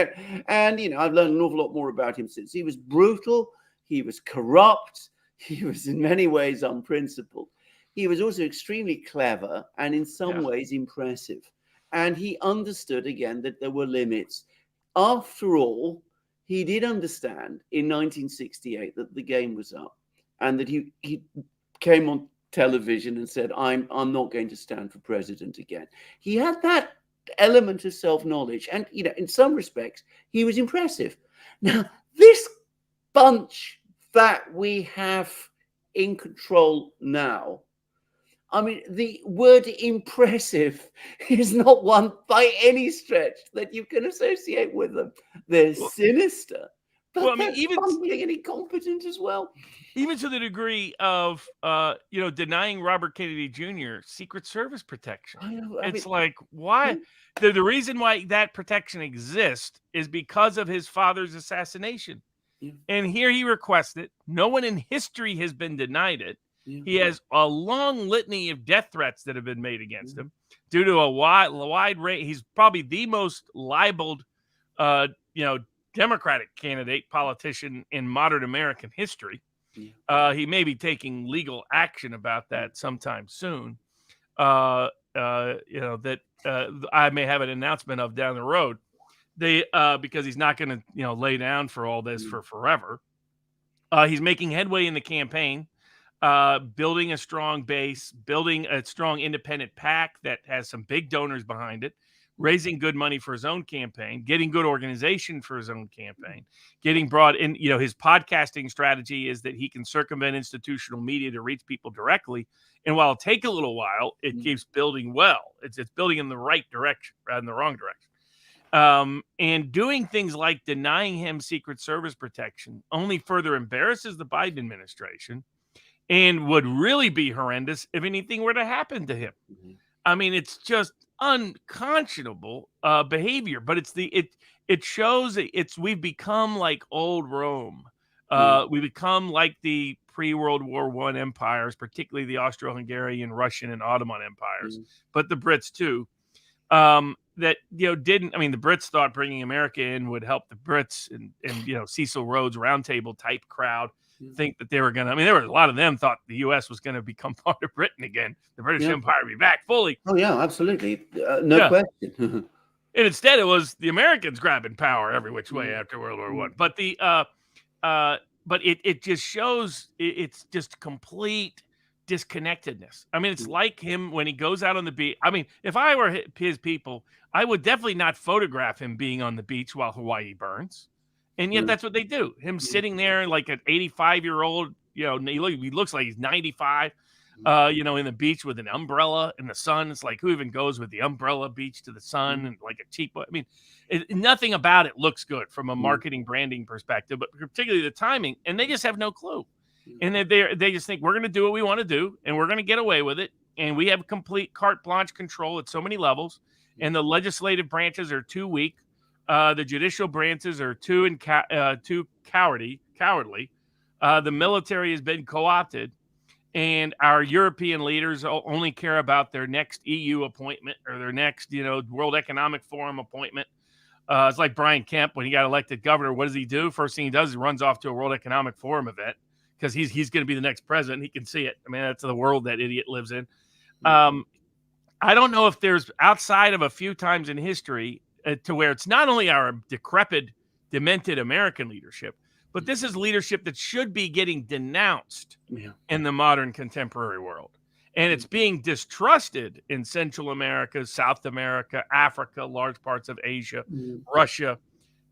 and I've learned an awful lot more about him since. He was brutal. He was corrupt. He was in many ways unprincipled. He was also extremely clever and in some ways impressive. And he understood again that there were limits. After all, he did understand in 1968 that the game was up, and that he came on television and said, I'm not going to stand for president again. He had that element of self-knowledge, and in some respects he was impressive. Now, this bunch that we have in control now, I mean, the word impressive is not one by any stretch that you can associate with them. They're sinister, but they're fumbling and incompetent as well. Even to the degree of, denying Robert Kennedy Jr. Secret Service protection. It's like, why? The reason why that protection exists is because of his father's assassination. Yeah. And here he requests it. No one in history has been denied it. Yeah. He has a long litany of death threats that have been made against him due to a wide range. He's probably the most libeled, Democratic candidate politician in modern American history. Yeah. He may be taking legal action about that sometime soon. That I may have an announcement of down the road. Because he's not going to, lay down for all this for forever. He's making headway in the campaign, building a strong base, building a strong independent PAC that has some big donors behind it, raising good money for his own campaign, getting good organization for his own campaign, getting broad in, his podcasting strategy is that he can circumvent institutional media to reach people directly. And while it'll take a little while, it keeps building well. It's building in the right direction rather than the wrong direction. And doing things like denying him Secret Service protection only further embarrasses the Biden administration and would really be horrendous if anything were to happen to him. Mm-hmm. I mean, it's just unconscionable behavior, but it shows we've become like old Rome. We become like the pre-World War I empires, particularly the Austro-Hungarian, Russian, and Ottoman empires, but the Brits too. That the Brits thought bringing America in would help the Brits and Cecil Rhodes roundtable type crowd think that they were going to. I mean, there were a lot of them thought the U.S. was going to become part of Britain again. The British Empire would be back fully. Oh yeah, absolutely, no question. And instead, it was the Americans grabbing power every which way after World War I. But it just shows it's just complete disconnectedness. I mean, it's like him when he goes out on the beach. I mean, if I were his people, I would definitely not photograph him being on the beach while Hawaii burns. And yet that's what they do. Him sitting there like an 85-year-old, he looks like he's 95, in the beach with an umbrella in the sun. It's like, who even goes with the umbrella beach to the sun and like a cheap, I mean, nothing about it looks good from a marketing branding perspective, but particularly the timing. And they just have no clue. And they just think we're going to do what we want to do and we're going to get away with it. And we have complete carte blanche control at so many levels. And the legislative branches are too weak. The judicial branches are too cowardly. The military has been co-opted. And our European leaders only care about their next EU appointment or their next, World Economic Forum appointment. It's like Brian Kemp when he got elected governor. What does he do? First thing he does is he runs off to a World Economic Forum event. Because he's going to be the next president. He can see it. I mean, that's the world that idiot lives in. I don't know if there's outside of a few times in history to where it's not only our decrepit, demented American leadership, but this is leadership that should be getting denounced in the modern contemporary world. And it's being distrusted in Central America, South America, Africa, large parts of Asia, Russia.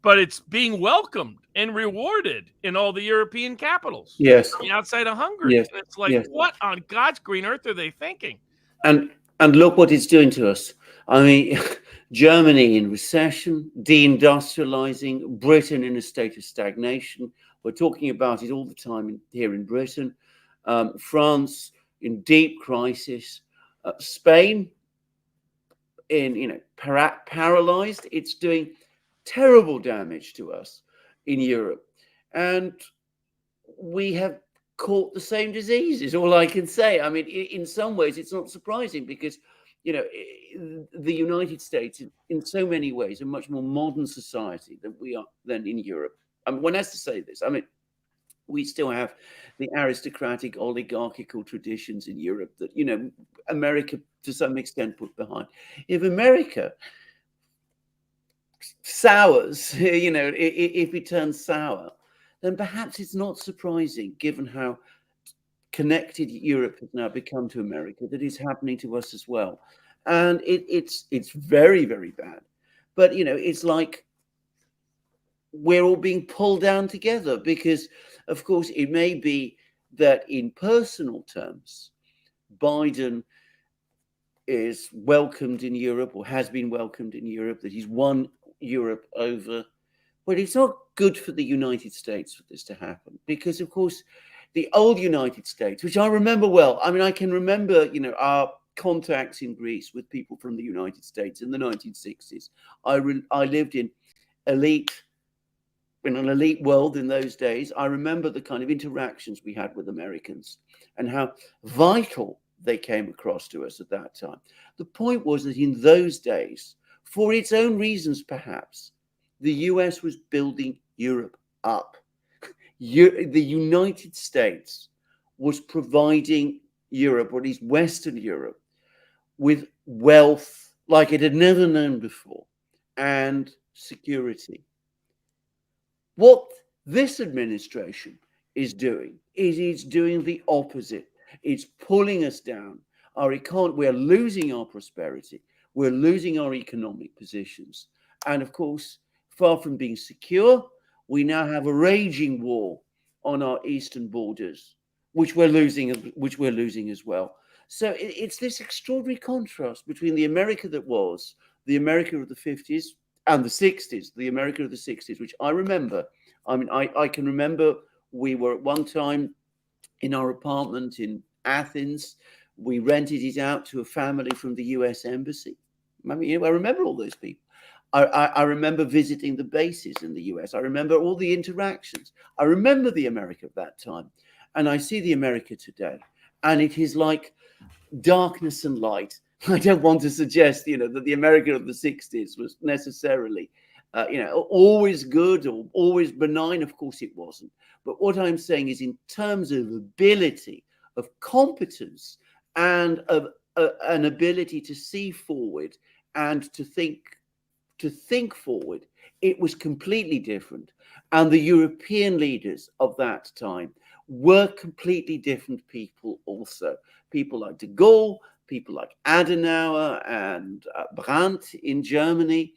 But it's being welcomed and rewarded in all the European capitals. Yes. Outside of Hungary. Yes. And it's like, what on God's green earth are they thinking? And look what it's doing to us. I mean, Germany in recession, deindustrializing, Britain in a state of stagnation. We're talking about it all the time here in Britain. France in deep crisis. Spain in paralyzed. It's doing terrible damage to us in Europe, and we have caught the same disease is all I can say. I mean, in some ways it's not surprising because the United States in so many ways a much more modern society than we are than in Europe. One has to say this. I mean, we still have the aristocratic oligarchical traditions in Europe that America to some extent put behind. If America sours, if it turns sour, then perhaps it's not surprising, given how connected Europe has now become to America, that is happening to us as well. And it's very, very bad. But it's like we're all being pulled down together because, of course, it may be that in personal terms, Biden is welcomed in Europe or has been welcomed in Europe, that he's won Europe over. But it's not good for the United States for this to happen because, of course, the old United States, which I remember well. I mean, I can remember, our contacts in Greece with people from the United States in the 1960s. I lived in an elite world in those days. I remember the kind of interactions we had with Americans and how vital they came across to us at that time. The point was that in those days, for its own reasons, perhaps, the US was building Europe up. The United States was providing Europe, or at least Western Europe, with wealth like it had never known before and security. What this administration is doing is it's doing the opposite. It's pulling us down. We're losing our prosperity. We're losing our economic positions. And of course, far from being secure, we now have a raging war on our eastern borders, which we're losing as well. So it's this extraordinary contrast between the America that was, the America of the 50s and the 60s, the America of the 60s, which I remember. I mean, I can remember we were at one time in our apartment in Athens. We rented it out to a family from the US Embassy. I mean, I remember all those people. I remember visiting the bases in the US. I remember all the interactions. I remember the America of that time. And I see the America today. And it is like darkness and light. I don't want to suggest, that the America of the 60s was necessarily, always good or always benign. Of course it wasn't. But what I'm saying is in terms of ability, of competence, and of an ability to see forward and to think forward, it was completely different. And the European leaders of that time were completely different people also. People like de Gaulle, people like Adenauer and Brandt in Germany,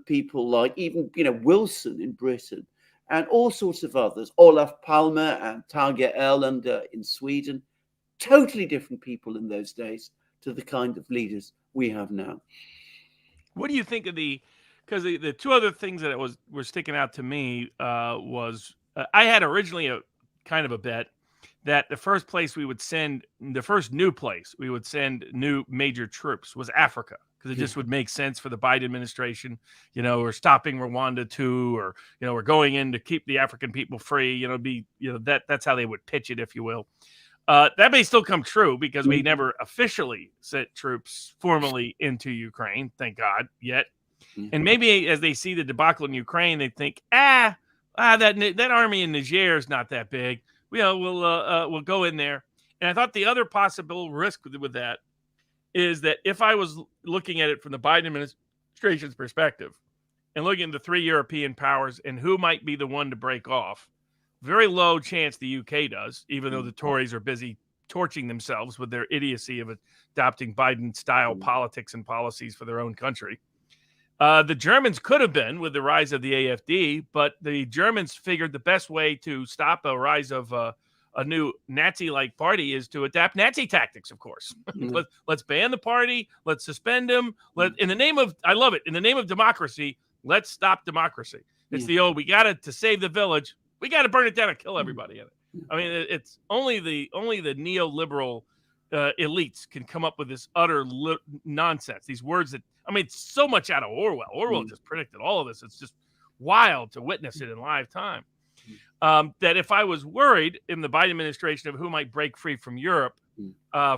people like even, Wilson in Britain, and all sorts of others, Olaf Palme and Tage Erlander in Sweden. Totally different people in those days to the kind of leaders we have now. What do you think of because the two other things that were sticking out to me was I had originally a kind of a bet that the first new place we would send new major troops was Africa, because it just would make sense for the Biden administration. We're stopping Rwanda too, or we're going in to keep the African people free. That's how they would pitch it, if you will. That may still come true because we never officially sent troops formally into Ukraine, thank God, yet. And maybe as they see the debacle in Ukraine, they think, that army in Niger is not that big. We'll go in there. And I thought the other possible risk with that is that if I was looking at it from the Biden administration's perspective and looking at the three European powers and who might be the one to break off, very low chance the UK does, even though the Tories are busy torching themselves with their idiocy of adopting Biden-style politics and policies for their own country. The Germans could have been with the rise of the AfD, but the Germans figured the best way to stop a rise of a new Nazi-like party is to adapt Nazi tactics, of course. Let's ban the party. Let's suspend him. In the name of, I love it, in the name of democracy, let's stop democracy. It's the old, to save the village, we got to burn it down and kill everybody in it. I mean, it's only the neoliberal elites can come up with this utter nonsense. These words that, I mean, it's so much out of Orwell. Orwell just predicted all of this. It's just wild to witness it in live time. That if I was worried in the Biden administration of who might break free from Europe,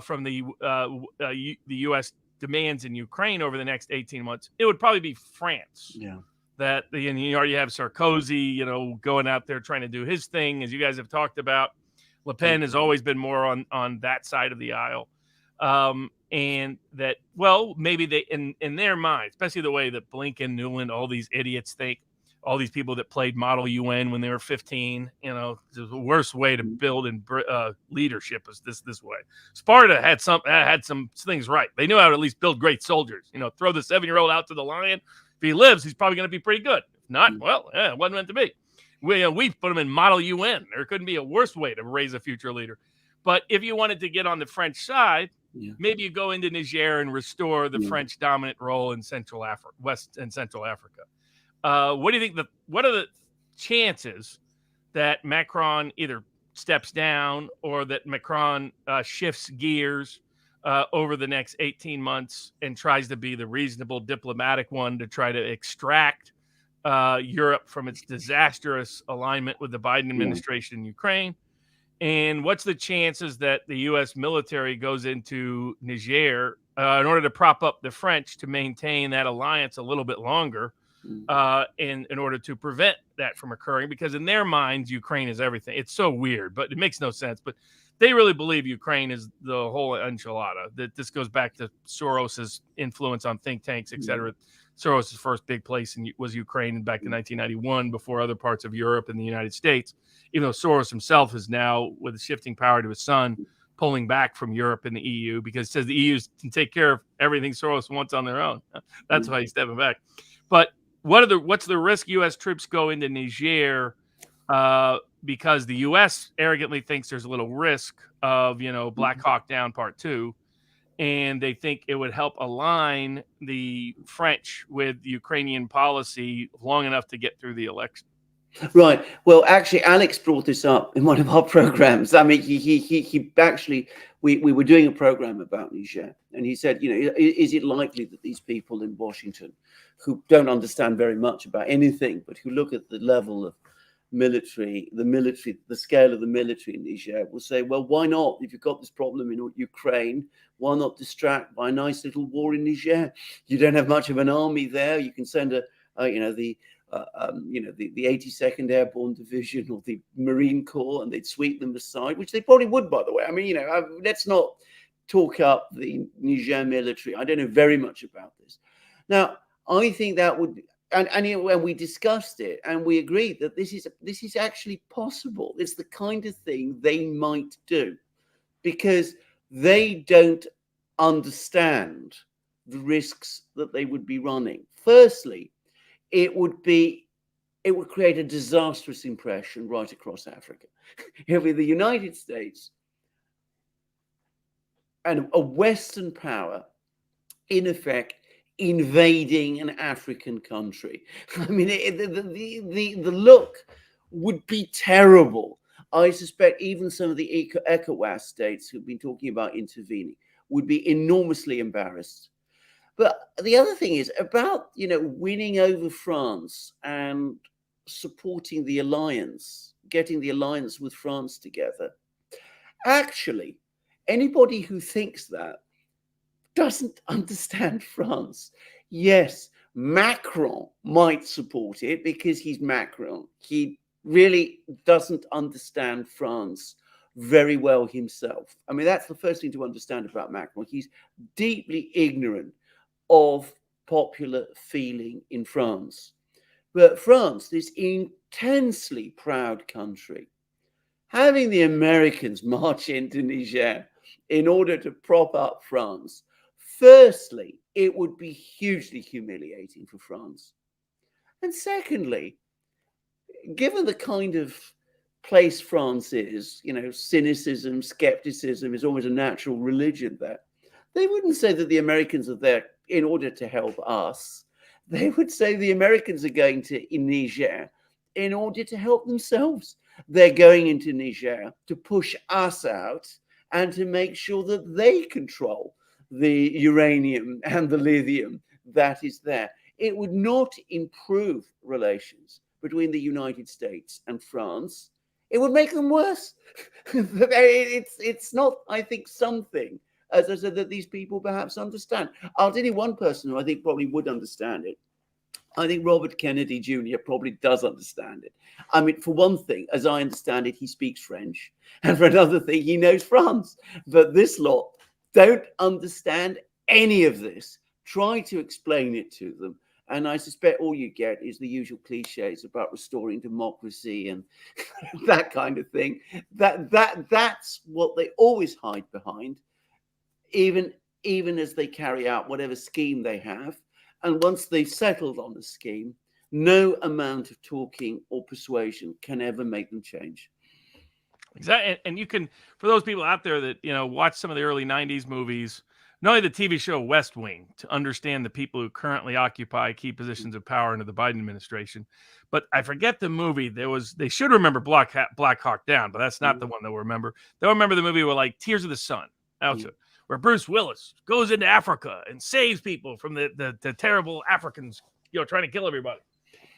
from the U.S. demands in Ukraine over the next 18 months, it would probably be France. Yeah. That you already have Sarkozy, going out there trying to do his thing, as you guys have talked about. Le Pen has always been more on that side of the aisle, and that, well, maybe they in their minds, especially the way that Blinken, Newland, all these idiots think, all these people that played Model UN when they were 15, the worst way to build in leadership is this way. Sparta had some things right. They knew how to at least build great soldiers. Throw the 7-year-old out to the lion. If he lives, he's probably going to be pretty good. If not, well, it wasn't meant to be. We put him in Model UN. There couldn't be a worse way to raise a future leader. But if you wanted to get on the French side, maybe you go into Niger and restore the French dominant role in West and Central Africa. What do you think? What are the chances that Macron either steps down or that Macron shifts gears over the next 18 months and tries to be the reasonable diplomatic one to try to extract Europe from its disastrous alignment with the Biden administration in Ukraine? And what's the chances that the U.S. military goes into Niger in order to prop up the French to maintain that alliance a little bit longer, in order to prevent that from occurring? Because in their minds, Ukraine is everything. It's so weird, but it makes no sense. But they really believe Ukraine is the whole enchilada. That this goes back to Soros's influence on think tanks, et cetera. Soros's first big place was Ukraine back in 1991, before other parts of Europe and the United States. Even though Soros himself is now, with shifting power to his son, pulling back from Europe and the EU, because it says the EU can take care of everything Soros wants on their own. That's why he's stepping back. But what's the risk U.S. troops go into Niger because the U.S. arrogantly thinks there's a little risk of, Black Hawk Down Part 2, and they think it would help align the French with Ukrainian policy long enough to get through the election? Right. Well, actually, Alex brought this up in one of our programs. I mean, he actually, we were doing a program about Niger, and he said, is it likely that these people in Washington, who don't understand very much about anything, but who look at the level of the scale of the military in Niger, will say, well, why not? If you've got this problem in Ukraine, why not distract by a nice little war in Niger? You don't have much of an army there. You can send the 82nd Airborne Division or the Marine Corps, and they'd sweep them aside, which they probably would, by the way. I mean, let's not talk up the Niger military. I don't know very much about this. Now, I think that would, and we discussed it, and we agreed that this is actually possible. It's the kind of thing they might do, because they don't understand the risks that they would be running. Firstly, it would create a disastrous impression right across Africa. It would be the United States and a Western power, in effect, invading an African country. I mean, the look would be terrible. I suspect even some of the ECOWAS states who've been talking about intervening would be enormously embarrassed. But the other thing is about, winning over France and supporting the alliance, getting the alliance with France together. Actually, anybody who thinks that doesn't understand France. Yes, Macron might support it because he's Macron. He really doesn't understand France very well himself. I mean, that's the first thing to understand about Macron. He's deeply ignorant of popular feeling in France. But France, this intensely proud country, having the Americans march into Niger in order to prop up France, firstly, it would be hugely humiliating for France. And secondly, given the kind of place France is, cynicism, skepticism is almost a natural religion there. They wouldn't say that the Americans are there in order to help us. They would say the Americans are going to Niger in order to help themselves. They're going into Niger to push us out and to make sure that they control the uranium and the lithium that is there. It would not improve relations between the United States and France. It would make them worse. It's not, I think, something, as I said, that these people perhaps understand. I'll tell you one person who I think probably would understand it. I think Robert Kennedy Jr. probably does understand it. I mean, for one thing, as I understand it, he speaks French. And for another thing, he knows France. But this lot don't understand any of this. Try to explain it to them. And I suspect all you get is the usual cliches about restoring democracy and that kind of thing. That's what they always hide behind, even as they carry out whatever scheme they have. And once they've settled on the scheme, no amount of talking or persuasion can ever make them change. Exactly. And you can, for those people out there that, watch some of the early 90s movies, not only the TV show West Wing, to understand the people who currently occupy key positions of power under the Biden administration. But I forget the movie. They should remember Black Hawk Down, but that's not the one they'll remember. They'll remember the movie with like Tears of the Sun, where Bruce Willis goes into Africa and saves people from the terrible Africans, trying to kill everybody.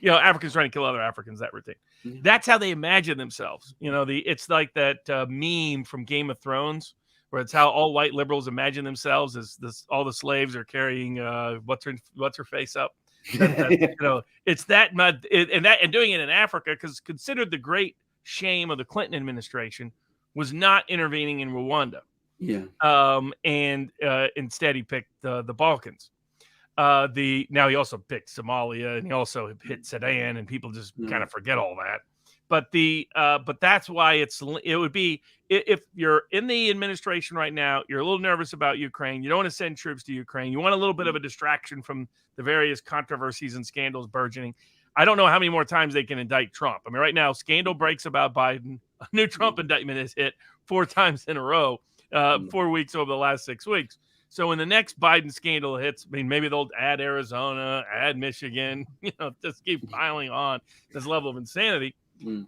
Africans trying to kill other Africans, that routine. Mm-hmm. That's how they imagine themselves. It's like that meme from Game of Thrones, where it's how all white liberals imagine themselves as all the slaves are carrying what's her face up. It's that and doing it in Africa, because considered the great shame of the Clinton administration was not intervening in Rwanda. Yeah. And instead he picked the Balkans. Now he also picked Somalia, and he also hit Sudan, and people just kind of forget all that. But but that's why it would be, if you're in the administration right now, you're a little nervous about Ukraine. You don't want to send troops to Ukraine. You want a little bit of a distraction from the various controversies and scandals burgeoning. I don't know how many more times they can indict Trump. I mean, right now, scandal breaks about Biden. A new Trump indictment is hit 4 times in a row, 4 weeks over the last 6 weeks. So when the next Biden scandal hits, I mean, maybe they'll add Arizona, add Michigan, just keep piling on this level of insanity.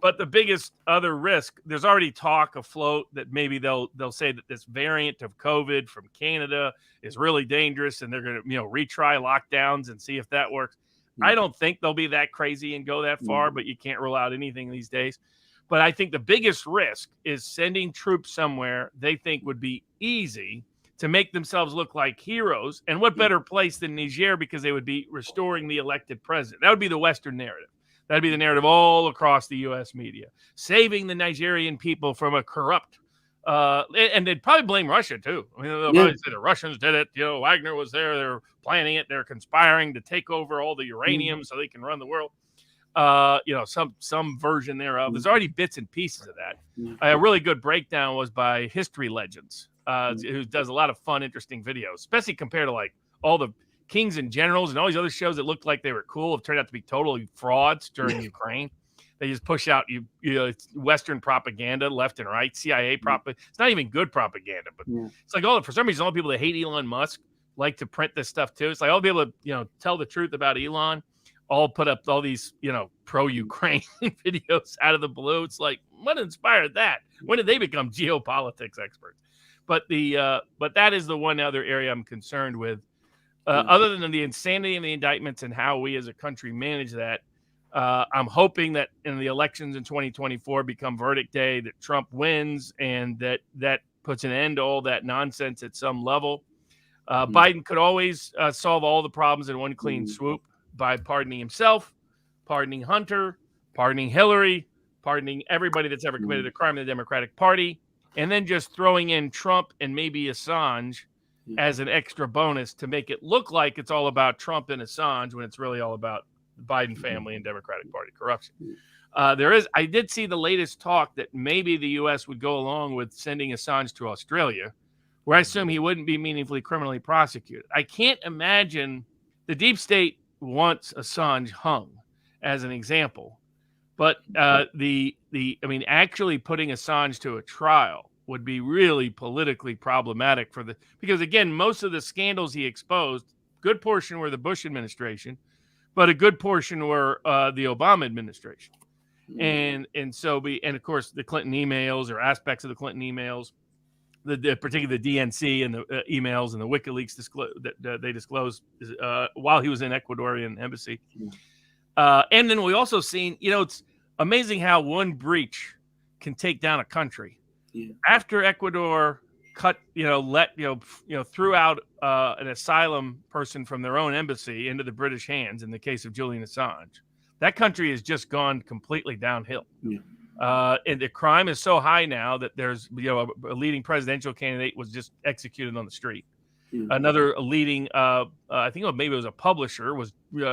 But the biggest other risk, there's already talk afloat that maybe they'll say that this variant of COVID from Canada is really dangerous, and they're going to retry lockdowns and see if that works. I don't think they'll be that crazy and go that far, but you can't rule out anything these days. But I think the biggest risk is sending troops somewhere they think would be easy to make themselves look like heroes. And what better place than Niger, because they would be restoring the elected president. That would be the Western narrative. That'd be the narrative all across the U.S. media, saving the Nigerian people from a corrupt, and they'd probably blame Russia too. I mean, they'll probably say the Russians did it. Wagner was there. They're planning it. They're conspiring to take over all the uranium so they can run the world. Some version thereof. There's already bits and pieces of that. A really good breakdown was by History Legends, who does a lot of fun, interesting videos, especially compared to like all the Kings and Generals and all these other shows that looked like they were cool have turned out to be totally frauds during Ukraine. They just push out Western propaganda left and right, CIA propaganda. It's not even good propaganda, but it's like for some reason all the people that hate Elon Musk like to print this stuff too. It's like all the people that tell the truth about Elon all put up all these pro-Ukraine videos out of the blue. It's like, what inspired that? When did they become geopolitics experts? But that is the one other area I'm concerned with. Other than the insanity of the indictments and how we as a country manage that, I'm hoping that in the elections in 2024 become verdict day, that Trump wins, and that puts an end to all that nonsense at some level. Biden could always solve all the problems in one clean swoop by pardoning himself, pardoning Hunter, pardoning Hillary, pardoning everybody that's ever committed a crime in the Democratic Party, and then just throwing in Trump and maybe Assange as an extra bonus to make it look like it's all about Trump and Assange when it's really all about the Biden family and Democratic Party corruption. I did see the latest talk that maybe the U.S. would go along with sending Assange to Australia, where I assume he wouldn't be meaningfully criminally prosecuted. I can't imagine the deep state wants Assange hung as an example, But I mean, actually putting Assange to a trial would be really politically problematic because again, most of the scandals he exposed, good portion were the Bush administration, but a good portion were the Obama administration. And of course the Clinton emails or aspects of the Clinton emails, particularly the DNC and the emails and the WikiLeaks that they disclosed while he was in Ecuadorian embassy. And then we also seen, it's amazing how one breach can take down a country. Yeah. After Ecuador threw out an asylum person from their own embassy into the British hands in the case of Julian Assange, that country has just gone completely downhill. Yeah. And the crime is so high now that there's, a leading presidential candidate was just executed on the street. Yeah. Another leading, I think maybe it was a publisher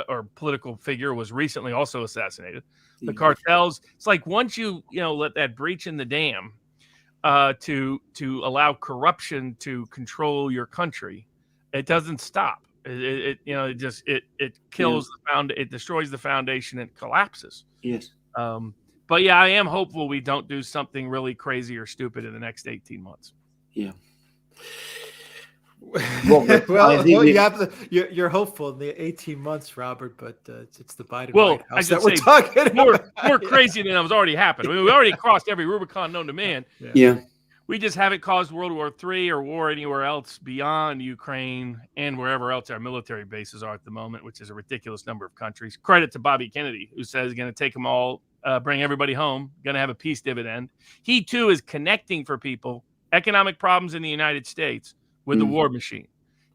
or political figure was recently also assassinated. The cartels, it's like once you let that breach in the dam to allow corruption to control your country, it doesn't stop. It kills it destroys the foundation and collapses. Yes. But yeah, I am hopeful we don't do something really crazy or stupid in the next 18 months. Yeah. You're hopeful in the 18 months, Robert, but it's the Biden White House I should that we're talking more crazy than was already happened. I mean, we already crossed every Rubicon known to man. Yeah. We just haven't caused World War III or war anywhere else beyond Ukraine and wherever else our military bases are at the moment, which is a ridiculous number of countries. Credit to Bobby Kennedy, who says he's going to take them all, bring everybody home, going to have a peace dividend. He, too, is connecting for people economic problems in the United States with the war machine.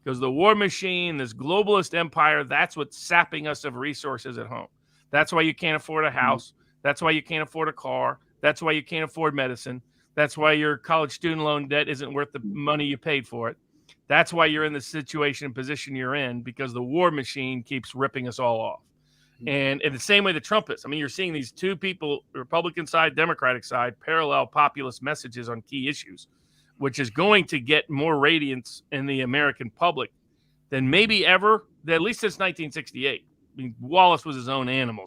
Because the war machine, this globalist empire, that's what's sapping us of resources at home. That's why you can't afford a house. That's why you can't afford a car. That's why you can't afford medicine. That's why your college student loan debt isn't worth the money you paid for it. That's why you're in the situation and position you're in, because the war machine keeps ripping us all off. And in the same way the Trumpists, I mean, you're seeing these two people, Republican side, Democratic side, parallel populist messages on key issues, which is going to get more radiance in the American public than maybe ever, at least since 1968. I mean, Wallace was his own animal,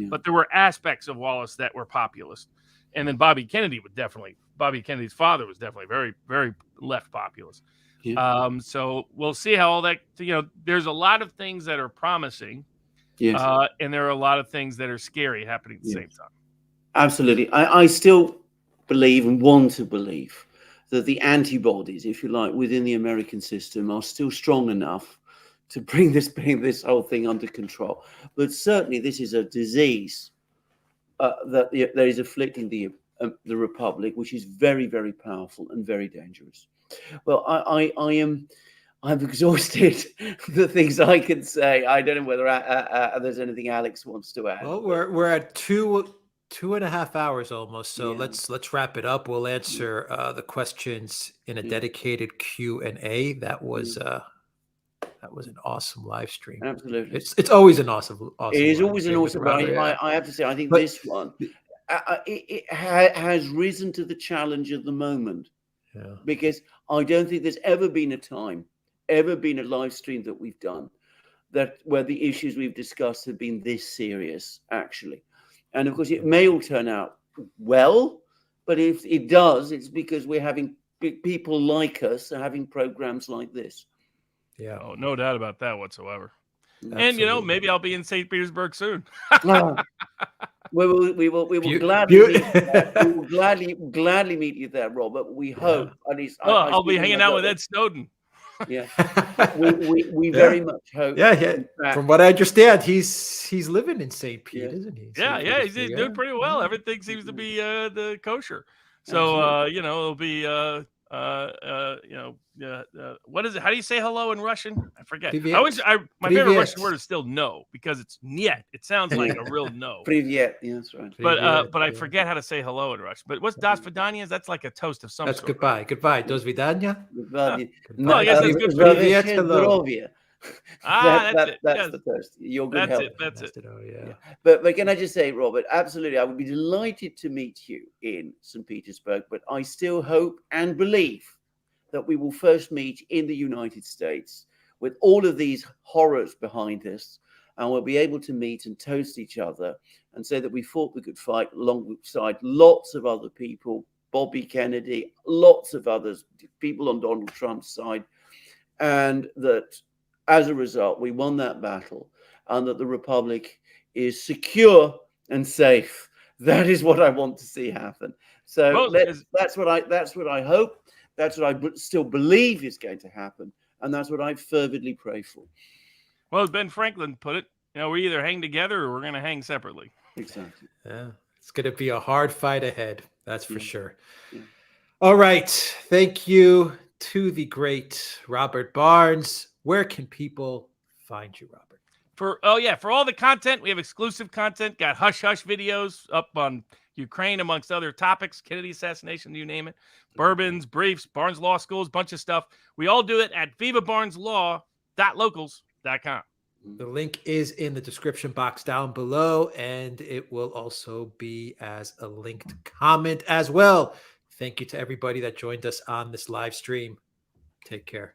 but there were aspects of Wallace that were populist. And then Bobby Kennedy's father was definitely very, very left populist. Yeah. So we'll see how all that, there's a lot of things that are promising. Yes. And there are a lot of things that are scary happening at the same time. Absolutely. I still believe and want to believe that the antibodies, if you like, within the American system are still strong enough to bring this whole thing under control. But certainly this is a disease that is afflicting the Republic, which is very, very powerful and very dangerous. Well, I'm exhausted. The things I can say. I don't know whether there's anything Alex wants to add. Well, we're at 2.5 hours almost, so let's wrap it up. We'll answer the questions in a dedicated Q&A. That was an awesome live stream. Absolutely, it's always an awesome. It is always an awesome. I have to say, I think this one it has risen to the challenge of the moment. Yeah. Because I don't think there's ever been a live stream that we've done where the issues we've discussed have been this serious, actually. And of course, it may all turn out well, but if it does, it's because we're having people like us having programs like this. Yeah, no doubt about that whatsoever. Absolutely. And maybe I'll be in St. Petersburg soon. We will gladly meet you there, Robert. We hope at least. I'll be hanging out with Ed Snowden. Yeah, we very much hope. Yeah. From what I understand, he's living in St. Pete, isn't he? Yeah, he's doing pretty well. Everything seems to be the kosher. So it'll be what is it? How do you say hello in Russian? I forget. My favorite Russian word is still no, because it's niet. It sounds like a real no. Привет. Yeah, that's right. But I forget how to say hello in Russian. But what's das vidanya? That's like a toast of some sort. That's goodbye. Goodbye. Dos vidanya. No, I guess that's good for you. Hello. That's yes. the toast. Your good health. That's it. Oh, yeah. But can I just say, Robert, absolutely, I would be delighted to meet you in St. Petersburg, but I still hope and believe that we will first meet in the United States with all of these horrors behind us, and we'll be able to meet and toast each other and say that we fought the good fight alongside lots of other people, Bobby Kennedy, lots of others, people on Donald Trump's side, and that as a result, we won that battle, and that the Republic is secure and safe. That is what I want to see happen. So that's what I hope. That's what I still believe is going to happen, and that's what I fervently pray for. Well, as Ben Franklin put it, we either hang together or we're going to hang separately. Exactly. Yeah, it's going to be a hard fight ahead. That's for sure. Yeah. All right. Thank you to the great Robert Barnes. Where can people find you, Robert? For all the content, we have exclusive content. Got hush hush videos up on Ukraine, amongst other topics, Kennedy assassination, you name it. Bourbons, briefs, Barnes Law Schools, bunch of stuff. We all do it at vivabarneslaw.locals.com. The link is in the description box down below, and it will also be as a linked comment as well. Thank you to everybody that joined us on this live stream. Take care.